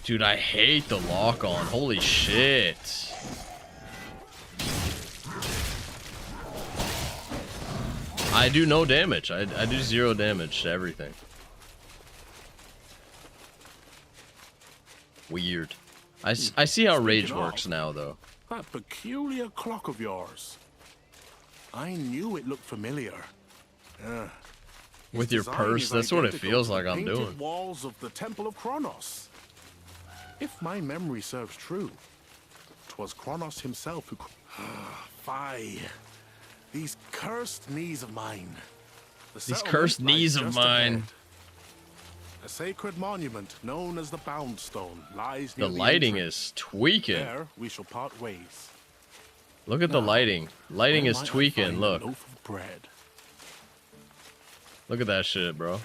Dude, I hate the lock-on. Holy shit. I do no damage. I do 0 damage to everything. Weird. I see how rage works now, though. That peculiar clock of yours. I knew it looked familiar. With your purse, that's what it feels like I'm doing. Walls of the Temple of Kronos. If my memory serves true, 'twas Kronos himself who... Fie. These cursed knees of mine. These cursed knees of mine. A sacred monument known as the Bound Stone lies near the lighting entrance. is tweaking. There we shall part ways. Look at the lighting. Lighting is tweaking. Look. Loaf of bread. Look at that shit, bro.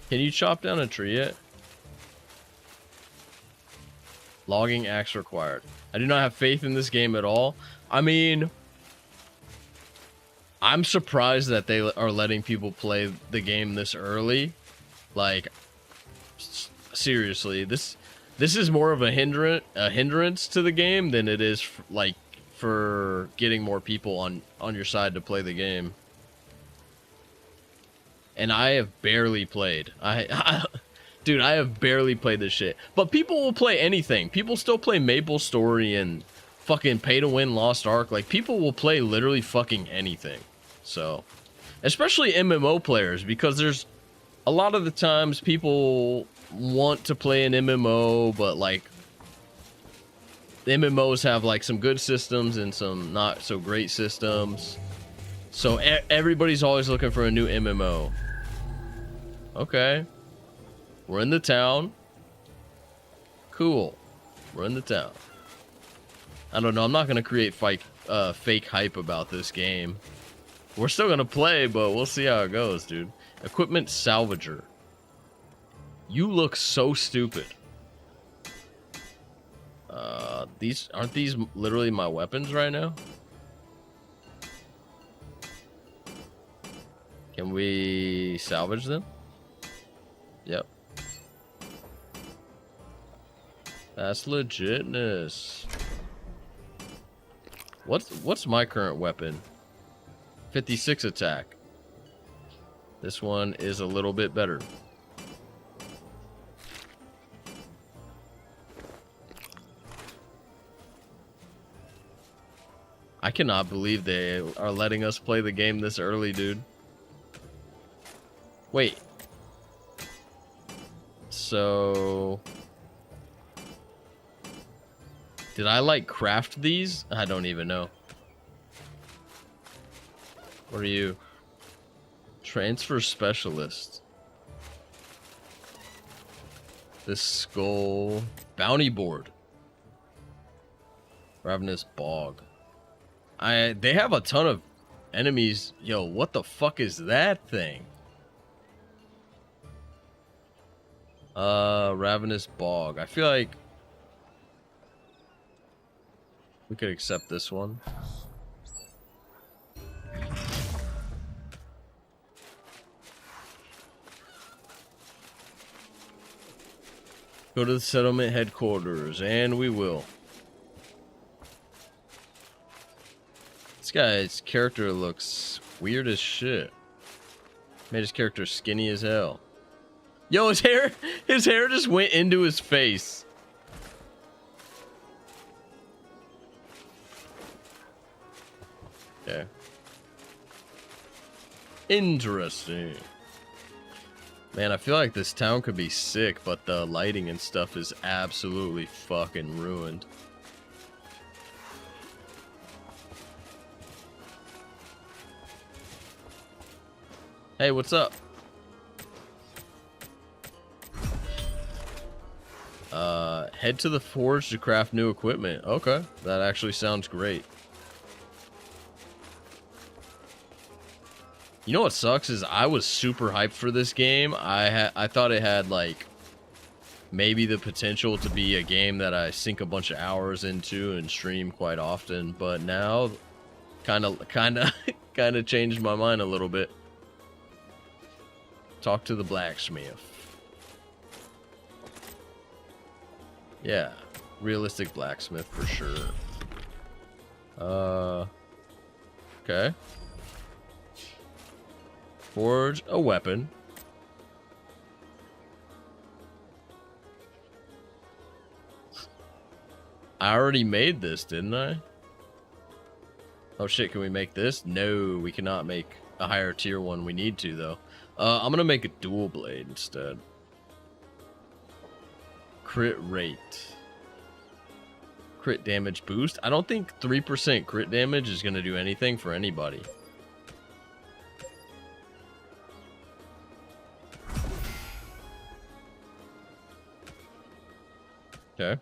Can you chop down a tree yet? Logging axe required. I do not have faith in this game at all. I mean, I'm surprised that they are letting people play the game this early. Like, seriously, this is more of a hindrance to the game than it is for getting more people on your side to play the game. And I have barely played. Dude, I have barely played this shit. But people will play anything. People still play Maple Story and fucking Pay to Win Lost Ark. Like, people will play literally fucking anything. So, especially MMO players, because there's a lot of the times people want to play an MMO, but like the MMOs have like some good systems and some not so great systems. So everybody's always looking for a new MMO. Okay. We're in the town. Cool. We're in the town. I don't know. I'm not going to create fake hype about this game. We're still going to play, but we'll see how it goes, dude. Equipment salvager. You look so stupid. Aren't these literally my weapons right now? Can we salvage them? Yep. That's legitness. What's my current weapon? 56 attack. This one is a little bit better. I cannot believe they are letting us play the game this early, dude. Wait. So... did I, like, craft these? I don't even know. What are you? Transfer specialist. This skull. Bounty board. Ravenous bog. They have a ton of enemies. Yo, what the fuck is that thing? Ravenous bog. I feel like we could accept this one. Go to the settlement headquarters, and we will. This guy's character looks weird as shit. Made his character skinny as hell. Yo, his hair just went into his face. Okay. Interesting. Man, I feel like this town could be sick, but the lighting and stuff is absolutely fucking ruined. Hey, what's up? Head to the forge to craft new equipment. Okay, that actually sounds great. You know what sucks is I was super hyped for this game. I thought it had like maybe the potential to be a game that I sink a bunch of hours into and stream quite often, but now kind of changed my mind a little bit. Talk to the blacksmith. Yeah, realistic blacksmith for sure. Okay. Forge a weapon. I already made this, didn't I? Oh shit, can we make this? No, we cannot make a higher tier one. We need to though. I'm gonna make a dual blade instead. Crit rate. Crit damage boost. I don't think 3% crit damage is gonna do anything for anybody. Okay.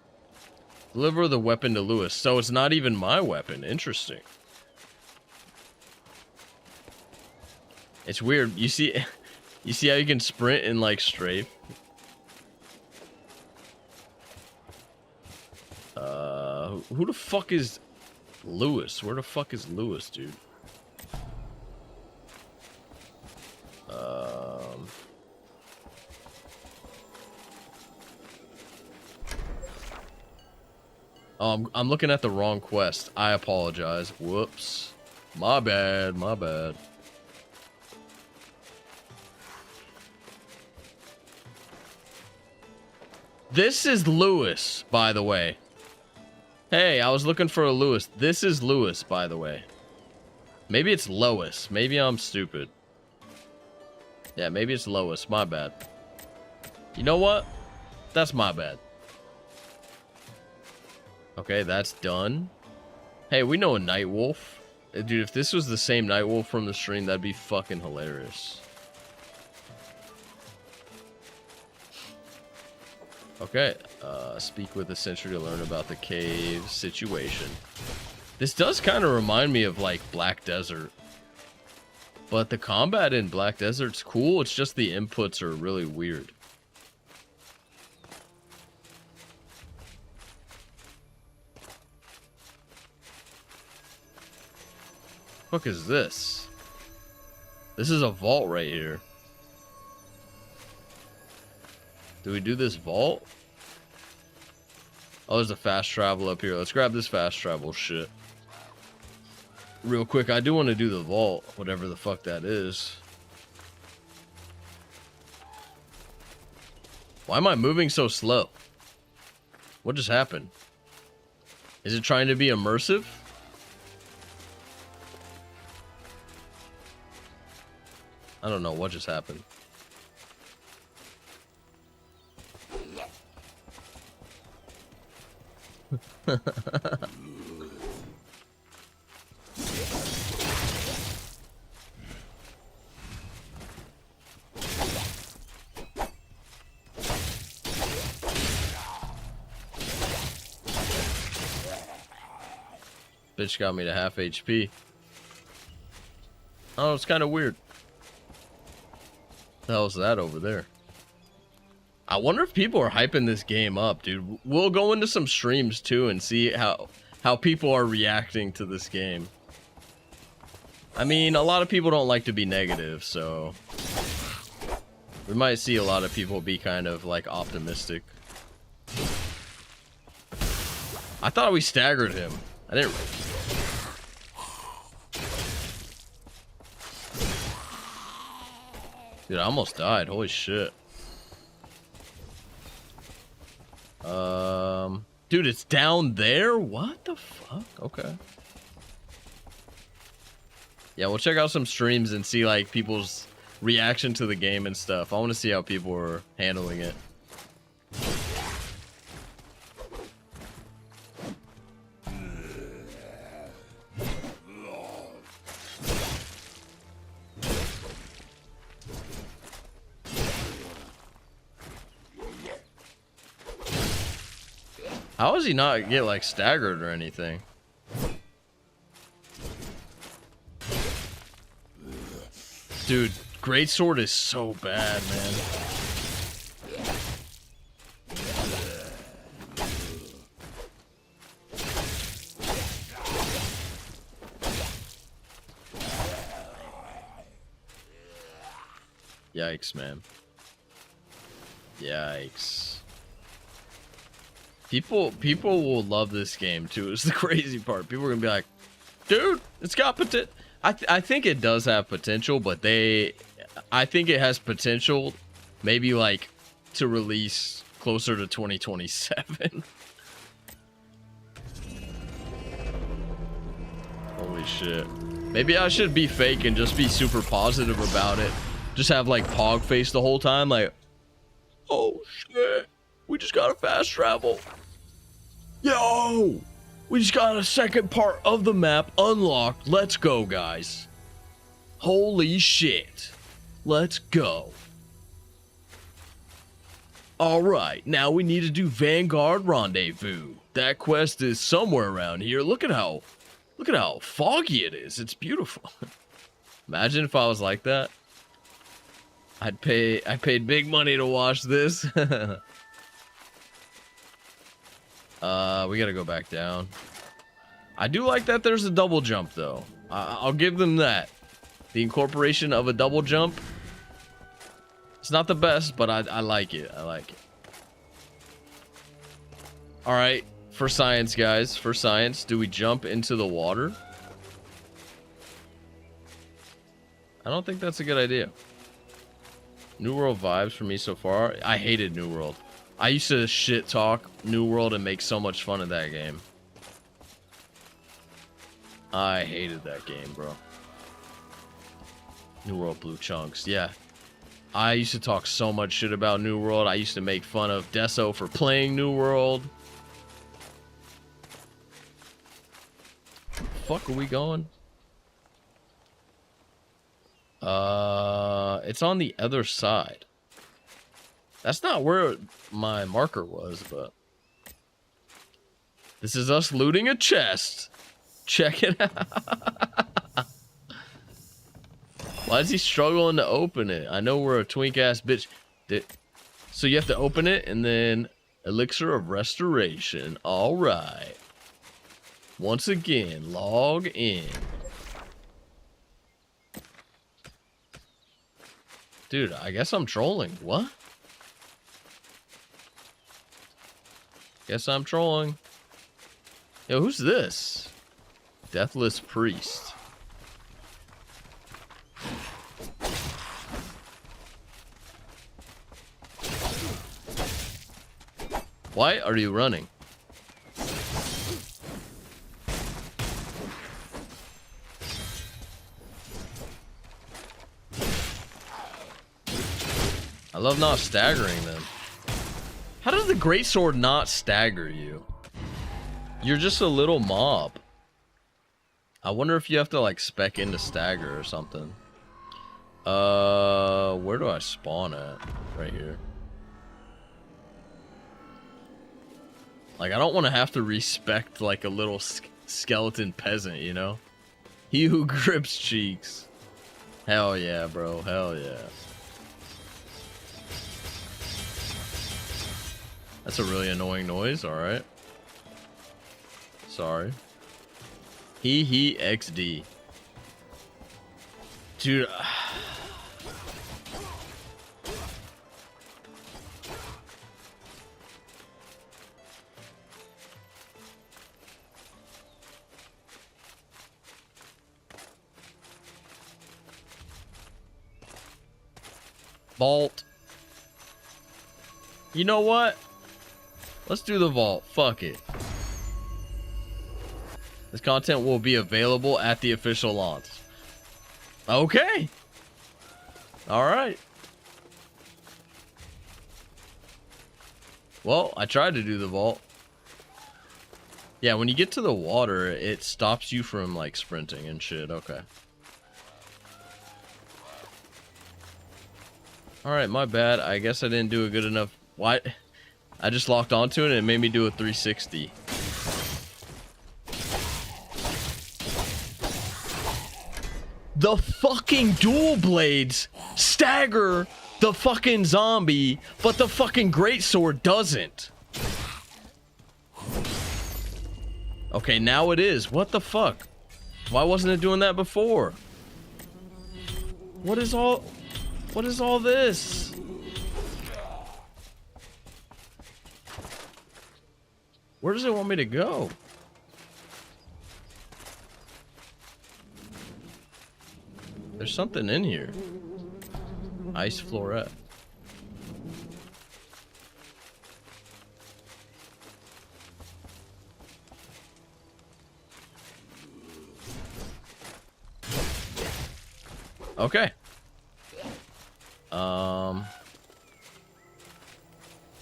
Deliver the weapon to Lewis. So it's not even my weapon. Interesting. It's weird. You see, You see how you can sprint and like strafe? Who the fuck is Lewis? Where the fuck is Lewis, dude? Oh, I'm looking at the wrong quest. I apologize. Whoops. My bad, my bad. This is Lewis, by the way. Hey, I was looking for a Lewis. This is Lewis, by the way. Maybe it's Lois. Maybe I'm stupid. Yeah, maybe it's Lois. My bad. You know what? That's my bad. Okay, that's done. Hey, we know a Night Wolf. Dude, if this was the same Night Wolf from the stream, that'd be fucking hilarious. Okay, speak with the sentry to learn about the cave situation. This does kind of remind me of like Black Desert. But the combat in Black Desert's cool, it's just the inputs are really weird. What the fuck is this? This is a vault right here. Do we do this vault? Oh, there's a fast travel up here. Let's grab this fast travel shit. Real quick, I do want to do the vault, whatever the fuck that is. Why am I moving so slow? What just happened? Is it trying to be immersive? I don't know what just happened. Bitch got me to half HP. Oh, it's kind of weird. What the hell is that over there? I wonder if people are hyping this game up, dude. We'll go into some streams too and see how people are reacting to this game. I mean, a lot of people don't like to be negative, so we might see a lot of people be kind of like optimistic. I thought we staggered him. I didn't. Dude, I almost died. Holy shit. Dude, it's down there? What the fuck? Okay. Yeah, we'll check out some streams and see like people's reaction to the game and stuff. I want to see how people are handling it. How does he not get like staggered or anything? Dude, Greatsword is so bad, man. Yikes, man. Yikes. People will love this game too. Is the crazy part. People are gonna be like, dude, it's got potential. I think it does have potential, but I think it has potential maybe like to release closer to 2027. Holy shit. Maybe I should be fake and just be super positive about it. Just have like Pog face the whole time, like, oh shit, we just got a fast travel. Yo, we just got a second part of the map unlocked. Let's go, guys. Holy shit. Let's go. All right, now we need to do Vanguard Rendezvous. That quest is somewhere around here. Look at how foggy it is. It's beautiful. Imagine if I was like that. I paid big money to watch this. We gotta go back down. I do like that there's a double jump though. I'll give them that. The incorporation of a double jump. It's not the best, but I like it. I like it. All right, for science, guys. For science, do we jump into the water? I don't think that's a good idea. New World vibes for me so far. I hated New World. I used to shit talk New World and make so much fun of that game. I hated that game, bro. New World Blue Chunks, yeah. I used to talk so much shit about New World. I used to make fun of Deso for playing New World. Fuck, are we going? It's on the other side. That's not where my marker was, but this is us looting a chest. Check it out. Why is he struggling to open it? I know we're a twink ass bitch. So you have to open it and then Elixir of Restoration. All right. Once again, log in. Dude, I guess I'm trolling. What? Guess I'm trolling. Yo, who's this? Deathless Priest. Why are you running? I love not staggering them. How does the Greatsword not stagger you? You're just a little mob. I wonder if you have to like spec into stagger or something. Where do I spawn at? Right here. Like, I don't want to have to respect like a little skeleton peasant, you know? He who grips cheeks. Hell yeah, bro. Hell yeah. That's a really annoying noise, alright. Sorry. He XD. Dude. Vault. You know what? Let's do the vault. Fuck it. This content will be available at the official launch. Okay. All right. Well, I tried to do the vault. Yeah, when you get to the water, it stops you from like sprinting and shit. Okay. All right, my bad. I guess I didn't do a good enough. Why? I just locked onto it and it made me do a 360. The fucking dual blades stagger the fucking zombie, but the fucking greatsword doesn't. Okay, now it is. What the fuck? Why wasn't it doing that before? What is all this? Where does it want me to go? There's something in here. Ice floret. Okay.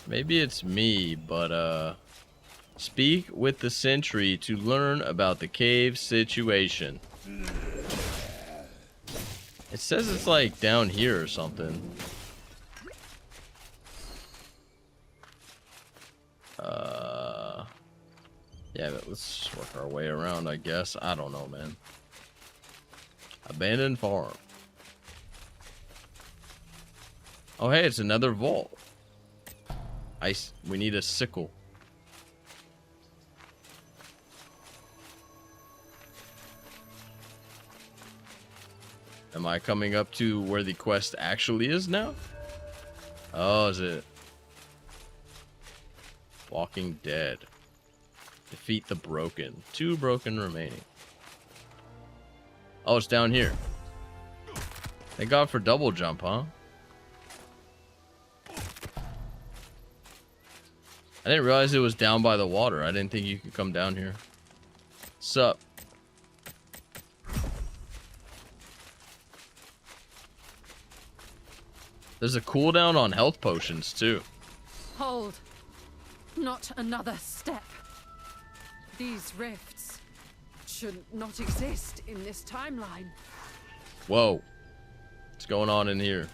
Maybe it's me, but speak with the sentry to learn about the cave situation. It says it's like down here or something. Yeah, but let's work our way around, I guess. I don't know, man. Abandoned farm. Oh, hey, it's another vault. We need a sickle. Am I coming up to where the quest actually is now? Oh, is it? Walking Dead. Defeat the broken. 2 broken remaining. Oh, it's down here. Thank God for double jump, huh? I didn't realize it was down by the water. I didn't think you could come down here. Sup? There's a cooldown on health potions, too. Hold. Not another step. These rifts should not exist in this timeline. Whoa. What's going on in here?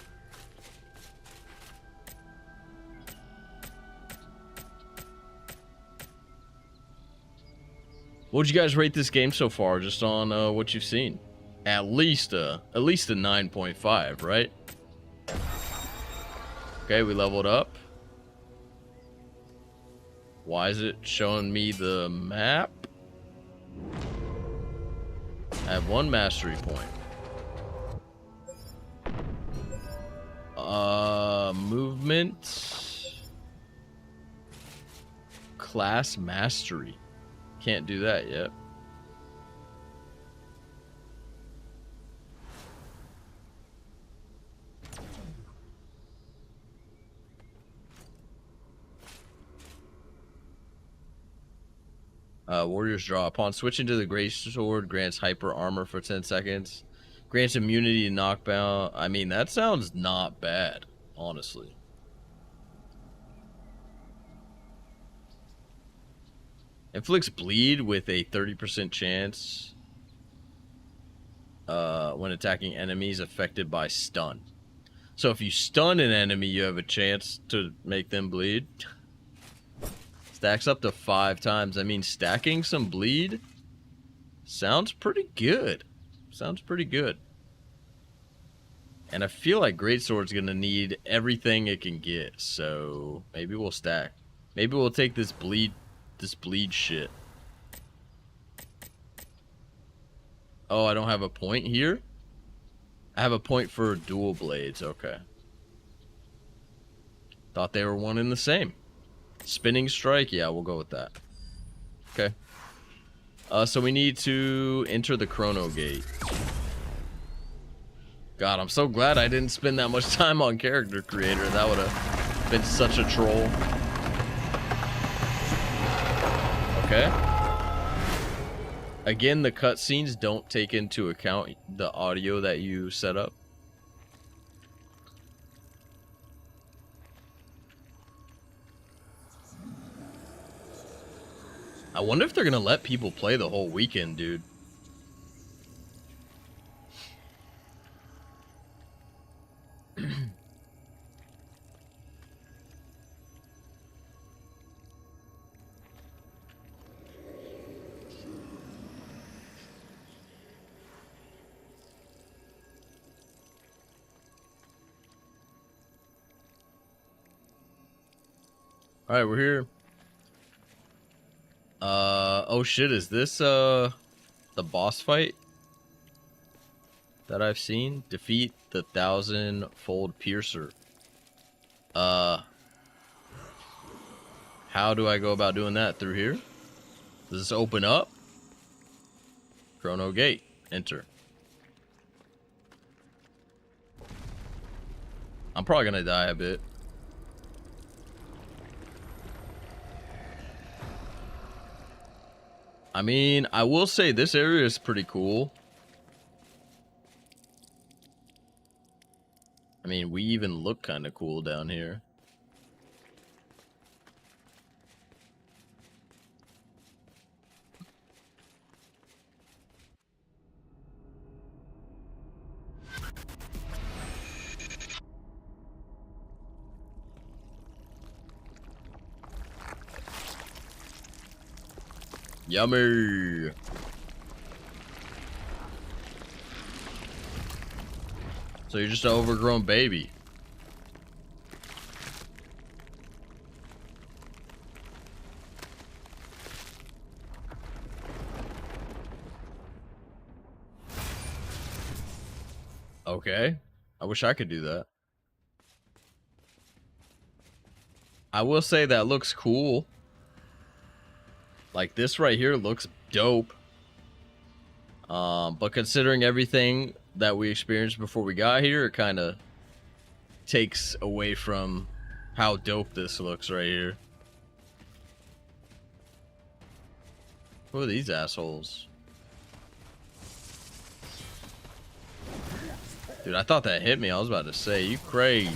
What would you guys rate this game so far, just on what you've seen? At least a 9.5, right? Okay, we leveled up. Why is it showing me the map? I have 1 mastery point. Movement. Class mastery. Can't do that yet. Warrior's Draw. Upon switching to the Greatsword, grants hyper armor for 10 seconds. Grants immunity to knockdown. I mean, that sounds not bad, honestly. Inflicts bleed with a 30% chance when attacking enemies affected by stun. So if you stun an enemy, you have a chance to make them bleed. Stacks up to 5 times. I mean, stacking some bleed sounds pretty good. Sounds pretty good. And I feel like Greatsword's gonna need everything it can get. So maybe we'll stack. Maybe we'll take this bleed shit. Oh, I don't have a point here? I have a point for dual blades. Okay. Thought they were one and the same. Spinning strike, yeah, we'll go with that. Okay. So we need to enter the Chrono Gate. God, I'm so glad I didn't spend that much time on character creator. That would have been such a troll. Okay. Again, the cutscenes don't take into account the audio that you set up. I wonder if they're gonna let people play the whole weekend, dude. All right, we're here. Oh shit, is this the boss fight that I've seen? Defeat the 1,000-fold piercer. How do I go about doing that? Through here? Does this open up? Chrono Gate. Enter. I'm probably gonna die a bit. I mean, I will say this area is pretty cool. I mean, we even look kind of cool down here. Yummy. So you're just an overgrown baby. Okay. I wish I could do that. I will say that looks cool. Like this right here looks dope. But considering everything that we experienced before we got here, it kind of takes away from how dope this looks right here. Who are these assholes? Dude, I thought that hit me. I was about to say, you crazy.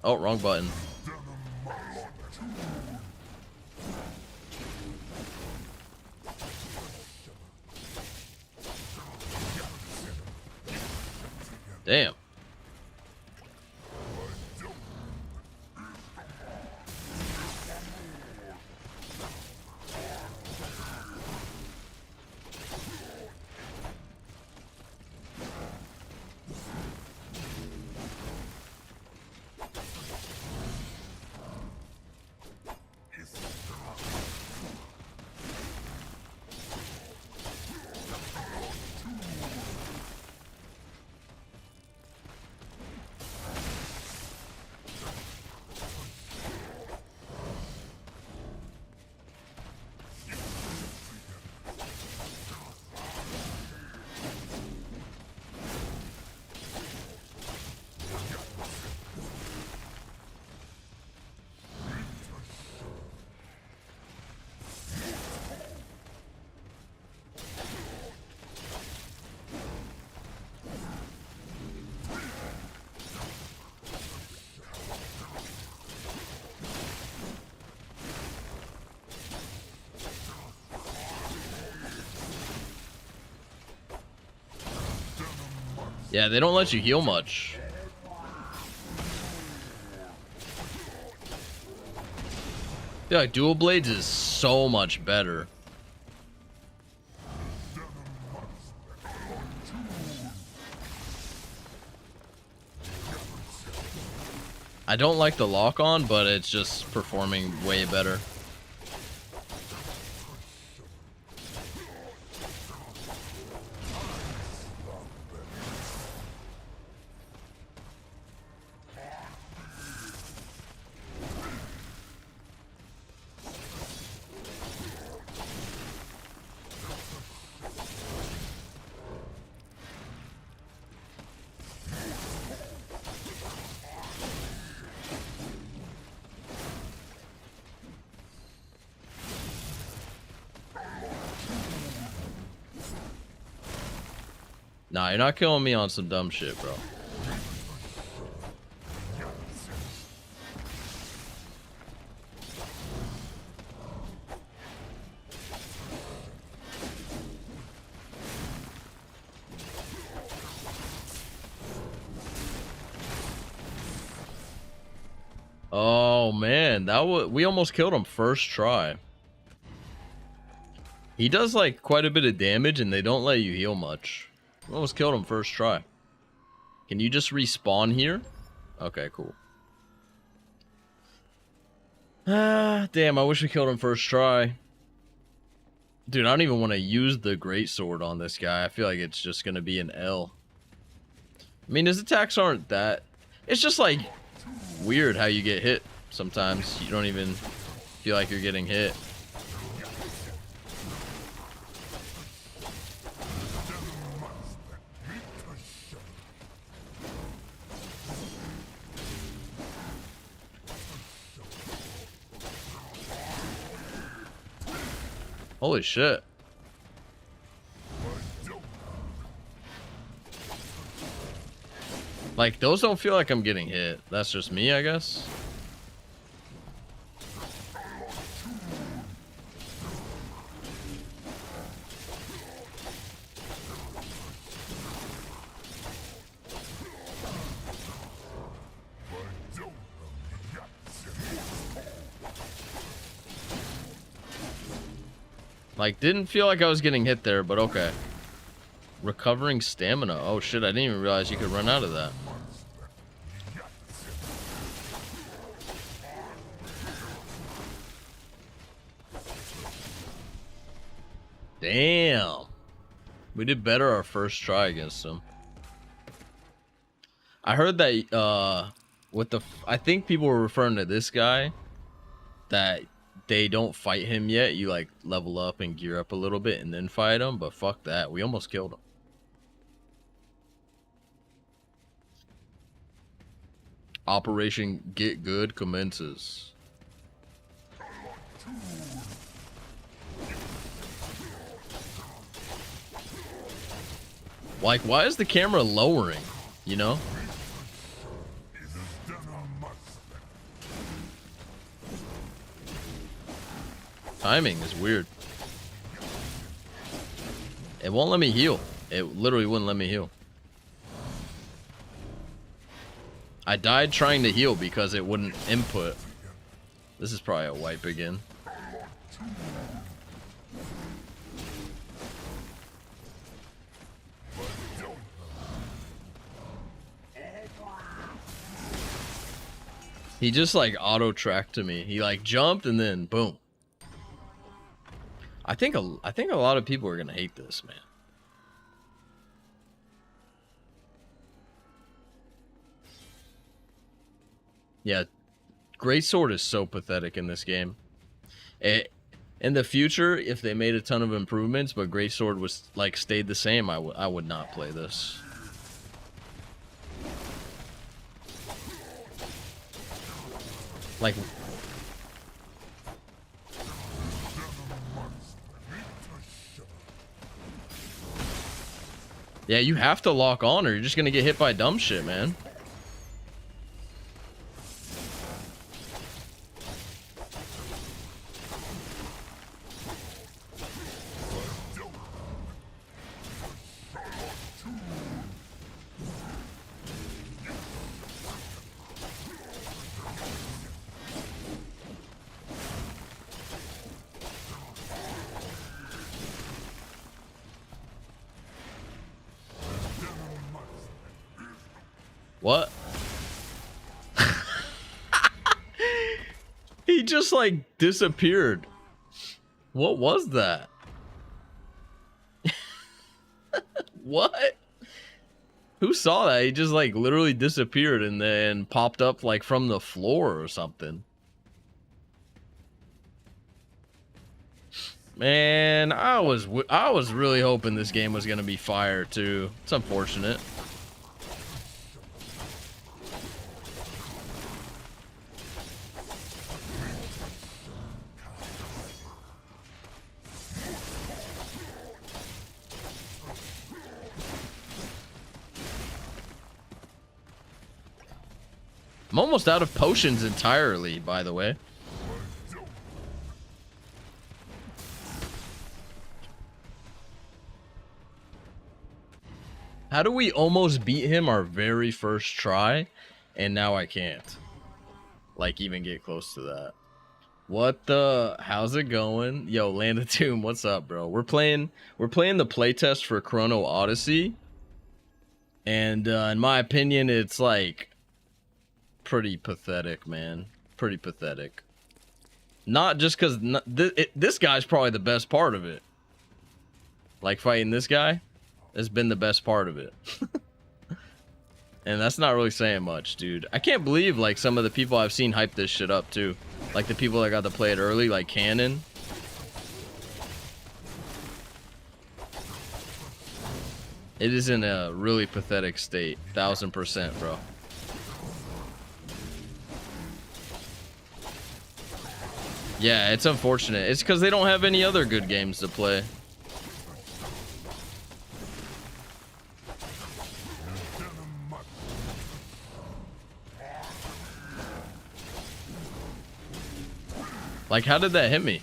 Oh, wrong button. Damn. Yeah, they don't let you heal much. I feel like dual blades is so much better. I don't like the lock on, but it's just performing way better. Nah, you're not killing me on some dumb shit, bro. Oh man, we almost killed him first try. He does like quite a bit of damage and they don't let you heal much. We almost killed him first try. Can you just respawn here? Okay, cool. Ah, damn, I wish we killed him first try. Dude, I don't even want to use the Greatsword on this guy. I feel like it's just going to be an L. I mean, his attacks aren't that... It's just like weird how you get hit sometimes. You don't even feel like you're getting hit. Holy shit. Like, those don't feel like I'm getting hit. That's just me, I guess. Like, didn't feel like I was getting hit there, but okay. Recovering stamina. Oh shit, I didn't even realize you could run out of that. Damn. We did better our first try against him. I heard that I think people were referring to this guy, that they don't fight him yet. You like level up and gear up a little bit and then fight him, but fuck that. We almost killed him. Operation Get Good commences. Like, why is the camera lowering, you know? Timing is weird. It won't let me heal. It literally wouldn't let me heal. I died trying to heal because it wouldn't input. This is probably a wipe again. He just like auto-tracked to me. He like jumped and then boom. I think a lot of people are gonna hate this, man. Yeah, Greatsword is so pathetic in this game. In the future, if they made a ton of improvements, but Greatsword was like stayed the same, I would not play this. Like, yeah, you have to lock on or you're just gonna get hit by dumb shit, man. What? He just like disappeared. What was that? What? Who saw that? He just like literally disappeared and then popped up like from the floor or something. Man, I was really hoping this game was gonna be fire too. It's unfortunate. I'm almost out of potions entirely, by the way. How do we almost beat him our very first try, and now I can't, like, even get close to that? What the? How's it going? Yo, Land of Doom, what's up, bro? We're playing the playtest for Chrono Odyssey, and in my opinion, it's like pretty pathetic, man. Pretty pathetic. Not just because this guy's probably the best part of it. Like, fighting this guy has been the best part of it. And that's not really saying much, dude. I can't believe, like, some of the people I've seen hype this shit up, too. Like, the people that got to play it early, like Cannon. It is in a really pathetic state. 1000%, bro. Yeah, it's unfortunate. It's because they don't have any other good games to play. Like, how did that hit me?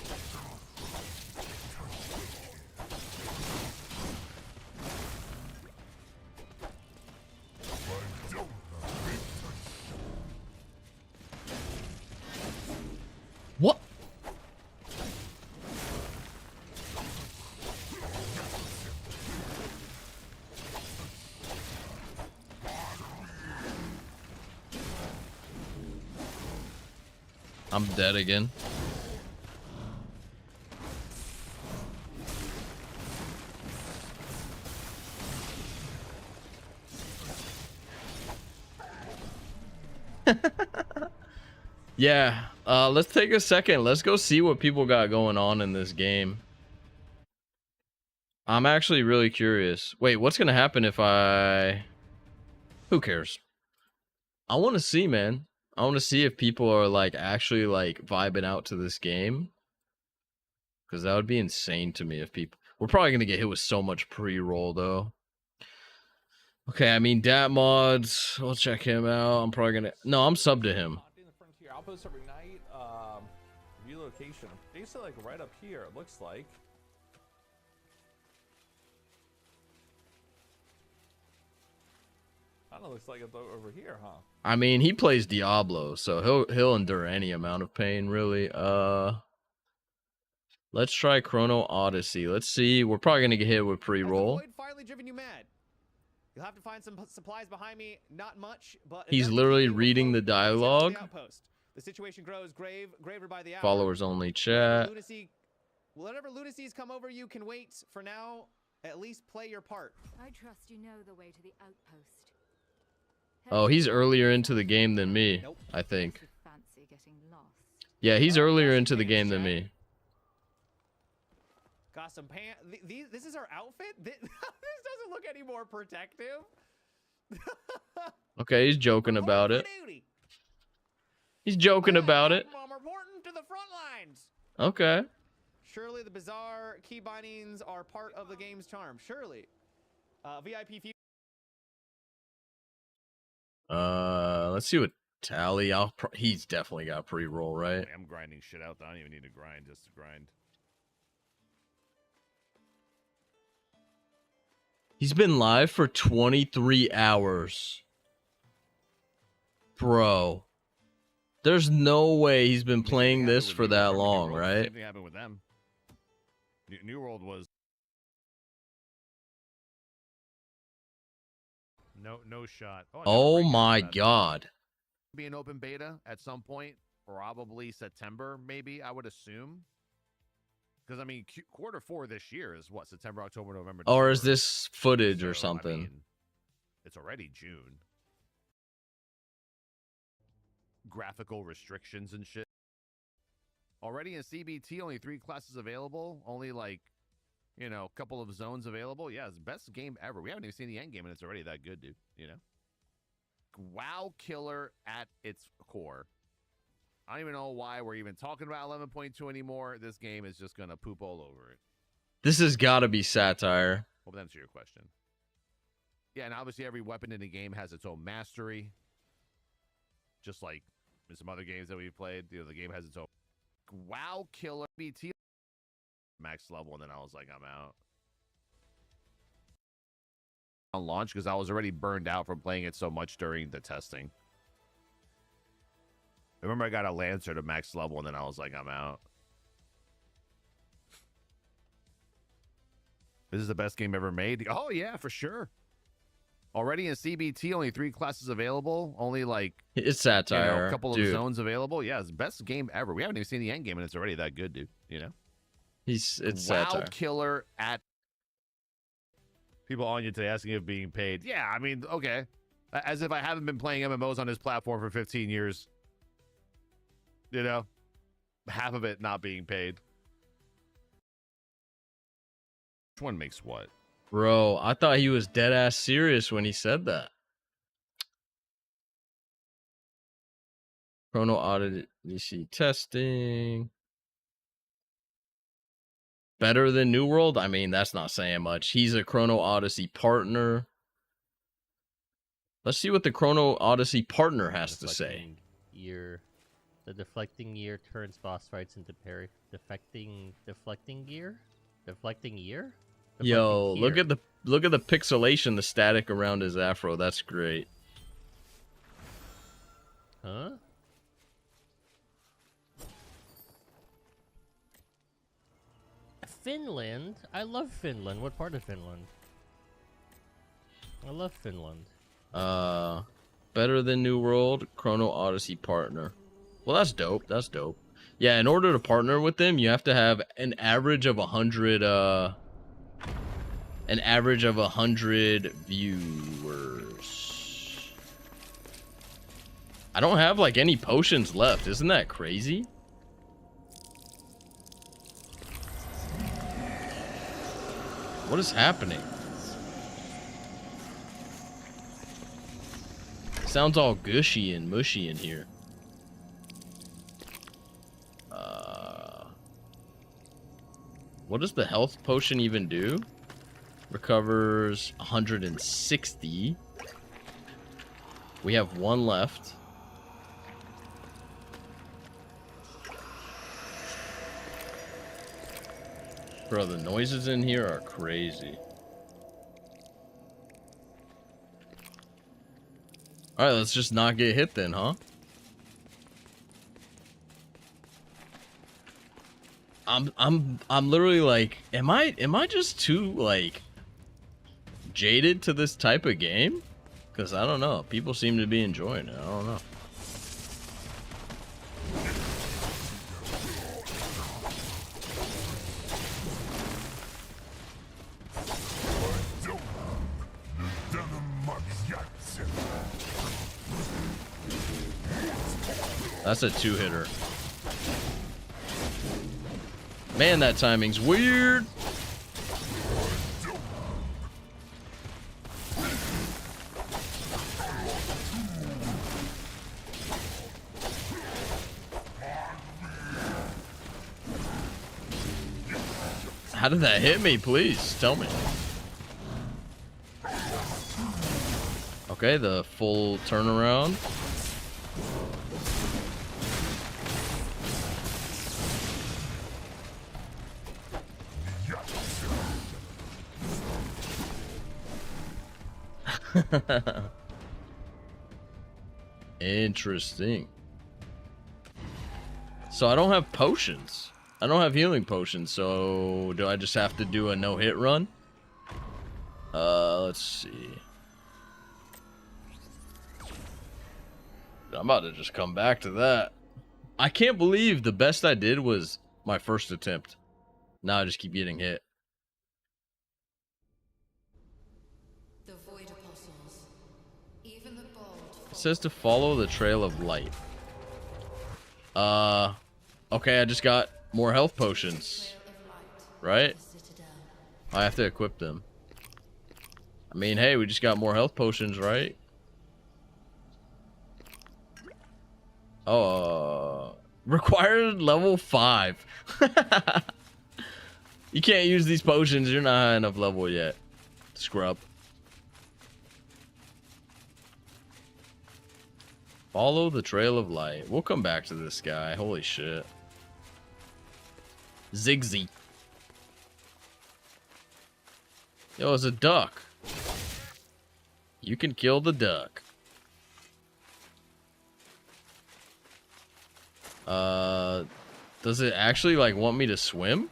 What? I'm dead again. Yeah, let's take a second. Let's go see what people got going on in this game. I'm actually really curious. Wait, what's gonna happen if I... Who cares? I want to see, man. I want to see if people are like actually like vibing out to this game. Because that would be insane to me if people... We're probably gonna get hit with so much pre-roll though. Okay, I mean, Dat Mods, we'll check him out. I'm probably gonna... No, I'm sub to him. Outpost every night. Relocation. Basically, like right up here, it looks like. I don't know, looks like it's over here, huh? I mean, he plays Diablo, so he'll endure any amount of pain, really. Let's try Chrono Odyssey. Let's see. We're probably gonna get hit with pre-roll. Finally driven you mad. You'll have to find some supplies behind me. Not much, but He's literally reading the dialogue. The situation grows graver by the hour. Followers only chat. Whatever lunacies come over you can wait. For now, at least play your part. I trust you know the way to the outpost. Oh, he's earlier into the game than me, I think. Yeah, he's earlier into the game than me. Got some pants. This is our outfit? This doesn't look any more protective. Okay, he's joking about it. He's joking about it. I'm reporting to the front lines. Okay. Surely the bizarre key bindings are part of the game's charm. Surely. VIP few. Let's see what Tally. He's definitely got pre-roll, right? I'm grinding shit out. I don't even need to grind just to grind. He's been live for 23 hours. Bro. There's no way he's been playing this for that long, right? Same thing happened with them. New World was no shot. Oh my god. Be an open beta at some point, probably September, maybe, I would assume. Because I mean, Q4 this year is what, September, October, November. December. Or is this footage or something? I mean, it's already June. Graphical restrictions and shit. Already in CBT, only 3 classes available. Only like, a couple of zones available. Yeah, it's the best game ever. We haven't even seen the end game, and it's already that good, dude. WoW killer at its core. I don't even know why we're even talking about 11.2 anymore. This game is just gonna poop all over it. This has got to be satire. Hope that answers your question. Yeah, and obviously every weapon in the game has its own mastery. Just like in some other games that we've played, the game has its own WoW killer BT max level, and then I was like, I'm out. On launch because I was already burned out from playing it so much during the testing. I remember I got a Lancer to max level, and then I was like, I'm out. This is the best game ever made. Oh, yeah, for sure. Already in CBT, only 3 classes available. Only like... It's satire, a couple dude. of zones available. Yeah, it's the best game ever. We haven't even seen the end game, and it's already that good, dude. It's WoW satire. killer at... People on you today asking if being paid. Yeah, I mean, okay. As if I haven't been playing MMOs on this platform for 15 years. Half of it not being paid. Which one makes what? Bro, I thought he was dead ass serious when he said that. Chrono Odyssey testing. Better than New World? I mean, that's not saying much. He's a Chrono Odyssey partner. Let's see what the Chrono Odyssey partner has to say. The deflecting gear turns boss fights into deflecting gear? Deflecting gear? Yo, look at the pixelation, the static around his afro. That's great. Huh? Finland? I love Finland. What part of Finland? I love Finland. Better than New World, Chrono Odyssey partner. Well, that's dope. That's dope. Yeah, in order to partner with them, you have to have an average of 100 viewers. I don't have like any potions left. Isn't that crazy? What is happening? Sounds all gushy and mushy in here. What does the health potion even do? Recovers 160. We have one left. Bro, the noises in here are crazy. Alright, let's just not get hit then, huh? I'm literally like, am I just too like jaded to this type of game? Because I don't know. People seem to be enjoying it. I don't know. That's a two-hitter. Man, that timing's weird. How did that hit me? Please tell me. Okay, the full turnaround. Interesting. So I don't have potions. I don't have healing potions, so do I just have to do a no-hit run? Let's see. I'm about to just come back to that. I can't believe the best I did was my first attempt. Now I just keep getting hit. The Void Apostles. Even the bold. It says to follow the trail of light. Okay, I just got more health potions. Right? I have to equip them. I mean, hey, we just got more health potions, right? Oh, required level 5. You can't use these potions. You're not high enough level yet. Scrub. Follow the trail of light. We'll come back to this guy. Holy shit. Zigzy. Yo, it's a duck. You can kill the duck. Does it actually like want me to swim?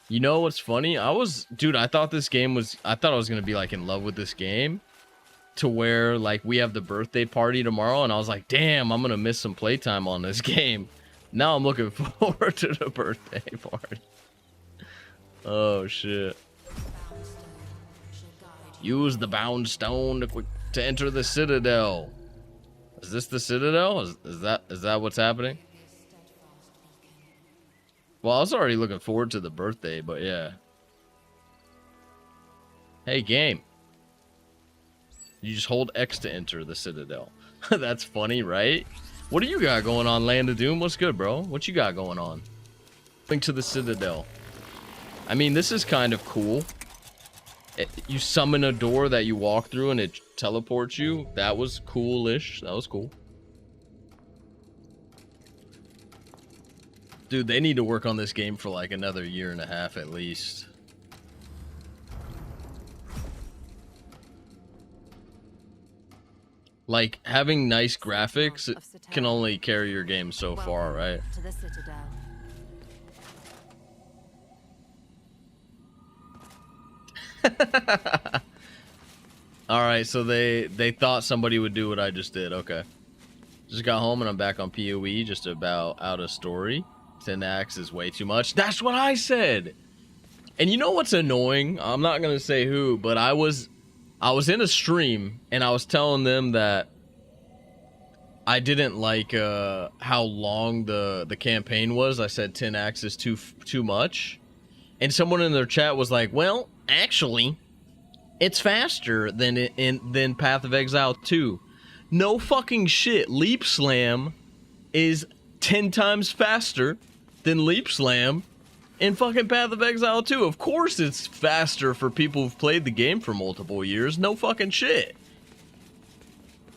You know what's funny? Dude, I thought I was gonna be like in love with this game to where like we have the birthday party tomorrow and I was like, damn, I'm gonna miss some playtime on this game. Now I'm looking forward to the birthday party. Oh shit. Use the bound stone to enter the citadel. Is this the citadel? Is that what's happening? Well, I was already looking forward to the birthday, but yeah. Hey, game. You just hold X to enter the citadel. That's funny, right? What do you got going on, Land of Doom? What's good, bro? What you got going on? Link to the citadel. I mean, this is kind of cool. You summon a door that you walk through and it teleports you. That was coolish. That was cool. Dude, they need to work on this game for like another 1.5 years at least. Like, having nice graphics can only carry your game so far, right? To the citadel. Alright, so they thought somebody would do what I just did. Okay. Just got home and I'm back on PoE, just about out of story. 10 axe is way too much. That's what I said. And you know what's annoying? I'm not gonna say who, but I was in a stream and I was telling them that I didn't like how long the campaign was. I said 10 axe is too much, and someone in their chat was like, "Well, actually, it's faster than Path of Exile 2." No fucking shit. Leap Slam is 10 times faster than Leap Slam in fucking Path of Exile 2. Of course it's faster for people who've played the game for multiple years. No fucking shit.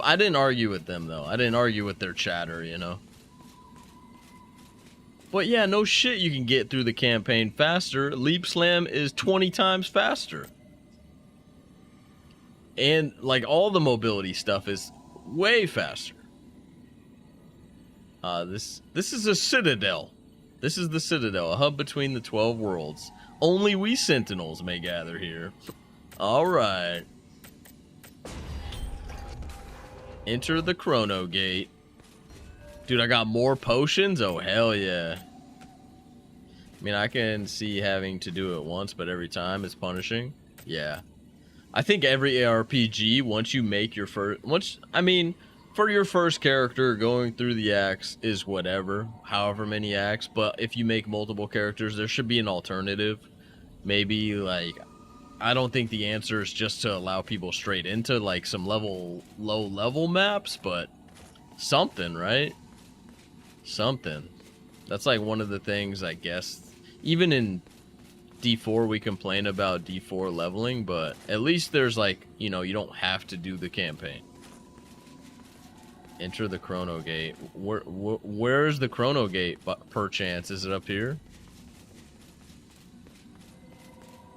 I didn't argue with them, though. I didn't argue with their chatter, you know. But yeah, no shit, you can get through the campaign faster. Leap Slam is 20 times faster. And, like, all the mobility stuff is way faster. This is a citadel. This is the Citadel, a hub between the 12 worlds. Only we Sentinels may gather here. Alright. Enter the Chrono Gate. Dude, I got more potions? Oh, hell yeah. I mean, I can see having to do it once, but every time it's punishing. Yeah. I think every ARPG, once you make your first... for your first character, going through the acts is whatever. However many acts. But if you make multiple characters, there should be an alternative. Maybe, like... I don't think the answer is just to allow people straight into, like, some low-level maps, but something, right? Something. That's, like, one of the things, I guess. Even in D4, we complain about D4 leveling, but at least there's, like, you know, you don't have to do the campaign. Enter the Chrono Gate. Where's the Chrono Gate, perchance? Is it up here?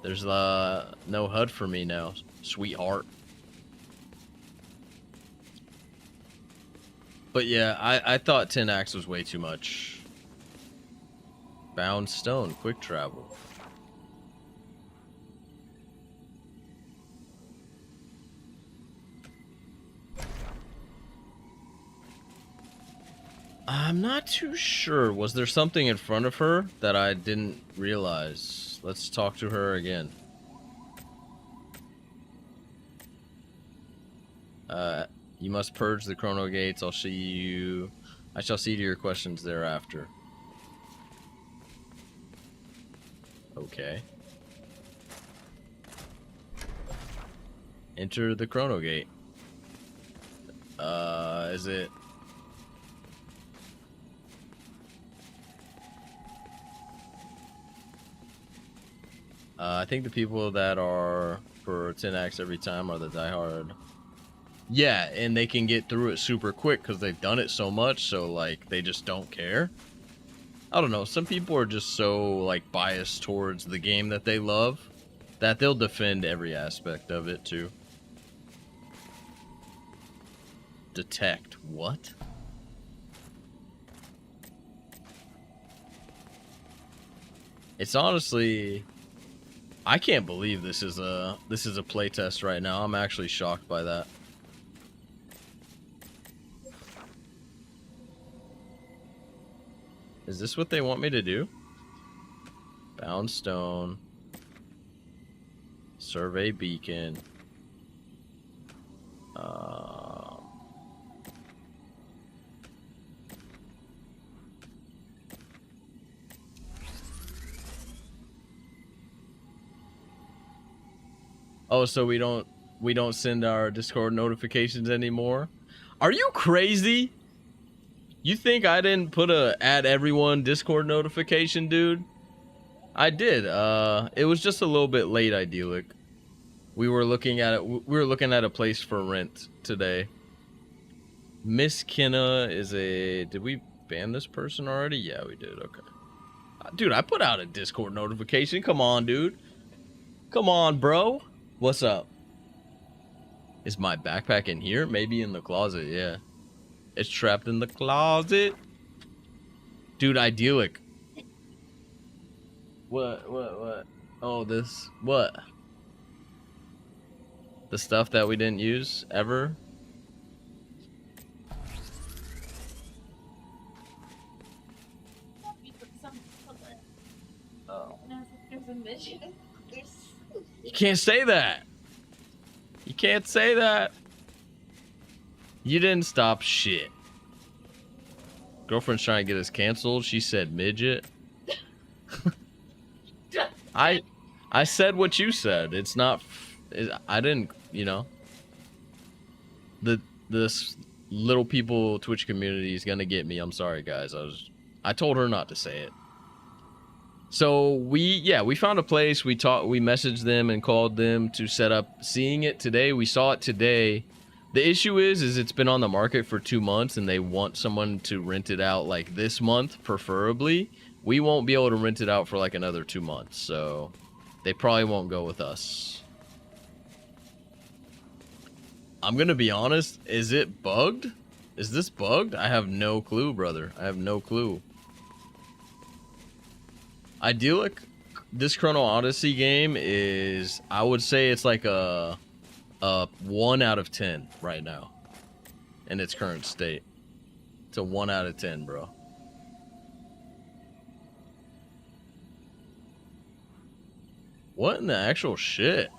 There's no HUD for me now, sweetheart. But yeah, I thought 10 axe was way too much. Bound stone, quick travel. I'm not too sure. Was there something in front of her that I didn't realize? Let's talk to her again. You must purge the Chrono Gates. I shall see to your questions thereafter. Okay. Enter the Chrono Gate. Is it... I think the people that are for 10 axe every time are the diehard. Yeah, and they can get through it super quick because they've done it so much, so, like, they just don't care. I don't know, some people are just so, like, biased towards the game that they love that they'll defend every aspect of it, too. Detect what? It's honestly... I can't believe this is a playtest right now. I'm actually shocked by that. Is this what they want me to do? Bound stone. Survey beacon. Oh, so we don't send our Discord notifications anymore? Are you crazy? You think I didn't put a add everyone Discord notification, dude? I did. It was just a little bit late, Idyllic. We were looking at it. We were looking at a place for rent today. Miss Kinna is a... Did we ban this person already? Yeah, we did. Okay. Dude, I put out a Discord notification. Come on, dude. Come on, bro. What's up? Is my backpack in here? Maybe in the closet, yeah. It's trapped in the closet. Dude, Idyllic. What? Oh, this... What? The stuff that we didn't use ever? was a midget. You can't say that. You can't say that. You didn't stop shit. Girlfriend's trying to get us canceled. She said midget. I said what you said. It's not. I didn't. You know. This little people Twitch community is gonna get me. I'm sorry, guys. I told her not to say it. So we found a place. We messaged them and called them to set up seeing it today. We saw it today. The issue is it's been on the market for 2 months and they want someone to rent it out like this month, preferably. We won't be able to rent it out for like another 2 months, so they probably won't go with us. I'm gonna be honest, is it bugged? Is this bugged? I have no clue, brother. I have no clue. Idyllic, this Chrono Odyssey game is, I would say it's like a 1 out of 10 right now in its current state. It's a 1 out of 10, bro. What in the actual shit?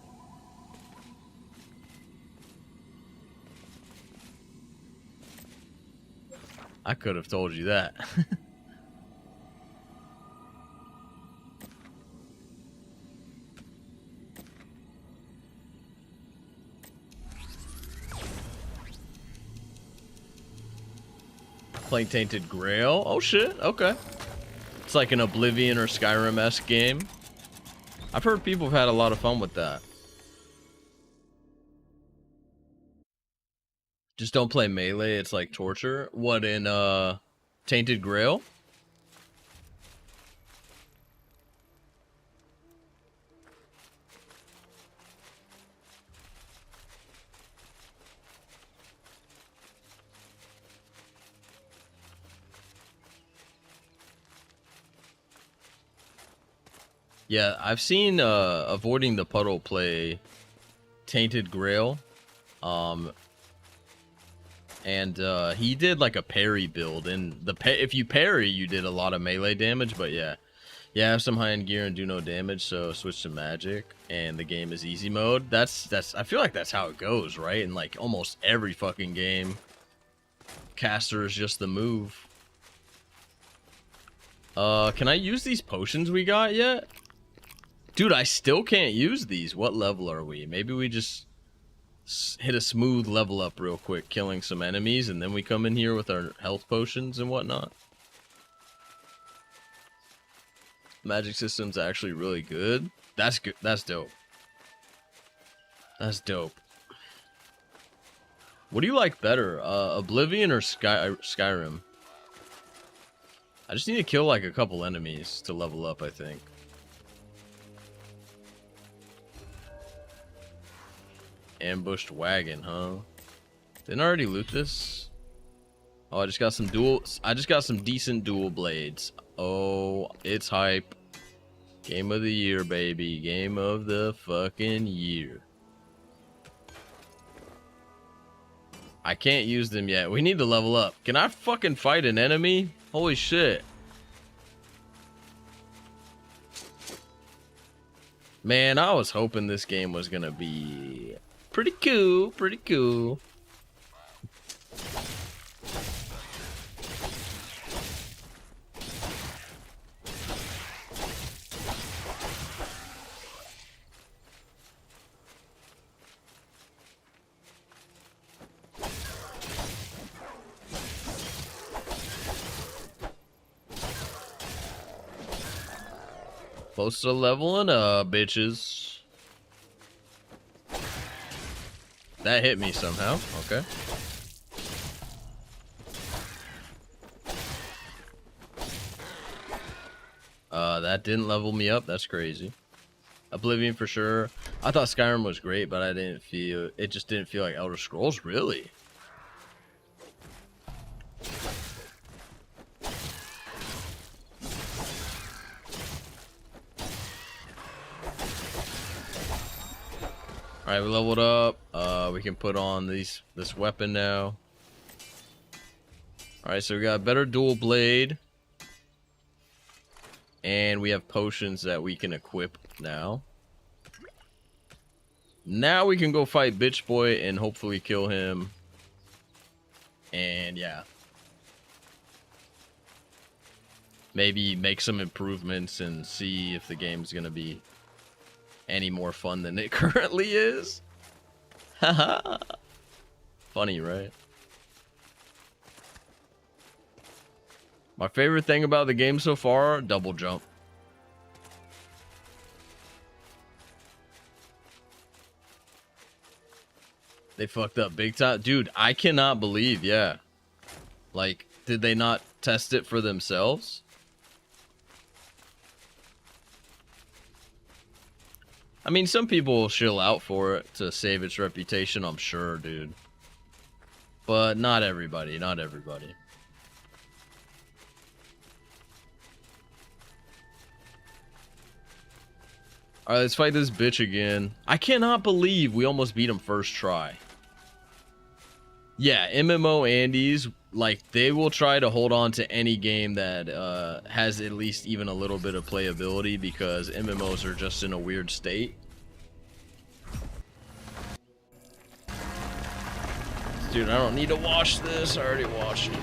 I could have told you that. Playing Tainted Grail. Oh shit, okay. It's like an Oblivion or Skyrim-esque game. I've heard people have had a lot of fun with that. Just don't play melee, it's like torture. What, in Tainted Grail? Yeah, I've seen avoiding the puddle play Tainted Grail. And he did like a parry build, and if you parry, you did a lot of melee damage. But yeah, have some high-end gear and do no damage. So switch to magic, and the game is easy mode. That's I feel like that's how it goes, right? In like almost every fucking game, caster is just the move. Can I use these potions we got yet? Dude, I still can't use these. What level are we? Maybe we just hit a smooth level up real quick, killing some enemies, and then we come in here with our health potions and whatnot. Magic system's actually really good. That's good. That's dope. That's dope. What do you like better, Oblivion or Skyrim? I just need to kill like a couple enemies to level up, I think. Ambushed wagon, huh? Didn't I already loot this? Oh, I just got some decent dual blades. Oh, it's hype. Game of the year, baby. Game of the fucking year. I can't use them yet. We need to level up. Can I fucking fight an enemy? Holy shit. Man, I was hoping this game was gonna be pretty cool, pretty cool. Close to leveling up, bitches. That hit me somehow. Okay. That didn't level me up. That's crazy. Oblivion for sure. I thought Skyrim was great, but it just didn't feel like Elder Scrolls, really. Alright, we leveled up. We can put on this weapon now. Alright, so we got a better dual blade. And we have potions that we can equip now. Now we can go fight Bitch Boy and hopefully kill him. And yeah. Maybe make some improvements and see if the game's gonna be any more fun than it currently is. Haha. Funny, right? My favorite thing about the game so far, double jump. They fucked up big time. Dude, I cannot believe, yeah. Like, did they not test it for themselves? I mean, some people will shill out for it to save its reputation, I'm sure, dude. But not everybody, not everybody. Alright, let's fight this bitch again. I cannot believe we almost beat him first try. Yeah, MMO Andes, like, they will try to hold on to any game that has at least even a little bit of playability because MMOs are just in a weird state. Dude, I don't need to wash this. I already washed it.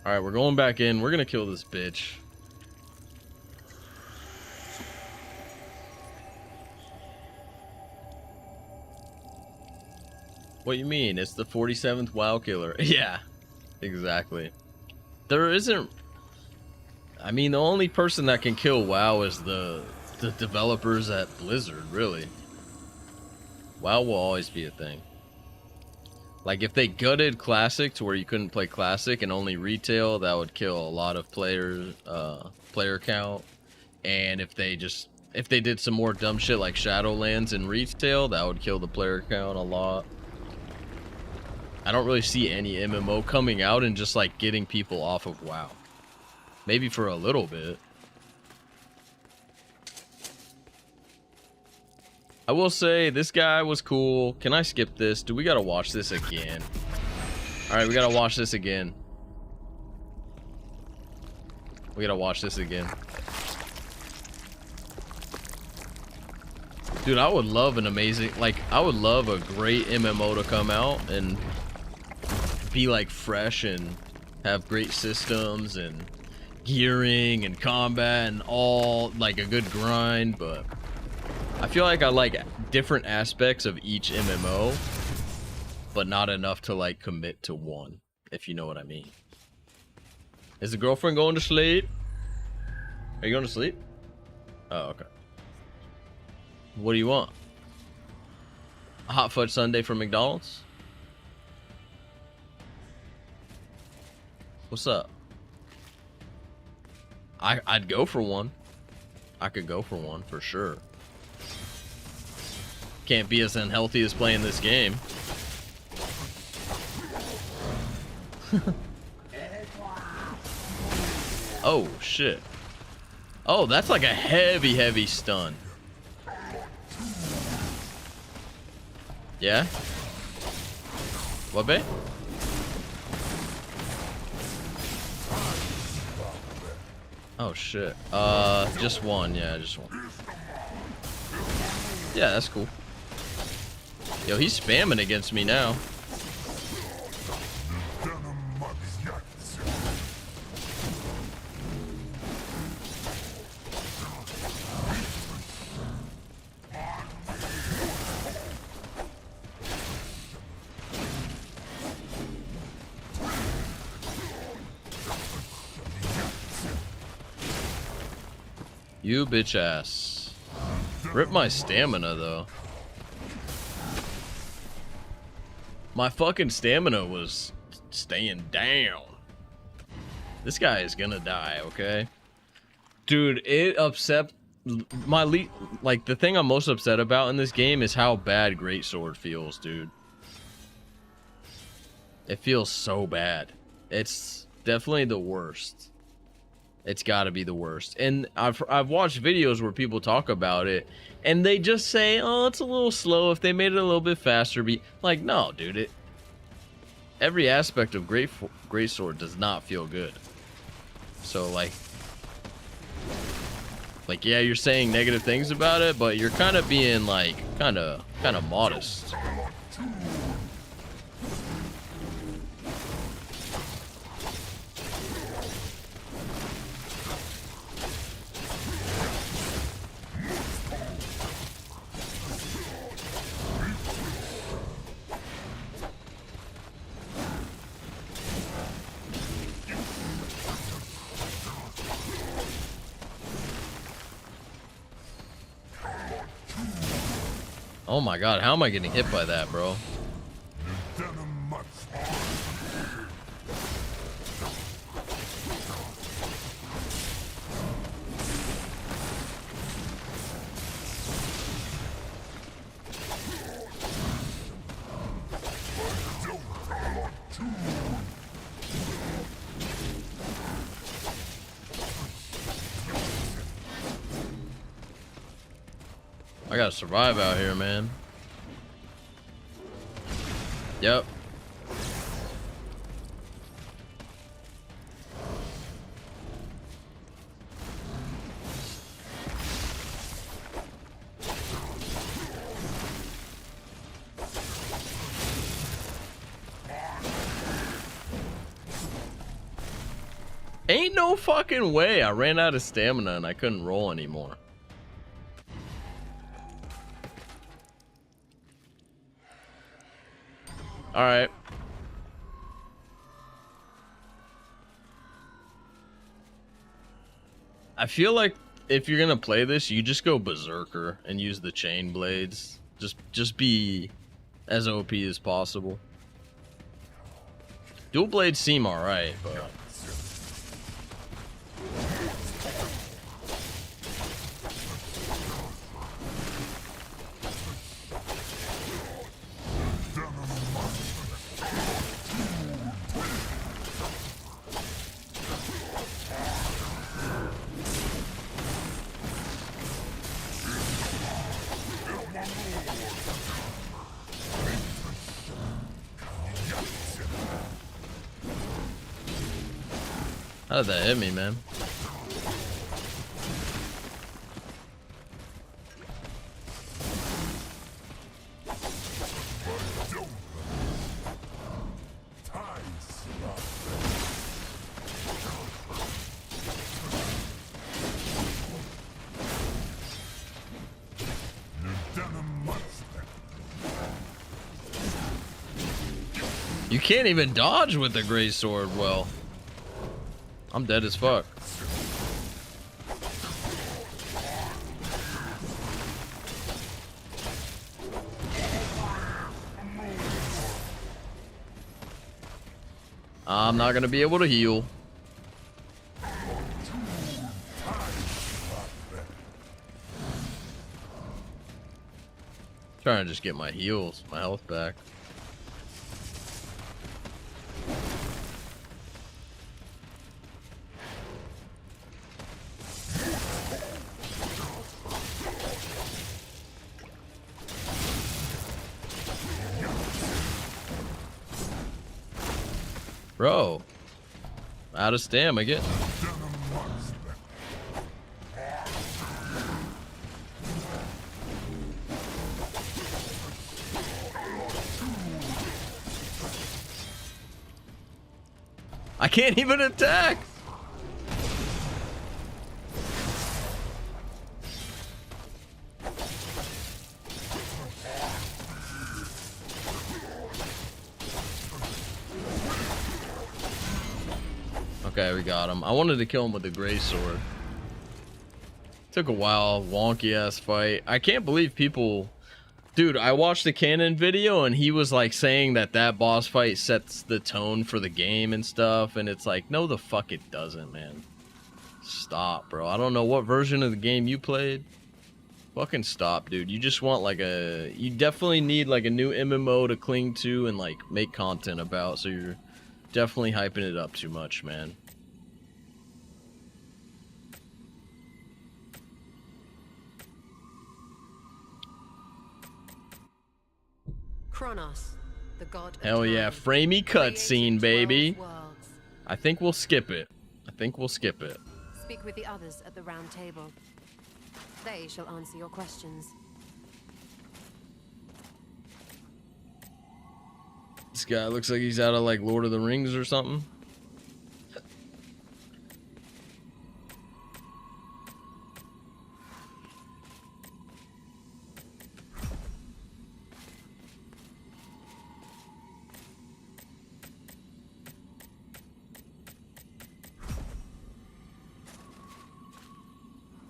Alright, we're going back in. We're gonna kill this bitch. What you mean? It's the 47th WoW killer. Yeah, exactly. There isn't... I mean, the only person that can kill WoW is the developers at Blizzard, really. WoW will always be a thing. Like, if they gutted Classic to where you couldn't play Classic and only retail, that would kill a lot of players, player count. And if they did some more dumb shit like Shadowlands and retail, that would kill the player count a lot. I don't really see any MMO coming out and just, like, getting people off of WoW. Maybe for a little bit. I will say, this guy was cool. Can I skip this? Do we gotta watch this again? Alright, we gotta watch this again. We gotta watch this again. Dude, I would love an amazing... Like, I would love a great MMO to come out and be, like, fresh and have great systems and gearing and combat and all, like, a good grind, but... I feel like I like different aspects of each MMO, but not enough to like commit to one, if you know what I mean. Is the girlfriend going to sleep? Are you going to sleep? Oh, okay. What do you want? A hot fudge sundae from McDonald's? What's up? I'd go for one. I could go for one for sure. Can't be as unhealthy as playing this game. Oh shit. Oh, that's like a heavy stun. Yeah? What, babe? Oh shit. Just one, yeah, just one. Yeah, that's cool. Yo, he's spamming against me now. You bitch ass. Rip my stamina though. My fucking stamina was staying down. This guy is gonna die, okay? Dude, it upset my like the thing I'm most upset about in this game is how bad Greatsword feels, dude. It feels so bad. It's definitely the worst. It's got to be the worst. And I've watched videos where people talk about it and they just say, "Oh, it's a little slow. If they made it a little bit faster, be like, no, dude, every aspect of Greatsword does not feel good. So like yeah, you're saying negative things about it, but you're kind of being like kind of modest. Oh my god, how am I getting hit by that, bro? I gotta survive out here, man. Yep. Ain't no fucking way. I ran out of stamina and I couldn't roll anymore. All right. I feel like if you're gonna play this, you just go berserker and use the chain blades. Just be as OP as possible. Dual blades seem alright, but how did that hit me, man? You can't even dodge with the Greatsword well. I'm dead as fuck. I'm not gonna be able to heal. Trying to just get my heals, my health back. Bro, out of stam again. I can't even attack. Okay, we got him. I wanted to kill him with the Greatsword. Took a while, wonky ass fight. I can't believe people... Dude, I watched the Canon video and he was like saying that boss fight sets the tone for the game and stuff, and it's like, no the fuck it doesn't, man. Stop, bro. I don't know what version of the game you played. Fucking stop, dude. You just want like a... You definitely need like a new MMO to cling to and like make content about, so you're definitely hyping it up too much, man. Kronos, the god of Hell yeah, time, framey cutscene, created 12 baby. worlds. I think we'll skip it. I think we'll skip it. Speak with the others at the round table. They shall answer your questions. This guy looks like he's out of like Lord of the Rings or something.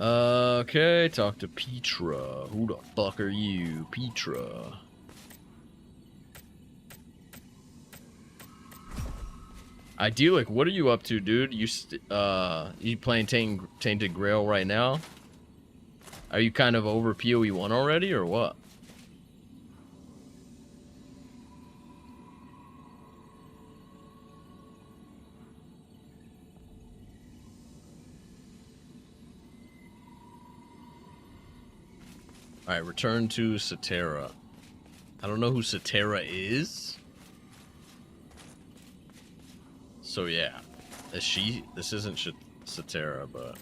Okay, talk to Petra. Who the fuck are you, Petra? Idyllic, what are you up to, dude? You playing Tainted Grail right now? Are you kind of over PoE 1 already, or what? Alright, return to Satera. I don't know who Satera is. So yeah. This isn't Satera, but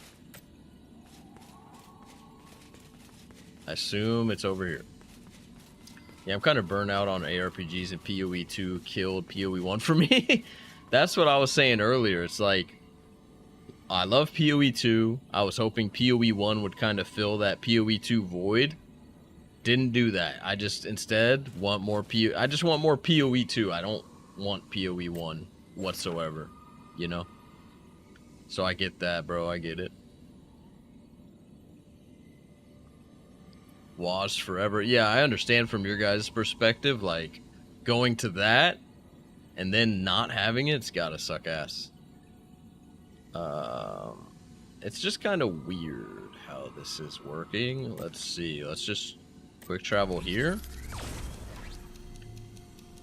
I assume it's over here. Yeah, I'm kind of burnt out on ARPGs, and PoE 2 killed PoE 1 for me. That's what I was saying earlier. It's like, I love PoE 2. I was hoping PoE 1 would kind of fill that PoE 2 void. Didn't do that. I just instead want more I just want more PoE 2. I don't want PoE 1 whatsoever, you know? So I get that, bro. I get it. WoS forever. Yeah, I understand from your guys' perspective, like, going to that and then not having it's gotta suck ass. It's just kind of weird how this is working. Let's see. Let's just quick travel here.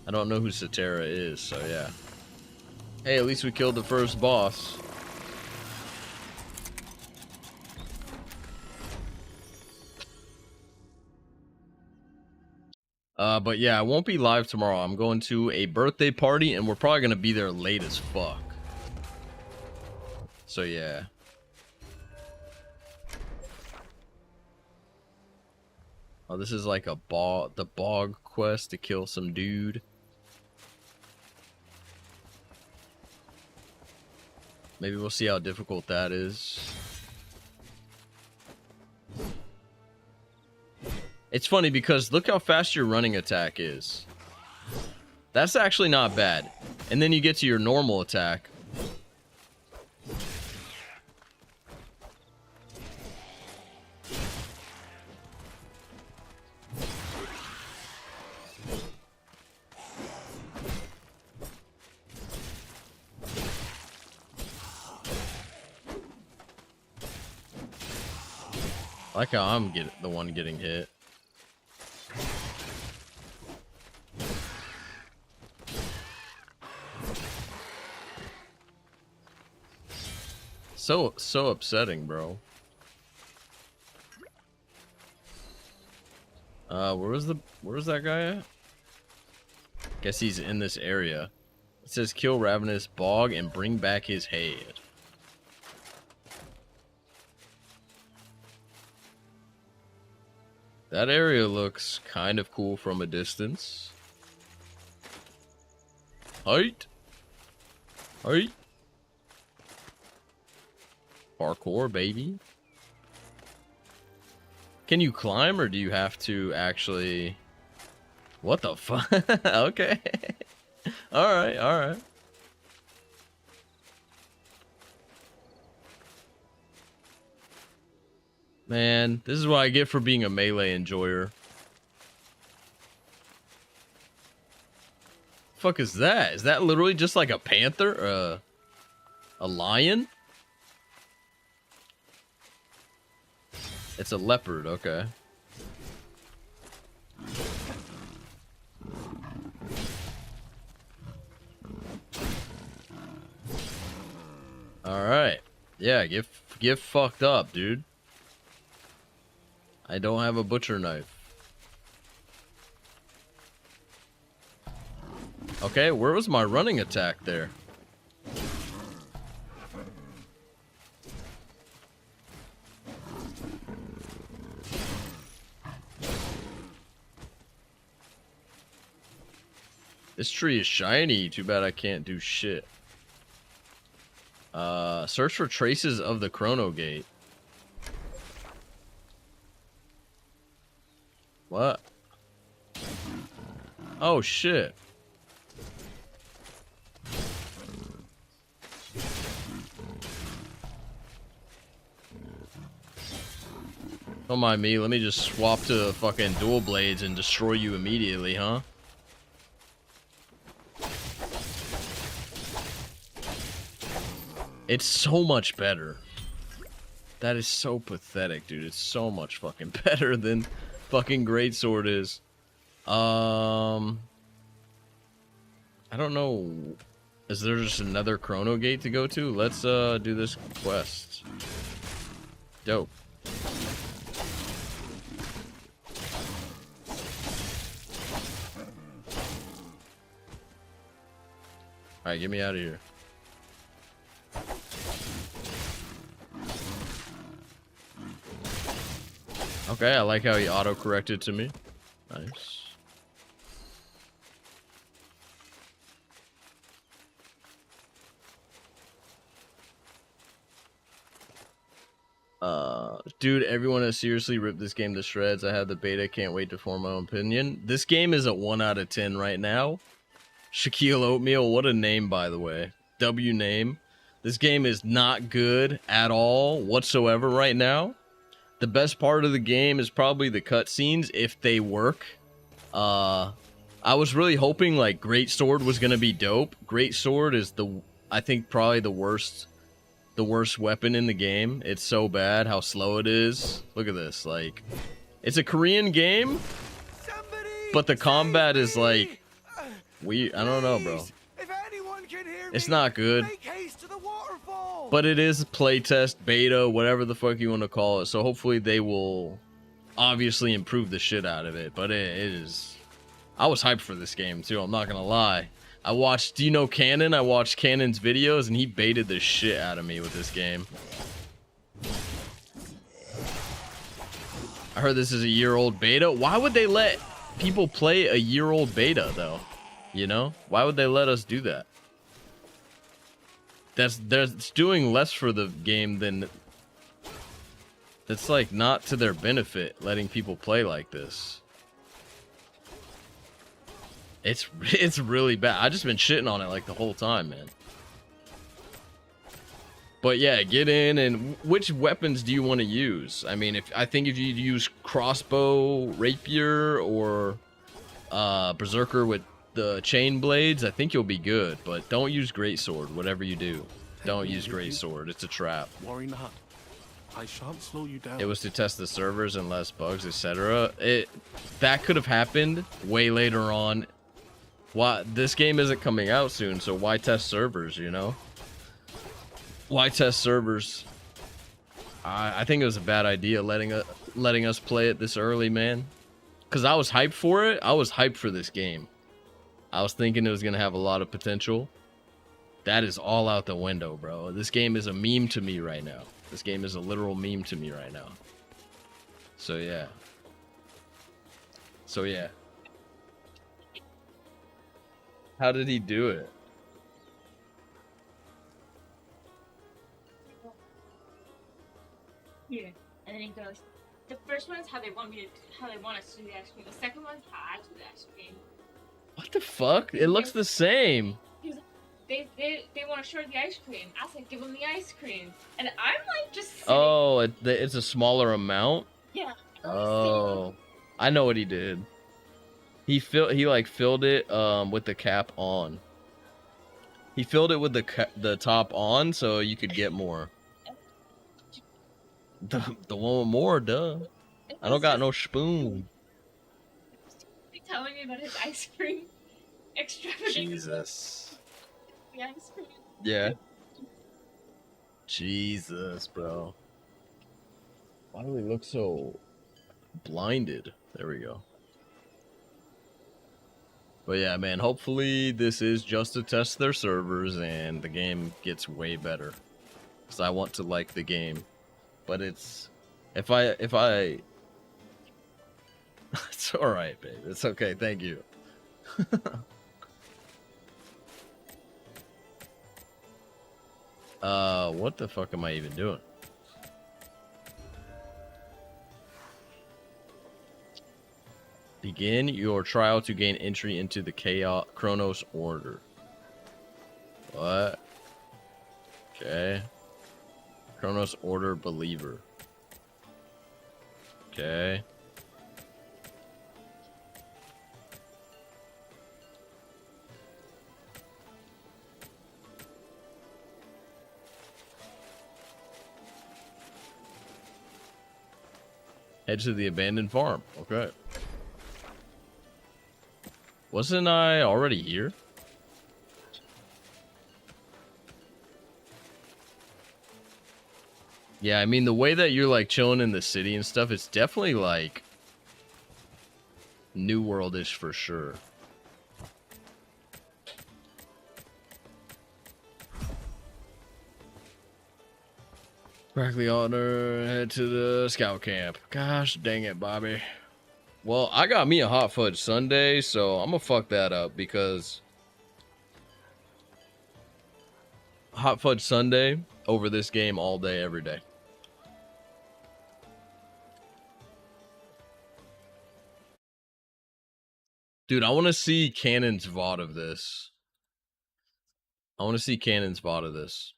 I don't know who Satera is, so yeah. Hey, at least we killed the first boss. But yeah, I won't be live tomorrow. I'm going to a birthday party, and we're probably going to be there late as fuck. So yeah. Oh, this is like the bog quest to kill some dude. Maybe we'll see how difficult that is. It's funny because look how fast your running attack is. That's actually not bad. And then you get to your normal attack. I like how I'm the one getting hit. So upsetting, bro. Where was that guy at? Guess he's in this area. It says kill Ravenous Bog and bring back his head. That area looks kind of cool from a distance. Height. Height. Parkour, baby. Can you climb, or do you have to actually... What the fuck? Okay. Alright, alright. Man, this is what I get for being a melee enjoyer. Fuck is that? Is that literally just like a panther? A lion? It's a leopard, okay. Alright. Yeah, get fucked up, dude. I don't have a butcher knife. Okay, where was my running attack there? This tree is shiny. Too bad I can't do shit. Search for traces of the Chrono Gate. What? Oh shit. Don't mind me, let me just swap to fucking dual blades and destroy you immediately, huh? It's so much better. That is so pathetic, dude. It's so much fucking better than fucking Greatsword is. I don't know. Is there just another Chrono Gate to go to? Let's do this quest. Dope. Alright, get me out of here. Okay, I like how he auto-corrected to me. Nice. Dude, everyone has seriously ripped this game to shreds. I have the beta, can't wait to form my own opinion. This game is a 1 out of 10 right now. Shaquille Oatmeal, what a name, by the way. W name. This game is not good at all whatsoever right now. The best part of the game is probably the cutscenes, if they work. I was really hoping like Greatsword was gonna be dope. Greatsword is I think probably the worst weapon in the game. It's so bad how slow it is. Look at this, like, it's a Korean game, but the combat is like, I don't know, bro. It's not good. But it is playtest, beta, whatever the fuck you want to call it. So hopefully they will obviously improve the shit out of it. But it is... I was hyped for this game too, I'm not gonna lie. I watched, do you know Cannon? I watched Cannon's videos and he baited the shit out of me with this game. I heard this is a year-old beta. Why would they let people play a year-old beta though? You know? Why would they let us do that? That's doing less for the game than... That's like not to their benefit, letting people play like this. It's really bad. I just been shitting on it like the whole time, man. But yeah, get in, and which weapons do you want to use? I mean, I think if you use crossbow, rapier, or berserker with the chain blades, I think you'll be good. But don't use Greatsword, whatever you do. Don't use Greatsword. It's a trap. Worry not. I shan't slow you down. It was to test the servers and less bugs, etc. That could have happened way later on. Why this game isn't coming out soon, so why test servers, you know? Why test servers? I think it was a bad idea letting us play it this early, man. Cause I was hyped for it. I was hyped for this game. I was thinking it was gonna have a lot of potential. That is all out the window, bro. This game is a meme to me right now. This game is a literal meme to me right now. So yeah. How did he do it? Here, and then it goes. The first one is how they want us to do the ice cream. The second one is how I do the ice cream. What the fuck? It looks the same. They want to share the ice cream. I said, give them the ice cream, and I'm like just sitting. Oh, it's a smaller amount. Yeah. Oh, I know what he did. He filled it with the cap on. He filled it with the top on so you could get more. The one with more, duh. I don't got no spoon. He telling me about his ice cream extravagance. Jesus. The ice cream. Yeah. Jesus, bro. Why do we look so blinded? There we go. But yeah, man, hopefully this is just to test their servers and the game gets way better. Because I want to like the game. But it's... If I... It's alright, babe. It's okay. Thank you. What the fuck am I even doing? Begin your trial to gain entry into the Chronos Order. What? Okay. Chronos Order Believer. Okay. Head to the abandoned farm. Okay. Wasn't I already here? Yeah, I mean, the way that you're, like, chilling in the city and stuff, it's definitely, like, New World-ish for sure. Crack the altar, head to the scout camp. Gosh dang it, Bobby. Well, I got me a hot fudge sundae, so I'm gonna fuck that up because hot fudge sundae over this game all day, every day. Dude, I want to see Cannon's VOD of this. I want to see Cannon's VOD of this.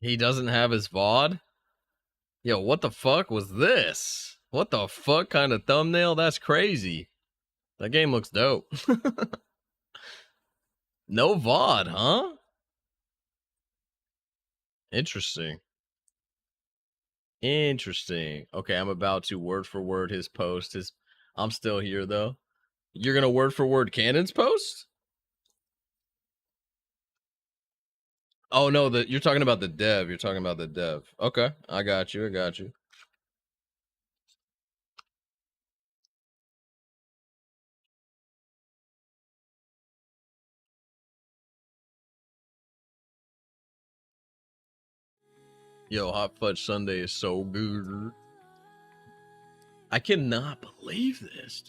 He doesn't have his VOD? Yo, what the fuck was this? What the fuck kind of thumbnail? That's crazy. That game looks dope. No VOD, huh? Interesting. Interesting. Okay, I'm about to word for word his post. I'm still here though. You're gonna word for word Cannon's post? Oh no, you're talking about the dev. You're talking about the dev. Okay, I got you. I got you. Yo, hot fudge sundae is so good. I cannot believe this.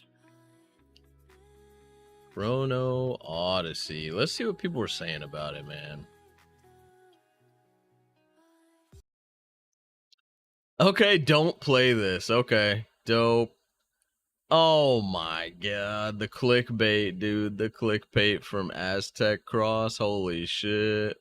Chrono Odyssey. Let's see what people were saying about it, man. Okay, don't play this. Okay, dope. Oh my god, the clickbait, dude. The clickbait from Aztec Cross. Holy shit.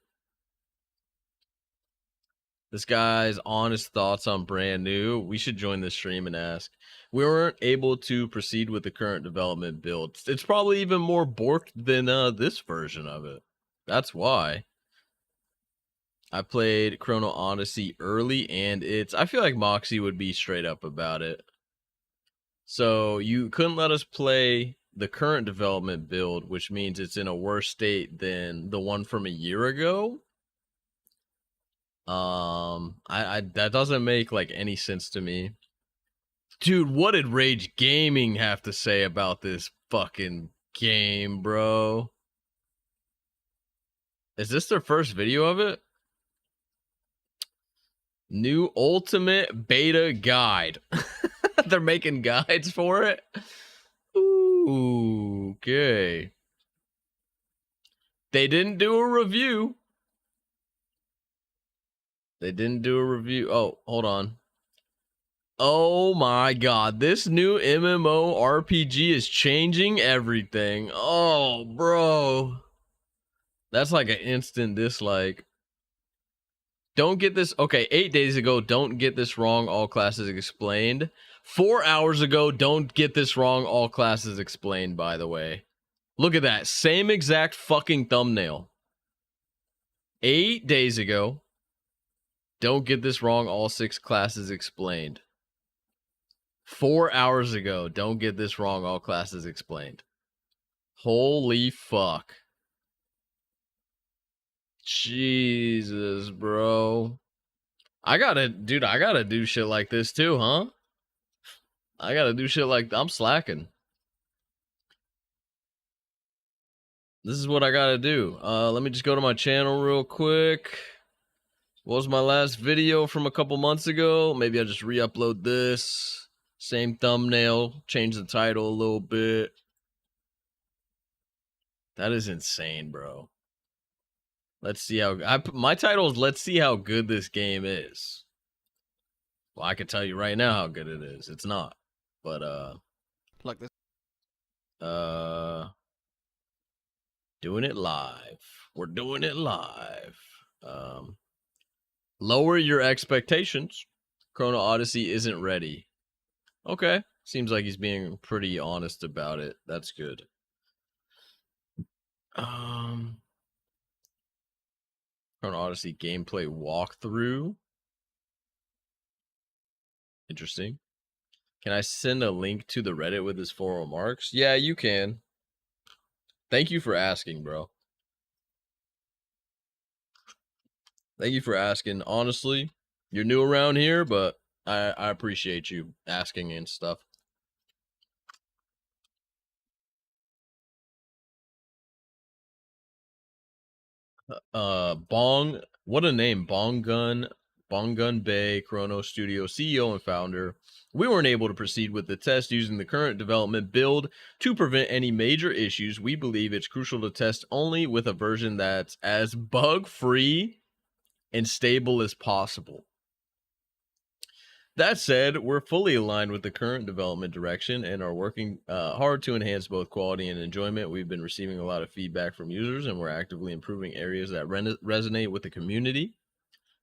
This guy's honest thoughts on brand new. We should join the stream and ask. We weren't able to proceed with the current development build. It's probably even more borked than this version of it. That's why. I played Chrono Odyssey early, and I feel like Moxie would be straight up about it. So you couldn't let us play the current development build, which means it's in a worse state than the one from a year ago. That doesn't make like any sense to me. Dude, what did Rage Gaming have to say about this fucking game, bro? Is this their first video of it? New Ultimate Beta Guide. They're making guides for it? Ooh, okay. They didn't do a review. They didn't do a review. Oh, hold on. Oh my god, this new MMO RPG is changing everything. Oh, bro. That's like an instant dislike. Don't get this. Okay, 8 days ago, don't get this wrong. All classes explained. 4 hours ago, don't get this wrong. All classes explained, by the way. Look at that. Same exact fucking thumbnail. 8 days ago, don't get this wrong. All 6 classes explained. 4 hours ago. Don't get this wrong. All classes explained. Holy fuck. Jesus, bro. I gotta do shit like this too, huh? I gotta do shit like I'm slacking. This is what I gotta do. Let me just go to my channel real quick. What was my last video from a couple months ago? Maybe I just re-upload this. Same thumbnail, change the title a little bit. That is insane, bro. Let's see how my title is "Let's see how good this game is." Well, I can tell you right now how good it is. It's not, but Like this. Doing it live. We're doing it live. Lower your expectations. Chrono Odyssey isn't ready. Okay. Seems like he's being pretty honest about it. That's good. Chrono Odyssey gameplay walkthrough. Interesting. Can I send a link to the Reddit with his full remarks? Yeah, you can. Thank you for asking, bro. Thank you for asking. Honestly, you're new around here, but I appreciate you asking and stuff. Bong, what a name. Bong Gun Bay, Chrono Studio CEO and founder. We weren't able to proceed with the test using the current development build to prevent any major issues. We believe it's crucial to test only with a version that's as bug-free and stable as possible. That said, we're fully aligned with the current development direction and are working hard to enhance both quality and enjoyment. We've been receiving a lot of feedback from users, and we're actively improving areas that resonate with the community.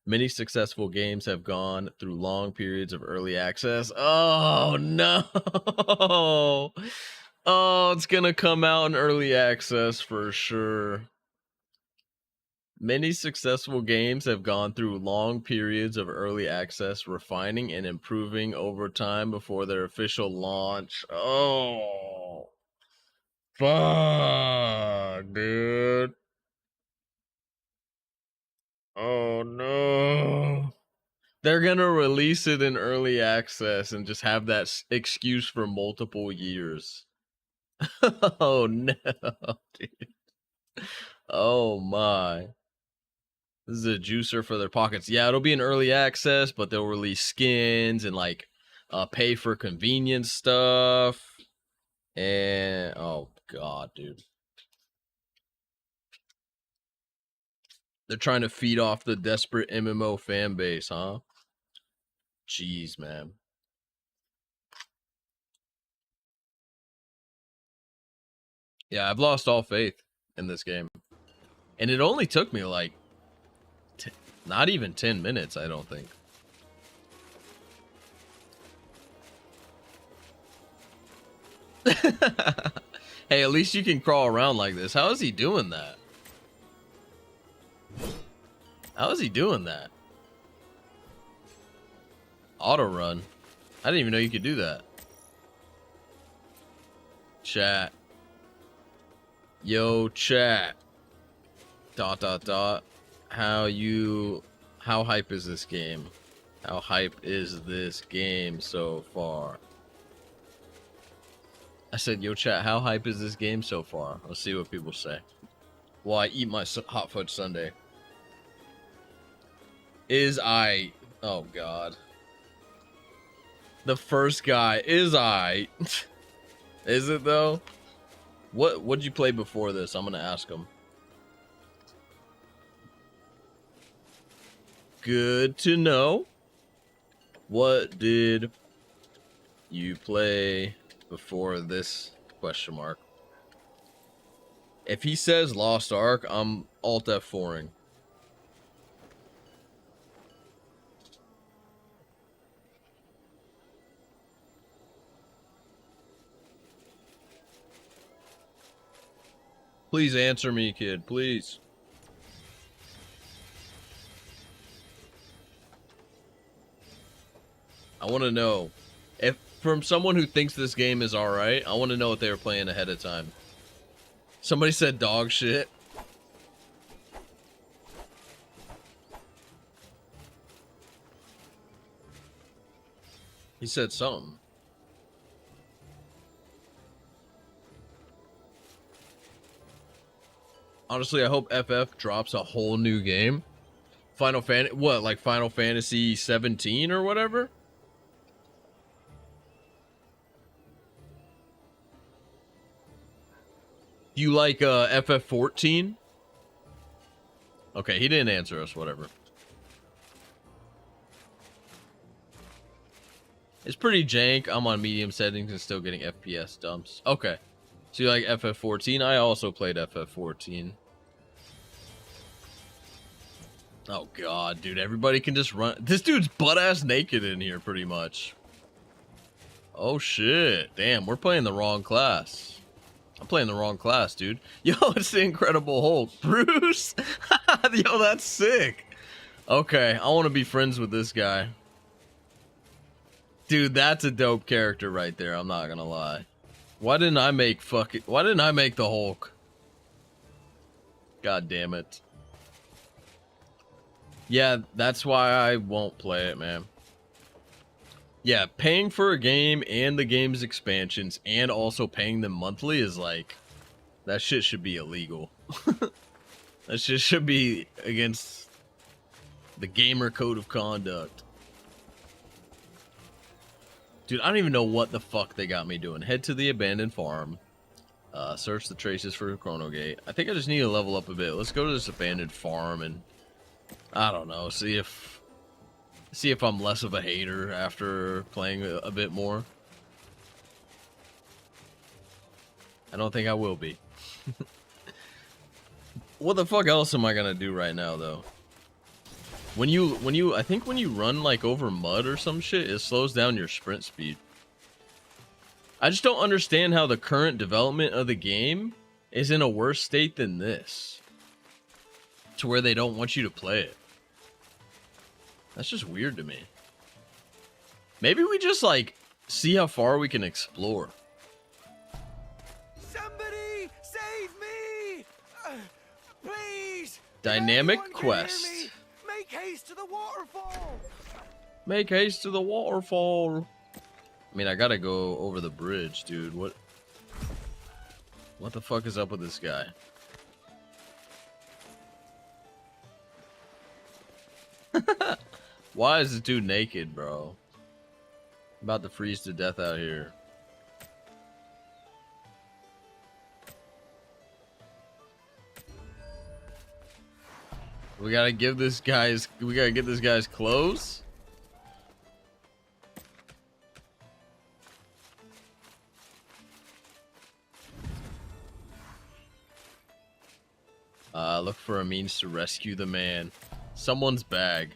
Many successful games have gone through long periods of early access. Oh, no. Oh, it's going to come out in early access for sure. Many successful games have gone through long periods of early access, refining and improving over time before their official launch. Oh, fuck, dude. Oh, no. They're going to release it in early access and just have that excuse for multiple years. Oh, no, dude. Oh, my. This is a juicer for their pockets. Yeah, it'll be in early access, but they'll release skins and like pay for convenience stuff. And oh god, dude. They're trying to feed off the desperate MMO fan base, huh? Jeez, man. Yeah, I've lost all faith in this game. And it only took me like not even 10 minutes, I don't think. Hey, at least you can crawl around like this. How is he doing that? How is he doing that? Auto run. I didn't even know you could do that. Chat. Yo, chat. ... How hype is this game? How hype is this game so far? I said, yo, chat, how hype is this game so far? Let's see what people say. While I eat my hot fudge sundae. Oh, God. The first guy is Is it, though? What'd you play before this? I'm gonna ask him. Good to know. What did you play before this? Question mark. If he says Lost Ark, I'm Alt F4ing. Please answer me, kid. Please. I want to know from someone who thinks this game is alright, I want to know what they were playing ahead of time. Somebody said dog shit. He said something. Honestly, I hope FF drops a whole new game. Final Fantasy 17 or whatever? You like FF 14? Okay, he didn't answer us, whatever. It's pretty jank. I'm on medium settings and still getting FPS dumps. Okay. So you like FF 14? I also played FF 14. Oh god, dude, everybody can just run. This dude's butt-ass naked in here, pretty much. Oh shit. Damn, we're playing the wrong class. I'm playing the wrong class, dude. Yo, it's the Incredible Hulk. Bruce! Yo, that's sick. Okay, I want to be friends with this guy. Dude, that's a dope character right there, I'm not gonna lie. Why didn't I make the Hulk? God damn it. Yeah, that's why I won't play it, man. Yeah, paying for a game and the game's expansions and also paying them monthly is like, that shit should be illegal. That shit should be against the gamer code of conduct. Dude, I don't even know what the fuck they got me doing. Head to the abandoned farm. Search the traces for Chronogate. I think I just need to level up a bit. Let's go to this abandoned farm and I don't know, see if I'm less of a hater after playing a bit more. I don't think I will be. What the fuck else am I gonna do right now, though? I think when you run like over mud or some shit, it slows down your sprint speed. I just don't understand how the current development of the game is in a worse state than this, to where they don't want you to play it. That's just weird to me. Maybe we just like see how far we can explore. Somebody save me! Please! Dynamic quest. Make haste to the waterfall! Make haste to the waterfall. I mean, I gotta go over the bridge, dude. What the fuck is up with this guy? Why is this dude naked, bro? I'm about to freeze to death out here. We gotta get this guy's clothes. Look for a means to rescue the man. Someone's bag.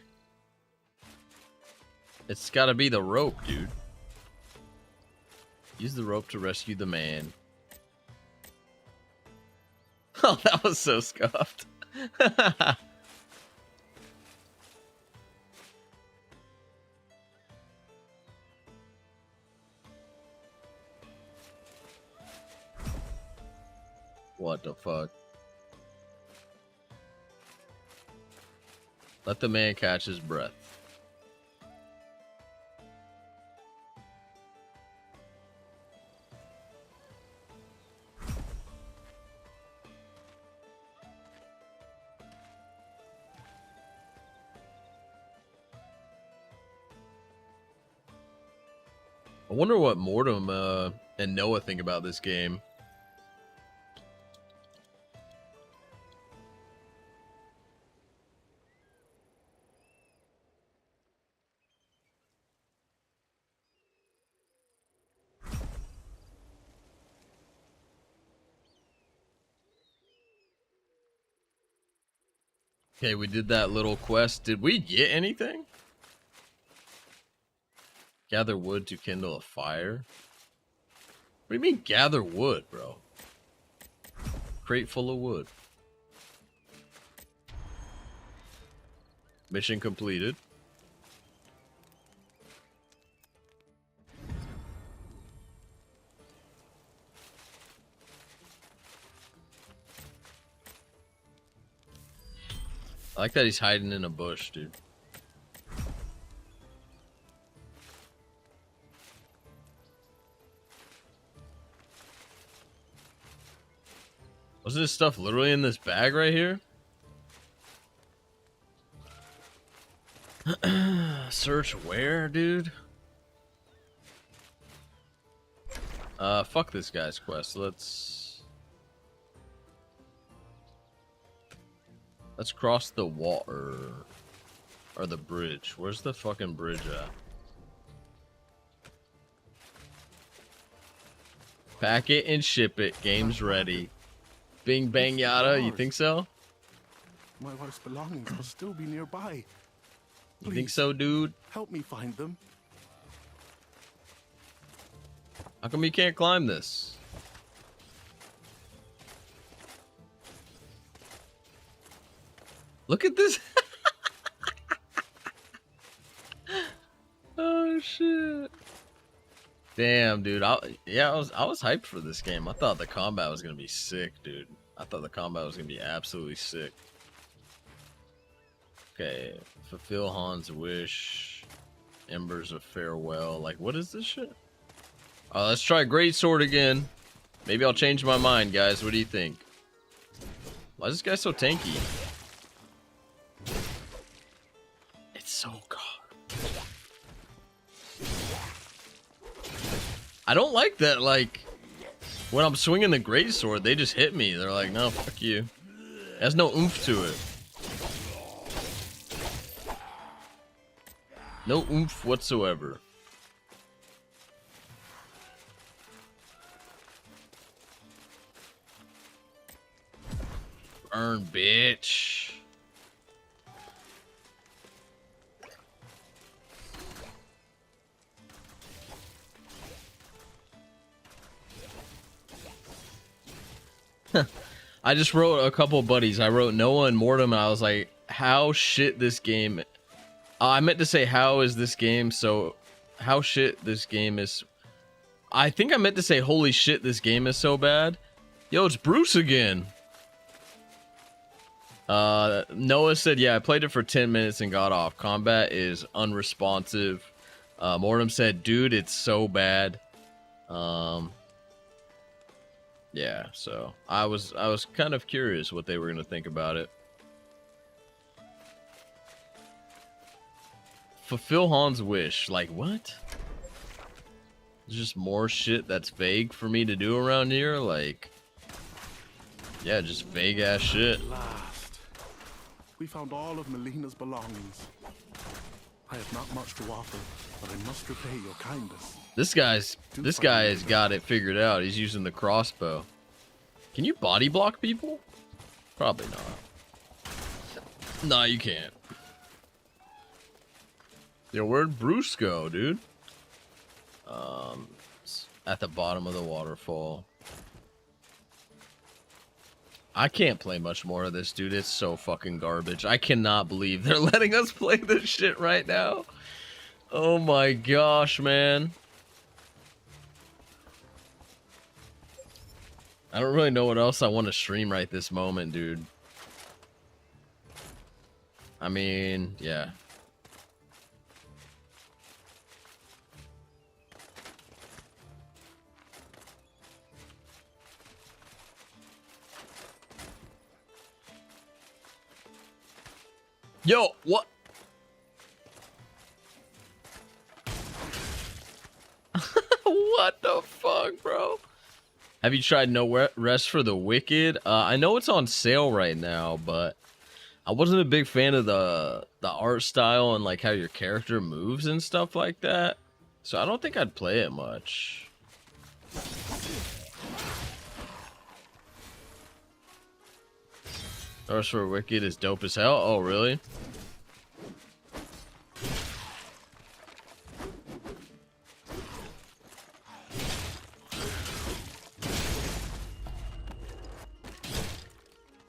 It's gotta be the rope, dude. Use the rope to rescue the man. Oh, that was so scuffed. What the fuck? Let the man catch his breath. I wonder what Mortem and Noah think about this game. Okay, we did that little quest. Did we get anything? Gather wood to kindle a fire? What do you mean gather wood, bro? Crate full of wood. Mission completed. I like that he's hiding in a bush, dude. Was this stuff literally in this bag right here? Search where, dude? Fuck this guy's quest. Let's cross the water or the bridge. Where's the fucking bridge at? Pack it and ship it. Game's ready. Bing bang yada. You think so? My wife's belongings must still be nearby. You think so, dude? Help me find them. How come you can't climb this? Look at this. Oh shit. Damn, dude. I was hyped for this game. I thought the combat was gonna be sick, dude. I thought the combat was gonna be absolutely sick. Okay, fulfill Han's wish. Embers of farewell. Like, what is this shit? Let's try Greatsword again. Maybe I'll change my mind, guys. What do you think? Why is this guy so tanky? It's so good. I don't like that, like, when I'm swinging the Greatsword, they just hit me. They're like, no, fuck you. There's no oomph to it. No oomph whatsoever. Burn, bitch. I just wrote a couple buddies. I wrote Noah and Mortem, and I was like, how shit this game... I meant to say, how is this game so... How shit this game is... I think I meant to say, holy shit, this game is so bad. Yo, it's Bruce again. Noah said, yeah, I played it for 10 minutes and got off. Combat is unresponsive. Mortem said, dude, it's so bad. Yeah, so I was kind of curious what they were gonna think about it. Fulfill Han's wish. Like, what? There's just more shit that's vague for me to do around here. Like, yeah, just vague ass shit. At last, we found all of Melina's belongings. I have not much to offer, but I must repay your kindness. This guy has got it figured out. He's using the crossbow. Can you body block people? Probably not. Nah, you can't. Yo, where'd Bruce go, dude? At the bottom of the waterfall. I can't play much more of this, dude. It's so fucking garbage. I cannot believe they're letting us play this shit right now. Oh my gosh, man. I don't really know what else I want to stream right this moment, dude. I mean, yeah. Yo, what? What the fuck, bro? Have you tried No Rest for the Wicked? I know it's on sale right now, but I wasn't a big fan of the art style and like how your character moves and stuff like that. So I don't think I'd play it much. No Rest for the Wicked is dope as hell. Oh, really?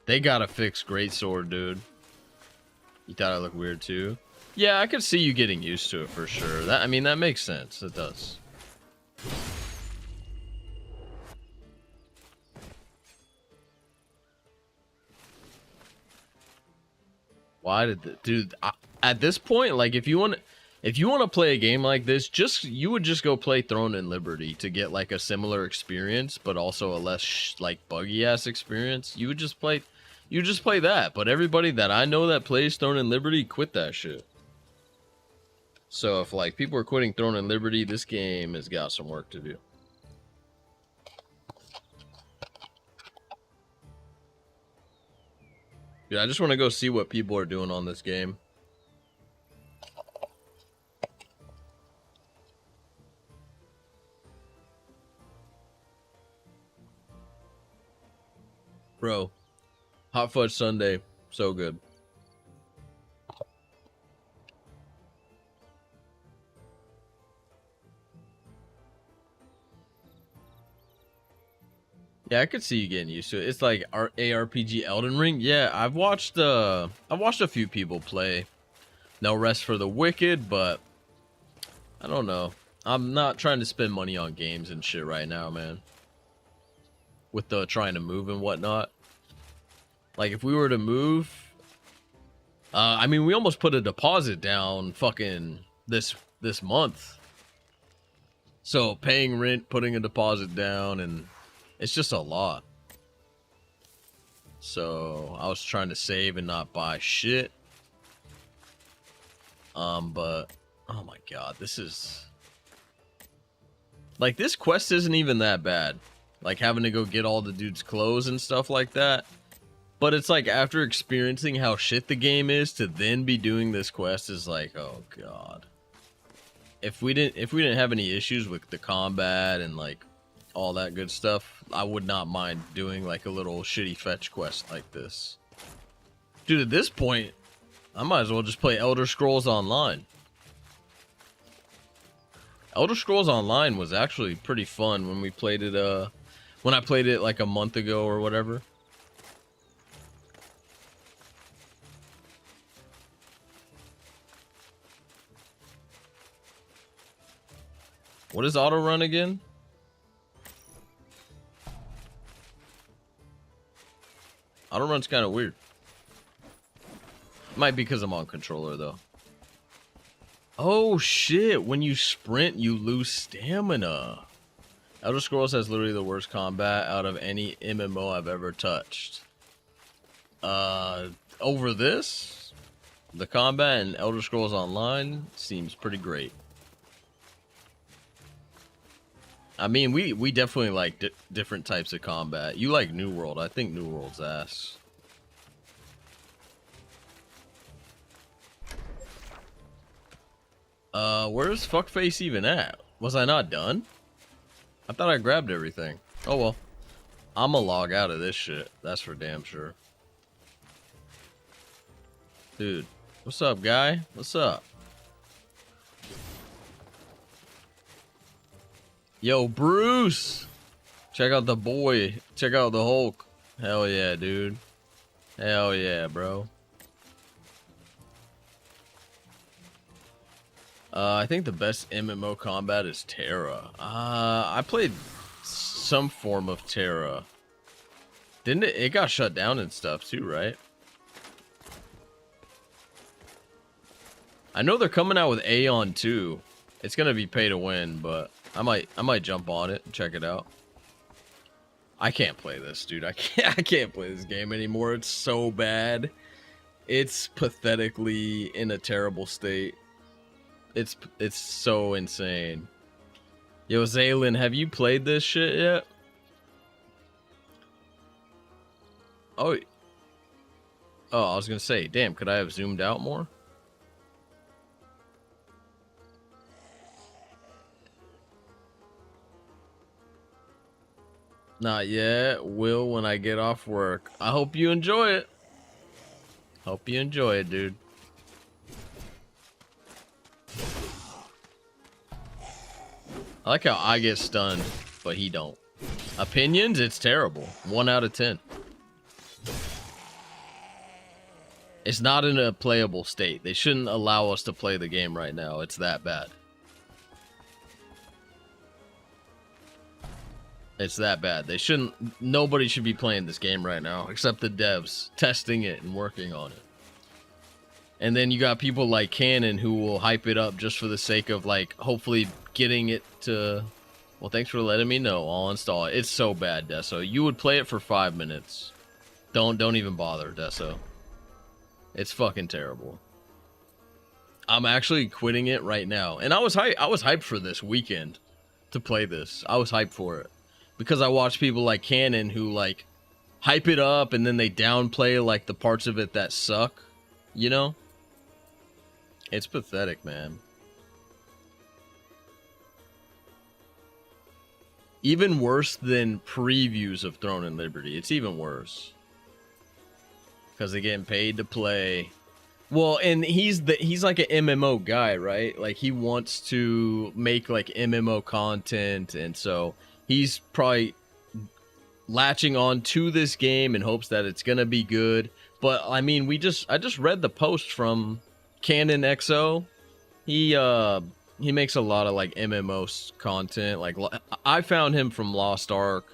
They gotta fix Greatsword, dude. You thought I looked weird too? Yeah, I could see you getting used to it for sure. I mean, that makes sense. It does. Why did the dude? At this point, like if you want to play a game like this, you would just go play Throne and Liberty to get like a similar experience, but also a less like buggy ass experience. You just play that. But everybody that I know that plays Throne and Liberty quit that shit. So if like people are quitting Throne and Liberty, this game has got some work to do. Yeah, I just want to go see what people are doing on this game. Bro, hot fudge sundae, so good. Yeah, I could see you getting used to it. It's like ARPG Elden Ring. Yeah, I've watched a few people play No Rest for the Wicked, but I don't know. I'm not trying to spend money on games and shit right now, man. With the trying to move and whatnot. Like if we were to move, I mean, we almost put a deposit down fucking this month. So paying rent, putting a deposit down, and it's just a lot. So I was trying to save and not buy shit. But oh my god, this is like, this quest isn't even that bad. Like having to go get all the dude's clothes and stuff like that. But it's like after experiencing how shit the game is, to then be doing this quest is like, oh god. If we didn't have any issues with the combat and like all that good stuff, I would not mind doing like a little shitty fetch quest like this. Dude, at this point, I might as well just play Elder Scrolls Online. Elder Scrolls Online was actually pretty fun when we played it, when I played it like a month ago or whatever. What is auto run again? Auto run's kind of weird. Might be because I'm on controller though. Oh shit, when you sprint you lose stamina. Elder Scrolls has literally the worst combat out of any MMO I've ever touched. Over this, the combat in Elder Scrolls Online seems pretty great. I mean, we definitely like different types of combat. You like New World. I think New World's ass. Where's Fuckface even at? Was I not done? I thought I grabbed everything. Oh well. I'ma log out of this shit. That's for damn sure. Dude, what's up, guy? What's up? Yo, Bruce! Check out the boy. Check out the Hulk. Hell yeah, dude. Hell yeah, bro. I think the best MMO combat is Terra. I played some form of Terra. Didn't it? It got shut down and stuff too, right? I know they're coming out with Aeon too. It's gonna be pay to win, but I might jump on it and check it out. I can't play this, dude. I can't play this game anymore. It's so bad. It's pathetically in a terrible state. It's so insane. Yo, Zaylin, have you played this shit yet? Oh, I was gonna say, damn, could I have zoomed out more? Not yet. Will when I get off work. I hope you enjoy it. Hope you enjoy it, dude. I like how I get stunned, but he don't. Opinions? It's terrible. 1 out of 10. It's not in a playable state. They shouldn't allow us to play the game right now. It's that bad. It's that bad. They shouldn't. Nobody should be playing this game right now except the devs testing it and working on it. And then you got people like Canon who will hype it up just for the sake of like hopefully getting it to. Well, thanks for letting me know. I'll install it. It's so bad, Deso. You would play it for 5 minutes. Don't even bother, Deso. It's fucking terrible. I'm actually quitting it right now. And I was hyped for this weekend to play this. I was hyped for it because I watched people like Canon who like hype it up and then they downplay like the parts of it that suck, you know? It's pathetic, man. Even worse than previews of Throne and Liberty. It's even worse. Because they're getting paid to play. Well, and he's like an MMO guy, right? Like he wants to make like MMO content, and so he's probably latching on to this game in hopes that it's gonna be good. But I mean, I just read the post from Canon XO. He makes a lot of like MMO content. Like I found him from Lost Ark,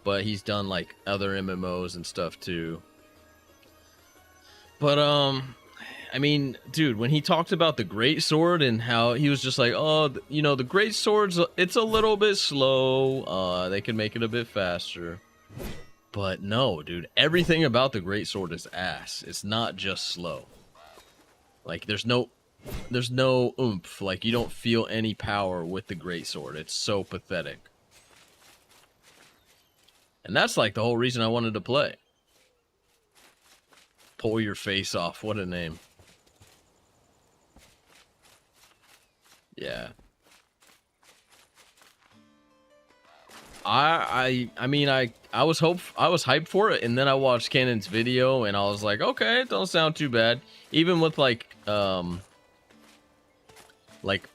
but he's done like other MMOs and stuff too. But I mean, dude, when he talked about the Greatsword and how he was just like, oh, you know, the Greatsword's it's a little bit slow. They can make it a bit faster. But no, dude, everything about the Greatsword is ass. It's not just slow. Like there's no oomph. Like you don't feel any power with the Greatsword. It's so pathetic. And that's like the whole reason I wanted to play. Pull your face off. What a name. Yeah. I mean I was hyped for it, and then I watched Canon's video and I was like, okay, it don't sound too bad. Even with like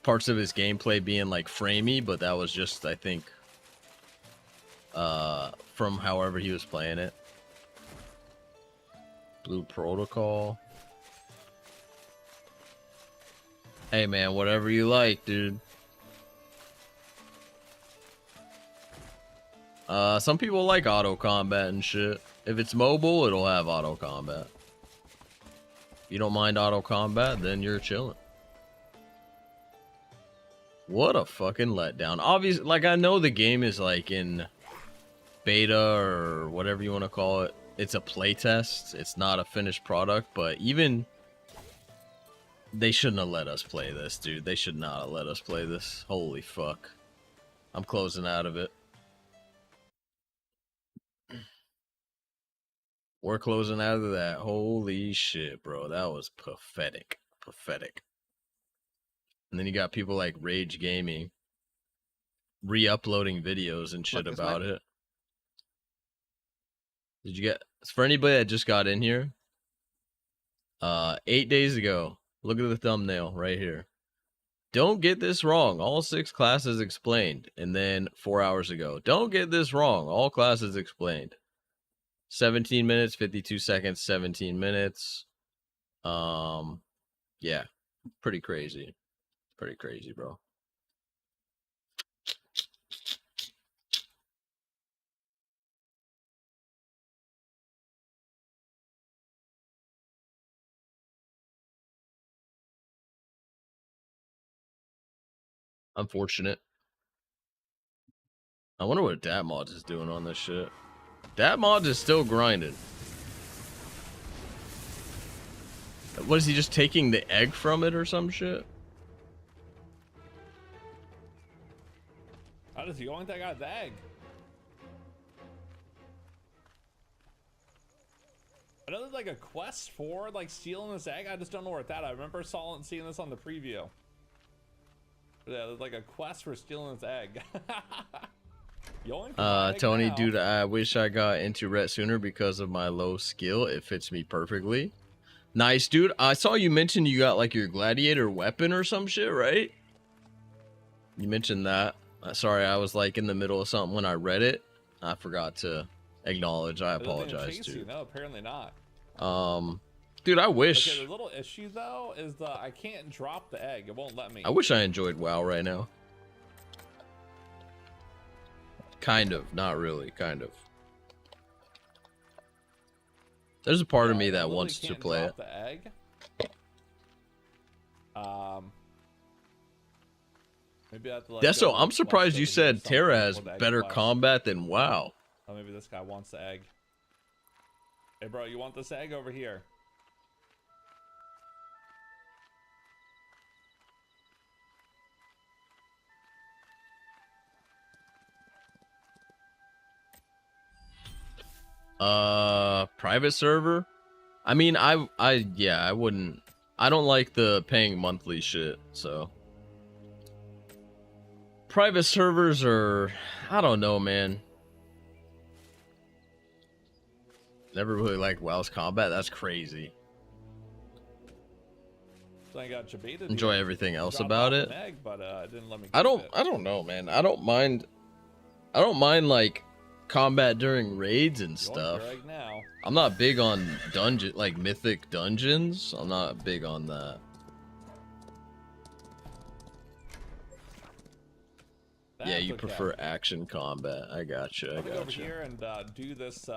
parts of his gameplay being like framey, but that was just I think from however he was playing it. Blue Protocol. Hey man, whatever you like, dude. Some people like auto combat and shit. If it's mobile, it'll have auto combat. If you don't mind auto combat, then you're chilling. What a fucking letdown. Obviously, like I know the game is like in beta or whatever you want to call it. It's a playtest. It's not a finished product, but even they shouldn't have let us play this, dude. They should not have let us play this. Holy fuck. I'm closing out of it. We're closing out of that. Holy shit, bro. That was pathetic. Pathetic. And then you got people like Rage Gaming re-uploading videos and shit about it. Did you get... For anybody that just got in here, 8 days ago, look at the thumbnail right here. Don't get this wrong. All 6 classes explained. And then 4 hours ago, don't get this wrong. All classes explained. 17 minutes, 52 seconds, 17 minutes. Yeah, pretty crazy. Pretty crazy, bro. Unfortunate. I wonder what Datmod is doing on this shit. Datmod is still grinding. What is he just taking the egg from it or some shit? How does he only think I got the egg? I know there's like a quest for like stealing this egg. I just don't know where it's at. I remember seeing this on the preview. Yeah, there's like a quest for stealing this egg. Tony, dude, I wish I got into Ret sooner because of my low skill. It fits me perfectly. Nice, dude. I saw you mention you got like your gladiator weapon or some shit, right? You mentioned that. Sorry, I was like in the middle of something when I read it. I forgot to acknowledge. I apologize, dude. No, apparently not. Dude, I wish. Okay, the little issue though is I can't drop the egg. It won't let me. I wish I enjoyed WoW right now. Kind of, not really, kind of. There's a part of me that wants to play it. The egg. Maybe I have to like. That's so. go I'm west surprised over you here or said something Terra has for the egg better quest. combat than WoW. Oh, maybe this guy wants the egg. Hey, bro, you want this egg over here? Private server. I mean, yeah, I wouldn't. I don't like the paying monthly shit. So private servers are. I don't know, man. Never really liked WoW's combat. That's crazy. So I got Jabita Enjoy here. everything else Dropped about off it. an egg, but it didn't let me I keep don't. it. I don't know, man. I don't mind. I don't mind like combat during raids and You want stuff. your egg now? I'm not big on dungeon, like mythic dungeons. I'm not big on that. Yeah, That's you okay. prefer action combat. I gotcha. I Let me go over gotcha. here and do this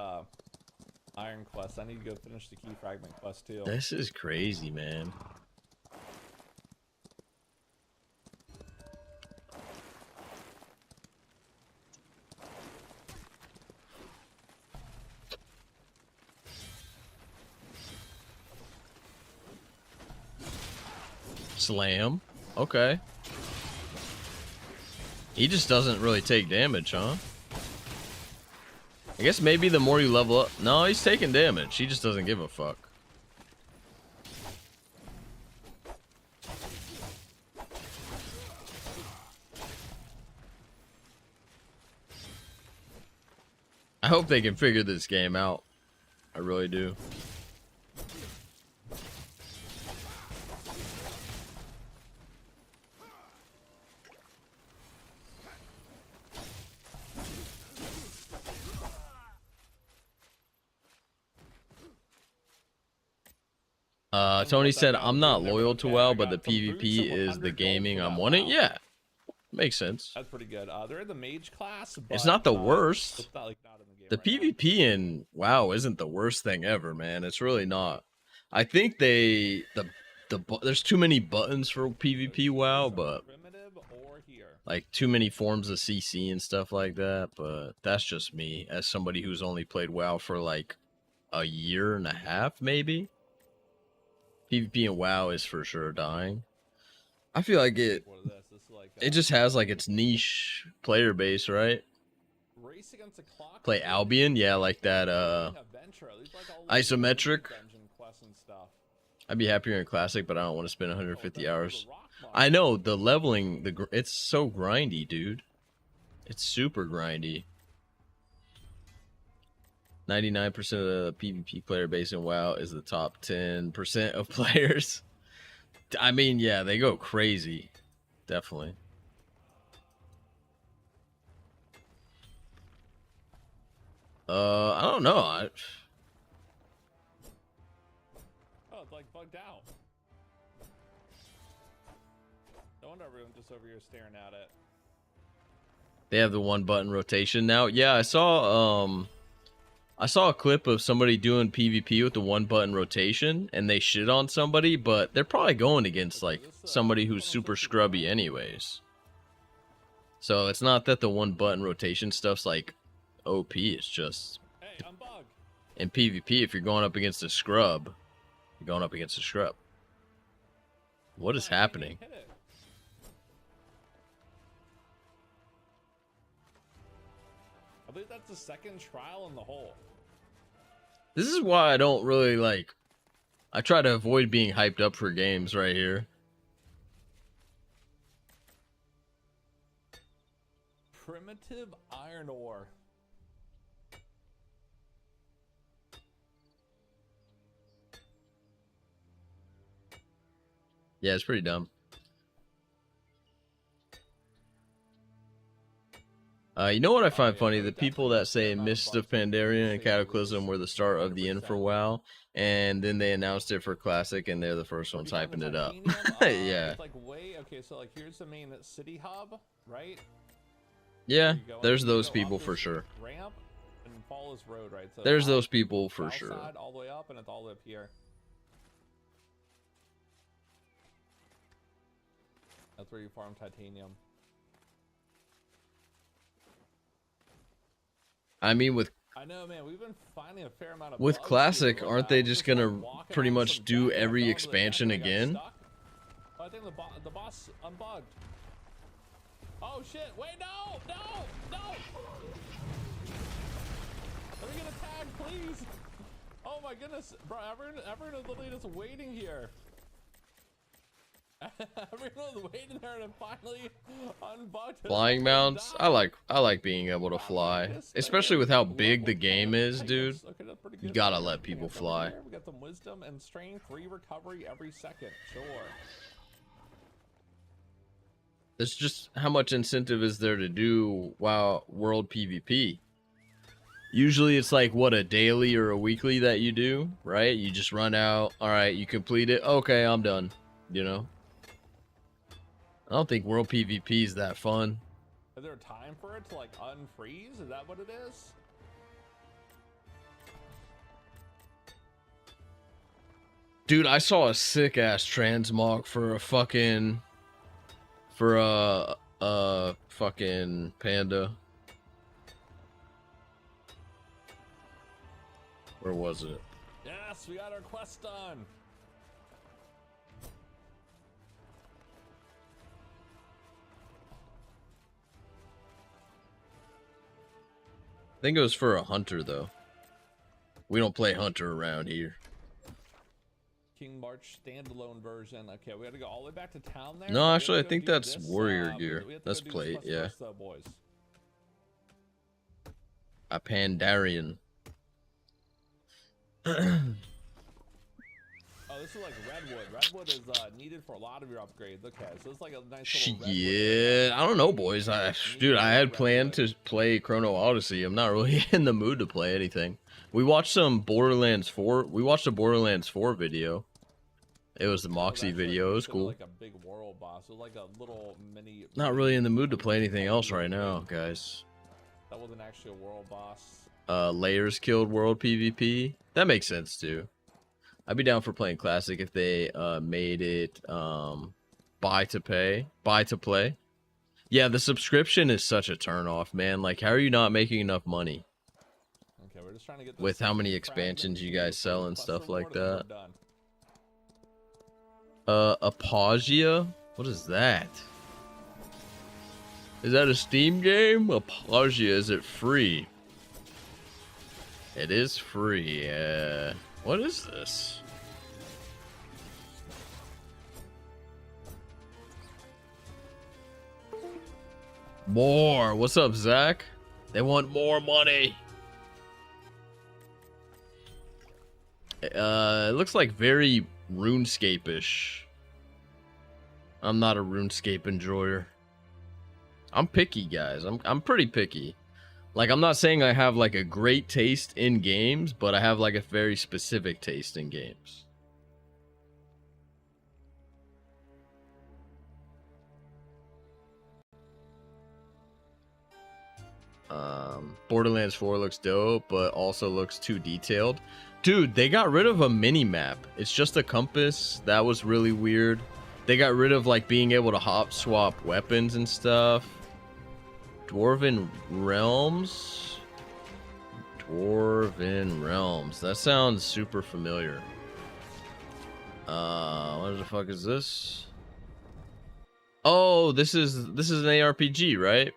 iron quest. I need to go finish the key fragment quest too. This is crazy, man. Slam. Okay. He just doesn't really take damage, huh? I guess maybe the more you level up... No, he's taking damage. He just doesn't give a fuck. I hope they can figure this game out. I really do. Tony said, I'm not loyal to WoW, but the PvP is the gaming I'm wanting. Yeah, makes sense. That's pretty good. They're in the mage class, but It's not the worst. it's not, like, not in the game The right PvP in WoW isn't the worst thing ever, man. It's really not. I think there's too many buttons for PvP WoW, but Primitive or here. like too many forms of CC and stuff like that. But that's just me as somebody who's only played WoW for like a year and a half, maybe. PvP in WoW is for sure dying. I feel like it just has like its niche player base, right? Race against the clock. Play Albion, yeah, like that isometric. Dungeon quests and stuff. I'd be happier in Classic, but I don't want to spend 150 hours. I know, the leveling, it's so grindy, dude. It's super grindy. 99% of the PvP player base in WoW is the top 10% of players. I mean, yeah, they go crazy. Definitely. I don't know. Oh, it's like bugged out. No wonder everyone's just over here staring at it. They have the one button rotation now. Yeah, I saw a clip of somebody doing PvP with the one button rotation and they shit on somebody, but they're probably going against like somebody who's super scrubby anyways. So it's not that the one button rotation stuff's like OP, it's just in PvP if you're going up against a scrub, you're going up against a scrub. What is happening? I believe that's the second trial in the hole. This is why I don't really like. I try to avoid being hyped up for games right here. Primitive iron ore. Yeah, it's pretty dumb. You know what I find funny? The people that say Mist of Pandaria and Cataclysm were the start of the Infra WoW, and then they announced it for Classic, and they're the first ones hyping it up. Yeah. It's like way, okay, so like here's the main city hub, right? Yeah, You go there's up, you those go people up for this sure. Ramp and follow this road, right? So There's up, those people for south sure. side, all the way up, and it's all the way up here. That's where you farm titanium. I mean, with I know, man. We've been finding a fair amount of with bugs classic, here, but aren't I they was just like, gonna walking pretty on much some do deck, and I every fell into the deck expansion and I got again? stuck. Oh, I think the boss unbugged. Oh shit! Wait, no! Let me get a tag, please. Oh my goodness, bro! Everyone is literally just waiting here. Everyone's waiting there to finally unbugged. Flying mounts. I like being able to fly, especially with how big the game is, dude. Okay, that's pretty You good. gotta let people Over fly. here, we got some wisdom and strength, 3 recovery every second. Sure. It's just how much incentive is there to do WoW World PvP? Usually it's like, what, a daily or a weekly that you do, right? You just run out. All right, you complete it. Okay, I'm done. You know? I don't think World PvP is that fun. Is there a time for it to like unfreeze? Is that what it is? Dude, I saw a sick ass transmog for a fucking fucking panda. Where was it? Yes, we got our quest done. I think it was for a hunter though. We don't play hunter around here. King March standalone version. Okay, we got to go all the way back to town there. No, We actually, I gotta go think do that's this, warrior we gear. have to go That's do this plate, quest yeah. first, though, boys. A Pandarian. Oh, this is like redwood. Redwood is needed for a lot of your upgrades. Okay, so it's like a nice little redwood. Yeah, I don't know, boys. Dude, I had planned to play Chrono Odyssey. I'm not really in the mood to play anything. We watched some Borderlands 4. We watched a Borderlands 4 video. It was the Moxie video. It was cool. Like a big world boss. It was like a little mini. Not really in the mood to play anything else right now, guys. That wasn't actually a world boss. Layers killed World PvP. That makes sense too. I'd be down for playing Classic if they made it buy to play. Yeah, the subscription is such a turnoff, man. Like, how are you not making enough money? Okay, we're just trying to get With how many expansions you guys sell and stuff like that. Apoggia? What is that? Is that a Steam game? Apoggia, is it free? It is free. What is this? More. What's up, Zach? They want more money. It looks like very RuneScape-ish. I'm not a RuneScape enjoyer. I'm picky, guys. I'm pretty picky. Like, I'm not saying I have like a great taste in games, but I have like a very specific taste in games. Borderlands 4 looks dope, but also looks too detailed. Dude, they got rid of a mini-map. It's just a compass. That was really weird. They got rid of like being able to hop swap weapons and stuff. Dwarven Realms? Dwarven Realms. That sounds super familiar. What the fuck is this? Oh, this is an ARPG, right?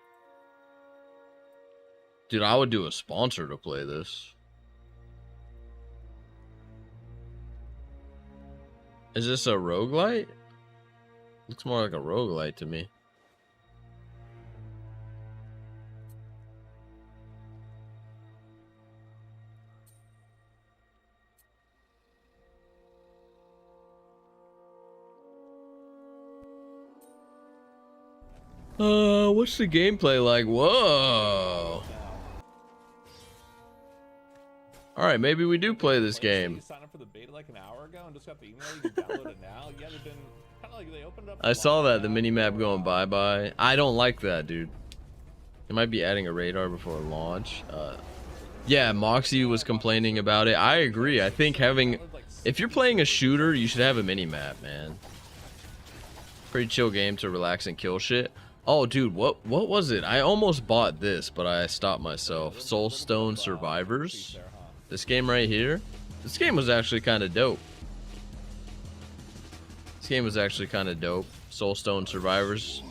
Dude, I would do a sponsor to play this. Is this a roguelite? Looks more like a roguelite to me. What's the gameplay like? Whoa. Alright, maybe we do play this game. You signed up for the beta like an hour ago and just got the email. You can download it now. Yeah, they've been kind of like they opened up. I saw that, the mini-map going bye-bye. I don't like that, dude. It might be adding a radar before launch. Yeah, Moxie was complaining about it. I agree. I think having... If you're playing a shooter, you should have a mini-map, man. Pretty chill game to relax and kill shit. Oh, dude, what was it? I almost bought this, but I stopped myself. Soulstone Survivors. This game right here. This game was actually kind of dope. This game was actually kind of dope. Soulstone Survivors.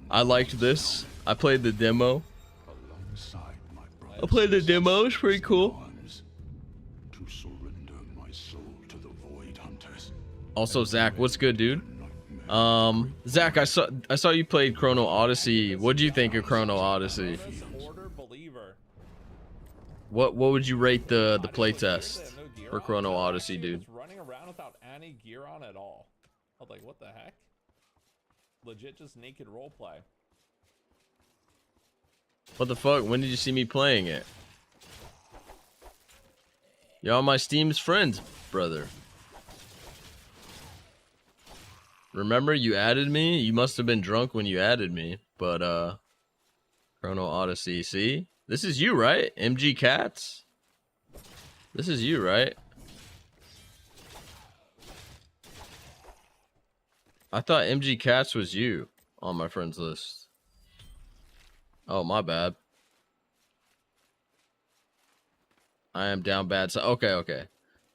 I liked this. I played the demo. It's pretty cool. Also, Zach, what's good, dude? Zach, I saw you played Chrono Odyssey. What do you think of Chrono Odyssey? What would you rate the playtest for Chrono Odyssey, dude? Running around without any gear on at all. I was like, what the heck? Legit, just naked roleplay. What the fuck? When did you see me playing it? Y'all my Steam's friends, brother. Remember, you added me? You must have been drunk when you added me. But, Chrono Odyssey, see? This is you, right? MG Cats? This is you, right? I thought MG Cats was you on my friends list. Oh, my bad. I am down bad. So, okay.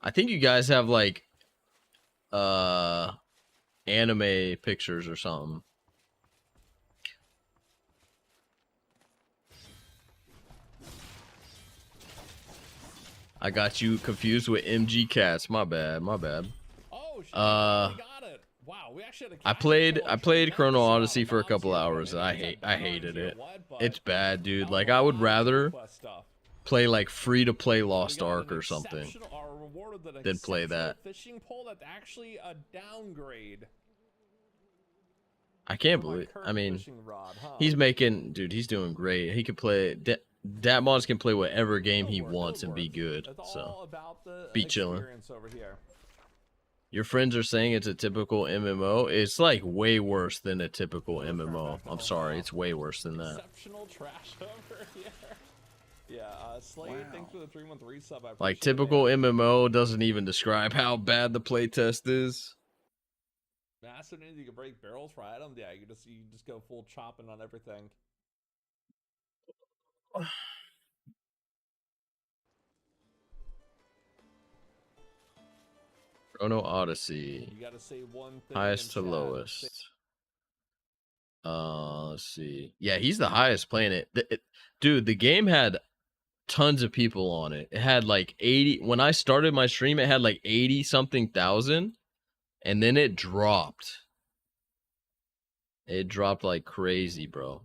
I think you guys have, like, anime pictures or something. I got you confused with MG Cats. My bad. Oh, shit, we got it. Wow, we actually had a I played Chrono Odyssey for a couple hours and I hated it. It's bad, dude. Like, I would rather play like free to play Lost Ark or something than play that. Fishing pole that's actually a downgrade. I can't believe. I mean, he's making, dude. He's doing great. He can play. Datmos can play whatever game he wants and be good. So be chilling. Your friends are saying it's a typical MMO. It's like way worse than a typical MMO. I'm sorry, it's way worse than that. Exceptional trash over here. Yeah, Slade, thanks for the 313 sub. I Like appreciate typical it, MMO doesn't even describe how bad the playtest is. Master Ninja, you can break barrels for items. Yeah, you just go full chopping on everything. Chrono Odyssey. You gotta say one thing. Highest to lowest. Let's see. Yeah, he's the highest playing it. Dude, the game had tons of people on it. It had like 80. When I started my stream, it had like 80 something thousand. And then it dropped. It dropped like crazy, bro.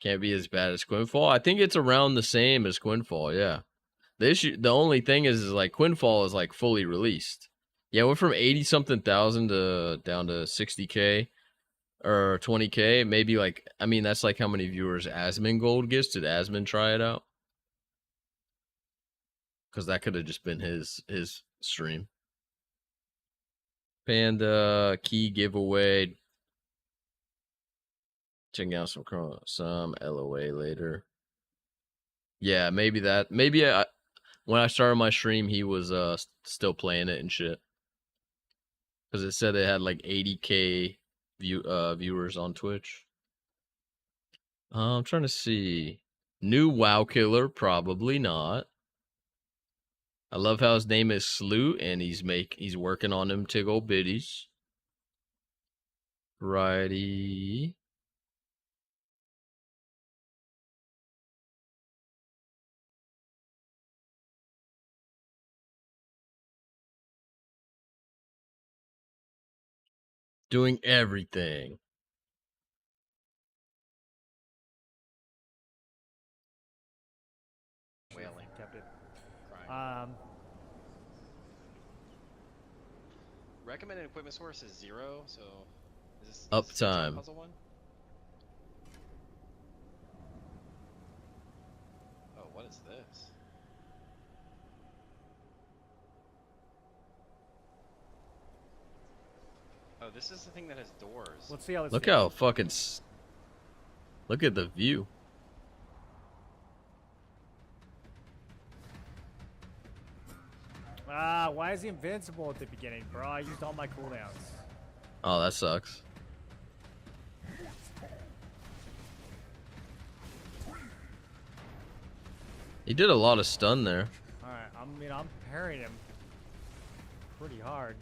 Can't be as bad as Quinfall. I think it's around the same as Quinfall, yeah. The only thing is like Quinfall is like fully released. Yeah, it went from 80 something thousand to down to 60k or 20k. Maybe like, I mean, that's like how many viewers Asmin Gold gets. Did Asmin try it out? Because that could have just been his stream. Panda key giveaway. Checking out some LOA later. Yeah, maybe that. Maybe when I started my stream, he was still playing it and shit. Because it said it had like 80k viewers on Twitch. I'm trying to see. New WoW killer, probably not. I love how his name is Sloot and he's working on them tiggle biddies. Righty. Doing everything. Wailing. Kept it. Recommended equipment source is 0, so is this Uptime. puzzle one? Oh, what is this? Oh, this is the thing that has doors. Let's see how this Look how fucking. Look at the view. Ah, why is he invincible at the beginning, bro? I used all my cooldowns. Oh, that sucks. He did a lot of stun there. Alright, I'm parrying him pretty hard.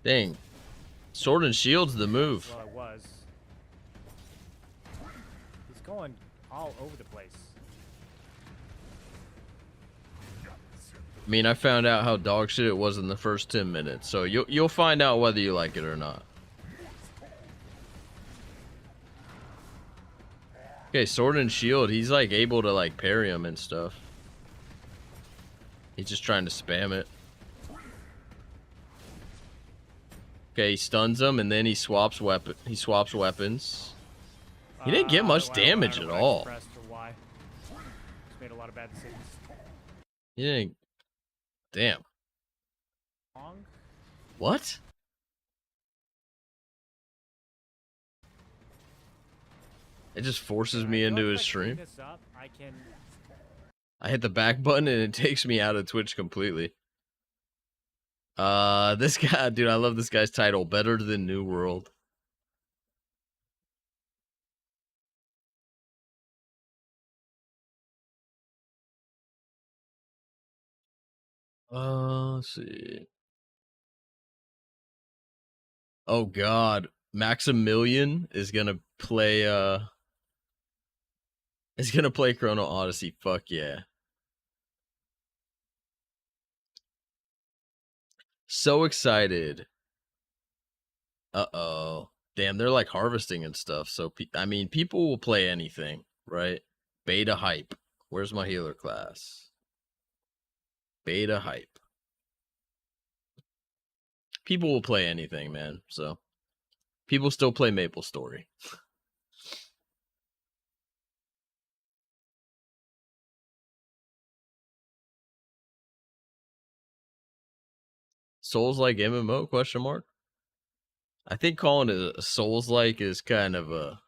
Dang. Sword and Shield's the move. Well, it was. He's going all over the place. I mean, I found out how dog shit it was in the first 10 minutes, so you'll find out whether you like it or not. Okay, Sword and Shield, he's like able to like parry him and stuff. He's just trying to spam it. Okay, he stuns him and then he swaps weapons. He didn't get much damage at all. Just made a lot of bad decisions. He didn't. Damn. Long? What? It just forces me into his stream. I hit the back button and it takes me out of Twitch completely. This guy, dude, I love this guy's title. Better than New World. Let's see. Oh God, Maximilian is gonna play. Is gonna play Chrono Odyssey. Fuck yeah. So excited. Uh-oh. Damn, they're like harvesting and stuff. So, I mean, people will play anything, right? Beta hype. Where's my healer class? Beta hype. People will play anything, man. So, people still play MapleStory. Souls-like MMO? Question mark. I think calling it a Souls-like is kind of a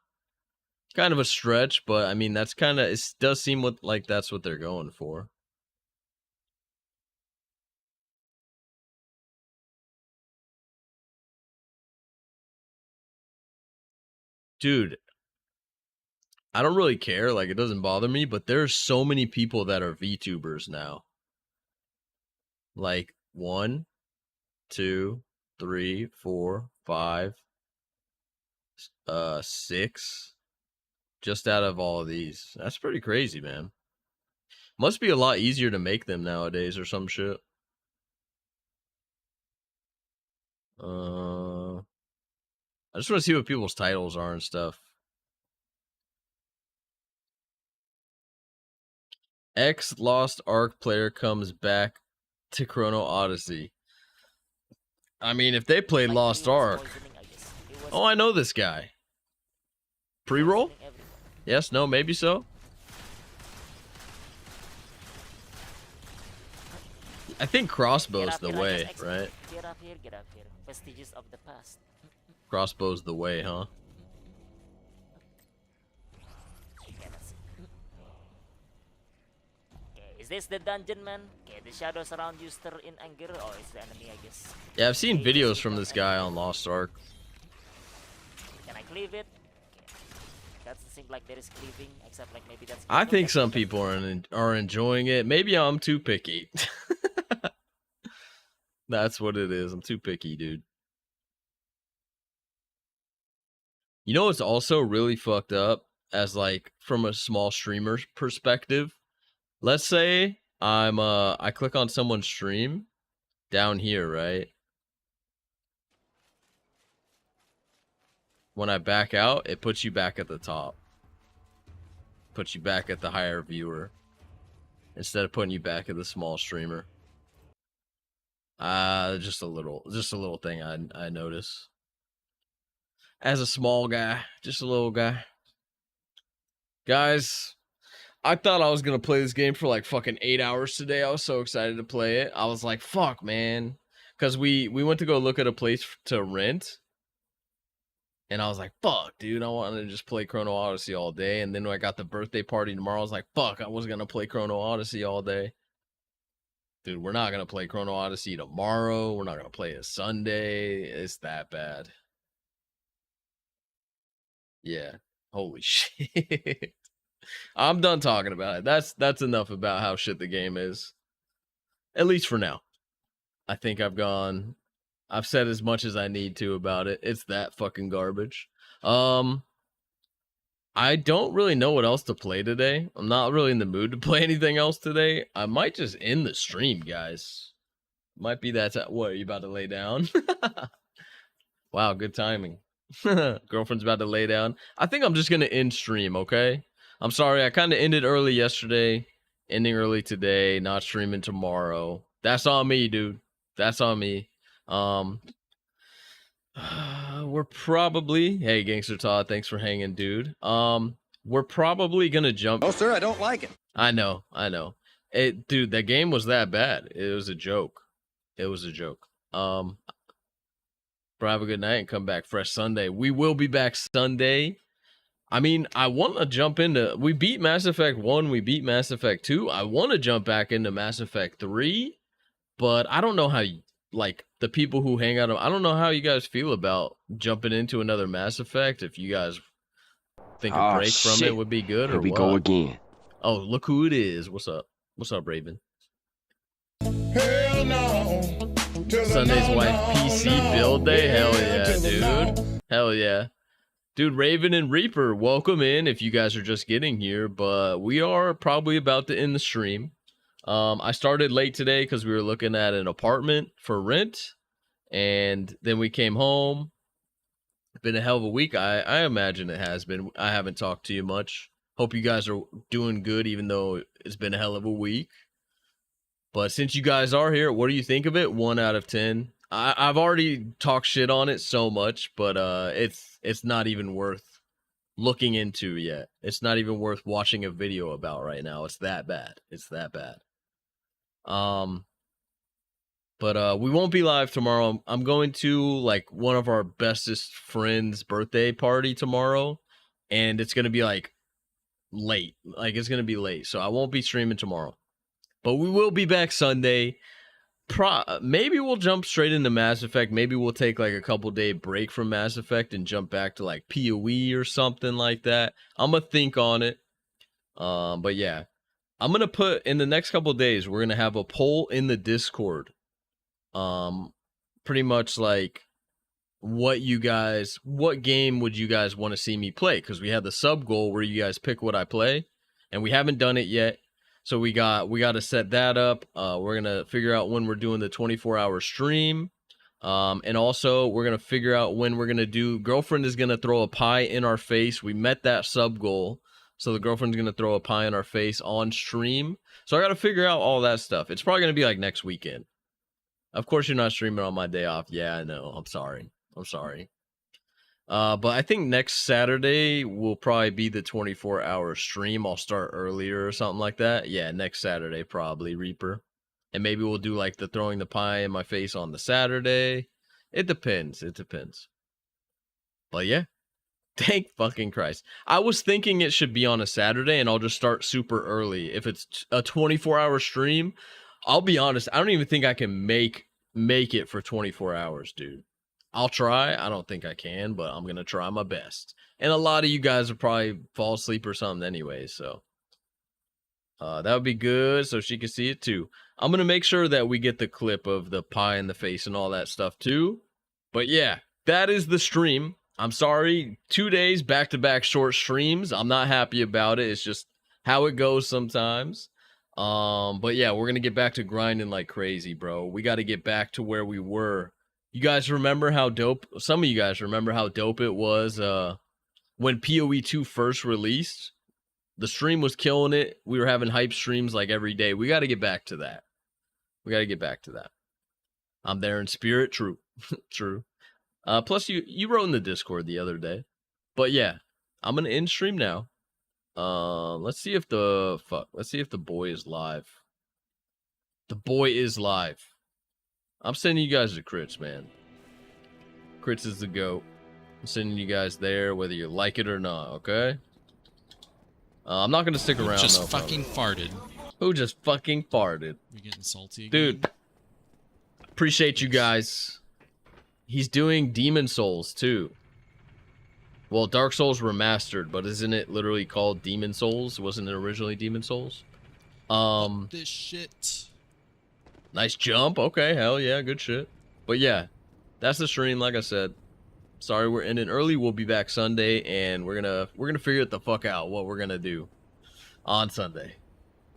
stretch, but I mean that's kind of, it does seem like that's what they're going for. Dude, I don't really care, like it doesn't bother me, but there's so many people that are VTubers now. Like 1, 2, 3, 4, 5, 6. Just out of all of these. That's pretty crazy, man. Must be a lot easier to make them nowadays or some shit. I just want to see what people's titles are and stuff. Ex Lost Ark player comes back to Chrono Odyssey. I mean, if they played Lost Ark. Oh, I know this guy. Pre-roll? Yes, no, maybe so. I think crossbow's the way, right? Get up here, get up here. Vestiges of the past. Crossbow's the way, huh? Is this the dungeon, man? Okay, the shadows around you stir in anger. Oh, it's the enemy, I guess. Yeah, I've seen videos from this guy on Lost Ark. Can I cleave it? Okay. Doesn't seem like there is cleaving, except like maybe that's. I think some people are enjoying it. Maybe I'm too picky. That's what it is. I'm too picky, dude. You know what's also really fucked up as like from a small streamer perspective? Let's say I click on someone's stream down here, right? When I back out, it puts you back at the top. Puts you back at the higher viewer. Instead of putting you back at the small streamer. Just a little thing I notice. As a small guy, just a little guy. Guys, I thought I was gonna play this game for like fucking 8 hours today. I was so excited to play it. I was like, fuck, man. Because we went to go look at a place to rent. And I was like, fuck, dude, I wanted to just play Chrono Odyssey all day. And then when I got the birthday party tomorrow, I was like, fuck, I was gonna play Chrono Odyssey all day. Dude, we're not gonna play Chrono Odyssey tomorrow. We're not gonna play it Sunday. It's that bad. Yeah. Holy shit. I'm done talking about it. That's enough about how shit the game is. At least for now. I think I've said as much as I need to about it. It's that fucking garbage. I don't really know what else to play today. I'm not really in the mood to play anything else today. I might just end the stream, guys. Might be that time. What, are you about to lay down? Wow, good timing. Girlfriend's about to lay down. I think I'm just going to end stream, okay? I'm sorry, I kind of ended early yesterday, ending early today, not streaming tomorrow. That's on me, dude. That's on me. We're probably, hey, Gangster Todd, thanks for hanging, dude. We're probably gonna jump. Oh, sir, I don't like it. I know. Dude, that game was that bad. It was a joke. It was a joke. Bro, have a good night and come back fresh Sunday. We will be back Sunday. I mean, I want to jump into. We beat Mass Effect 1. We beat Mass Effect 2. I want to jump back into Mass Effect 3, but I don't know how. Like the people who hang out, I don't know how you guys feel about jumping into another Mass Effect. If you guys think a break from it would be good, Here or we what? go again. Oh, look who it is. What's up? What's up, Raven? Hell no. Sunday's wife PC build day. Hell yeah, dude. Hell yeah. Dude, Raven and Reaper, welcome in if you guys are just getting here, but we are probably about to end the stream. I started late today because we were looking at an apartment for rent, and then we came home. Been a hell of a week. I imagine it has been. I haven't talked to you much. Hope you guys are doing good, even though it's been a hell of a week. But since you guys are here, what do you think of it? 1 out of 10. I've already talked shit on it so much, but it's not even worth looking into yet. It's not even worth watching a video about right now. It's that bad. It's that bad. But we won't be live tomorrow. I'm going to like one of our bestest friends' birthday party tomorrow, and it's gonna be like late. Like it's gonna be late, so I won't be streaming tomorrow. But we will be back Sunday. Maybe we'll jump straight into Mass Effect. Maybe we'll take like a couple day break from Mass Effect and jump back to like PoE or something like that. I'm gonna think on it. But yeah, I'm gonna put in the next couple days. We're gonna have a poll in the Discord. Pretty much like what game would you guys want to see me play? Because we had the sub goal where you guys pick what I play, and we haven't done it yet. So we got to set that up. We're gonna figure out when we're doing the 24-hour stream, and also we're gonna figure out when we're gonna do. Girlfriend is gonna throw a pie in our face. We met that sub goal, so the girlfriend's gonna throw a pie in our face on stream. So I got to figure out all that stuff. It's probably gonna be like next weekend. Of course, you're not streaming on my day off. Yeah, I know. I'm sorry. But I think next Saturday will probably be the 24-hour stream. I'll start earlier or something like that. Yeah, next Saturday probably, Reaper. And maybe we'll do like the throwing the pie in my face on the Saturday. It depends. But yeah, thank fucking Christ. I was thinking it should be on a Saturday and I'll just start super early. If it's a 24-hour stream, I'll be honest, I don't even think I can make it for 24 hours, dude. I'll try. I don't think I can, but I'm going to try my best. And a lot of you guys will probably fall asleep or something anyway, so that would be good so she can see it too. I'm going to make sure that we get the clip of the pie in the face and all that stuff too. But yeah, that is the stream. I'm sorry, 2 days back-to-back short streams. I'm not happy about it. It's just how it goes sometimes. But yeah, we're gonna get back to grinding like crazy, bro. We got to get back to where we were. You guys remember how dope? Some of you guys remember how dope it was when PoE 2 first released. The stream was killing it. We were having hype streams like every day. We got to get back to that. I'm there in spirit. True. True. Plus you wrote in the Discord the other day. But yeah, I'm gonna end stream now. Let's see if the boy is live. The boy is live. I'm sending you guys the crits, man. Crits is the GOAT. I'm sending you guys there, whether you like it or not, okay? I'm not gonna stick around. Just fucking farted. Who just fucking farted? We're getting salty again. Dude, appreciate you guys. He's doing Demon Souls too. Well, Dark Souls Remastered, but isn't it literally called Demon Souls? Wasn't it originally Demon Souls? This shit. Nice jump. Okay, hell yeah, good shit. But yeah, that's the stream. Like I said, sorry we're ending early. We'll be back Sunday, and we're gonna figure it the fuck out what we're gonna do on Sunday.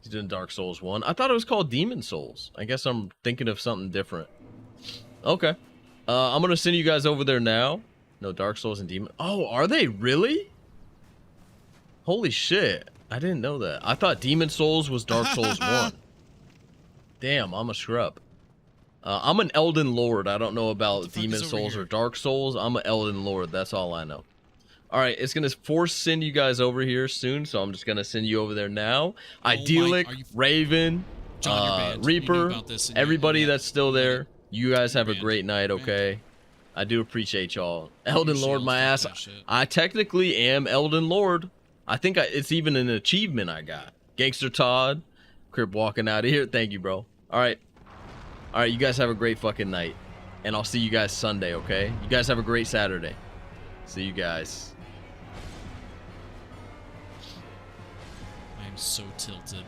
He's doing Dark Souls 1. I thought it was called Demon Souls. I guess I'm thinking of something different. Okay. I'm gonna send you guys over there now. No, Dark Souls and Demon. Oh, are they really? Holy shit. I didn't know that. I thought Demon Souls was Dark Souls 1. Damn, I'm a scrub. I'm an Elden Lord. I don't know about Demon Souls or Dark Souls. I'm an Elden Lord. That's all I know. All right, it's going to send you guys over here soon, so I'm just going to send you over there now. Idyllic, Raven, John, Reaper, everybody that's still there. You guys have a great night, okay? I do appreciate y'all. Elden Lord, my ass. I technically am Elden Lord. I think it's even an achievement I got. Gangster Todd, Crip walking out of here. Thank you, bro. All right. All right, you guys have a great fucking night. And I'll see you guys Sunday, okay? You guys have a great Saturday. See you guys. I am so tilted.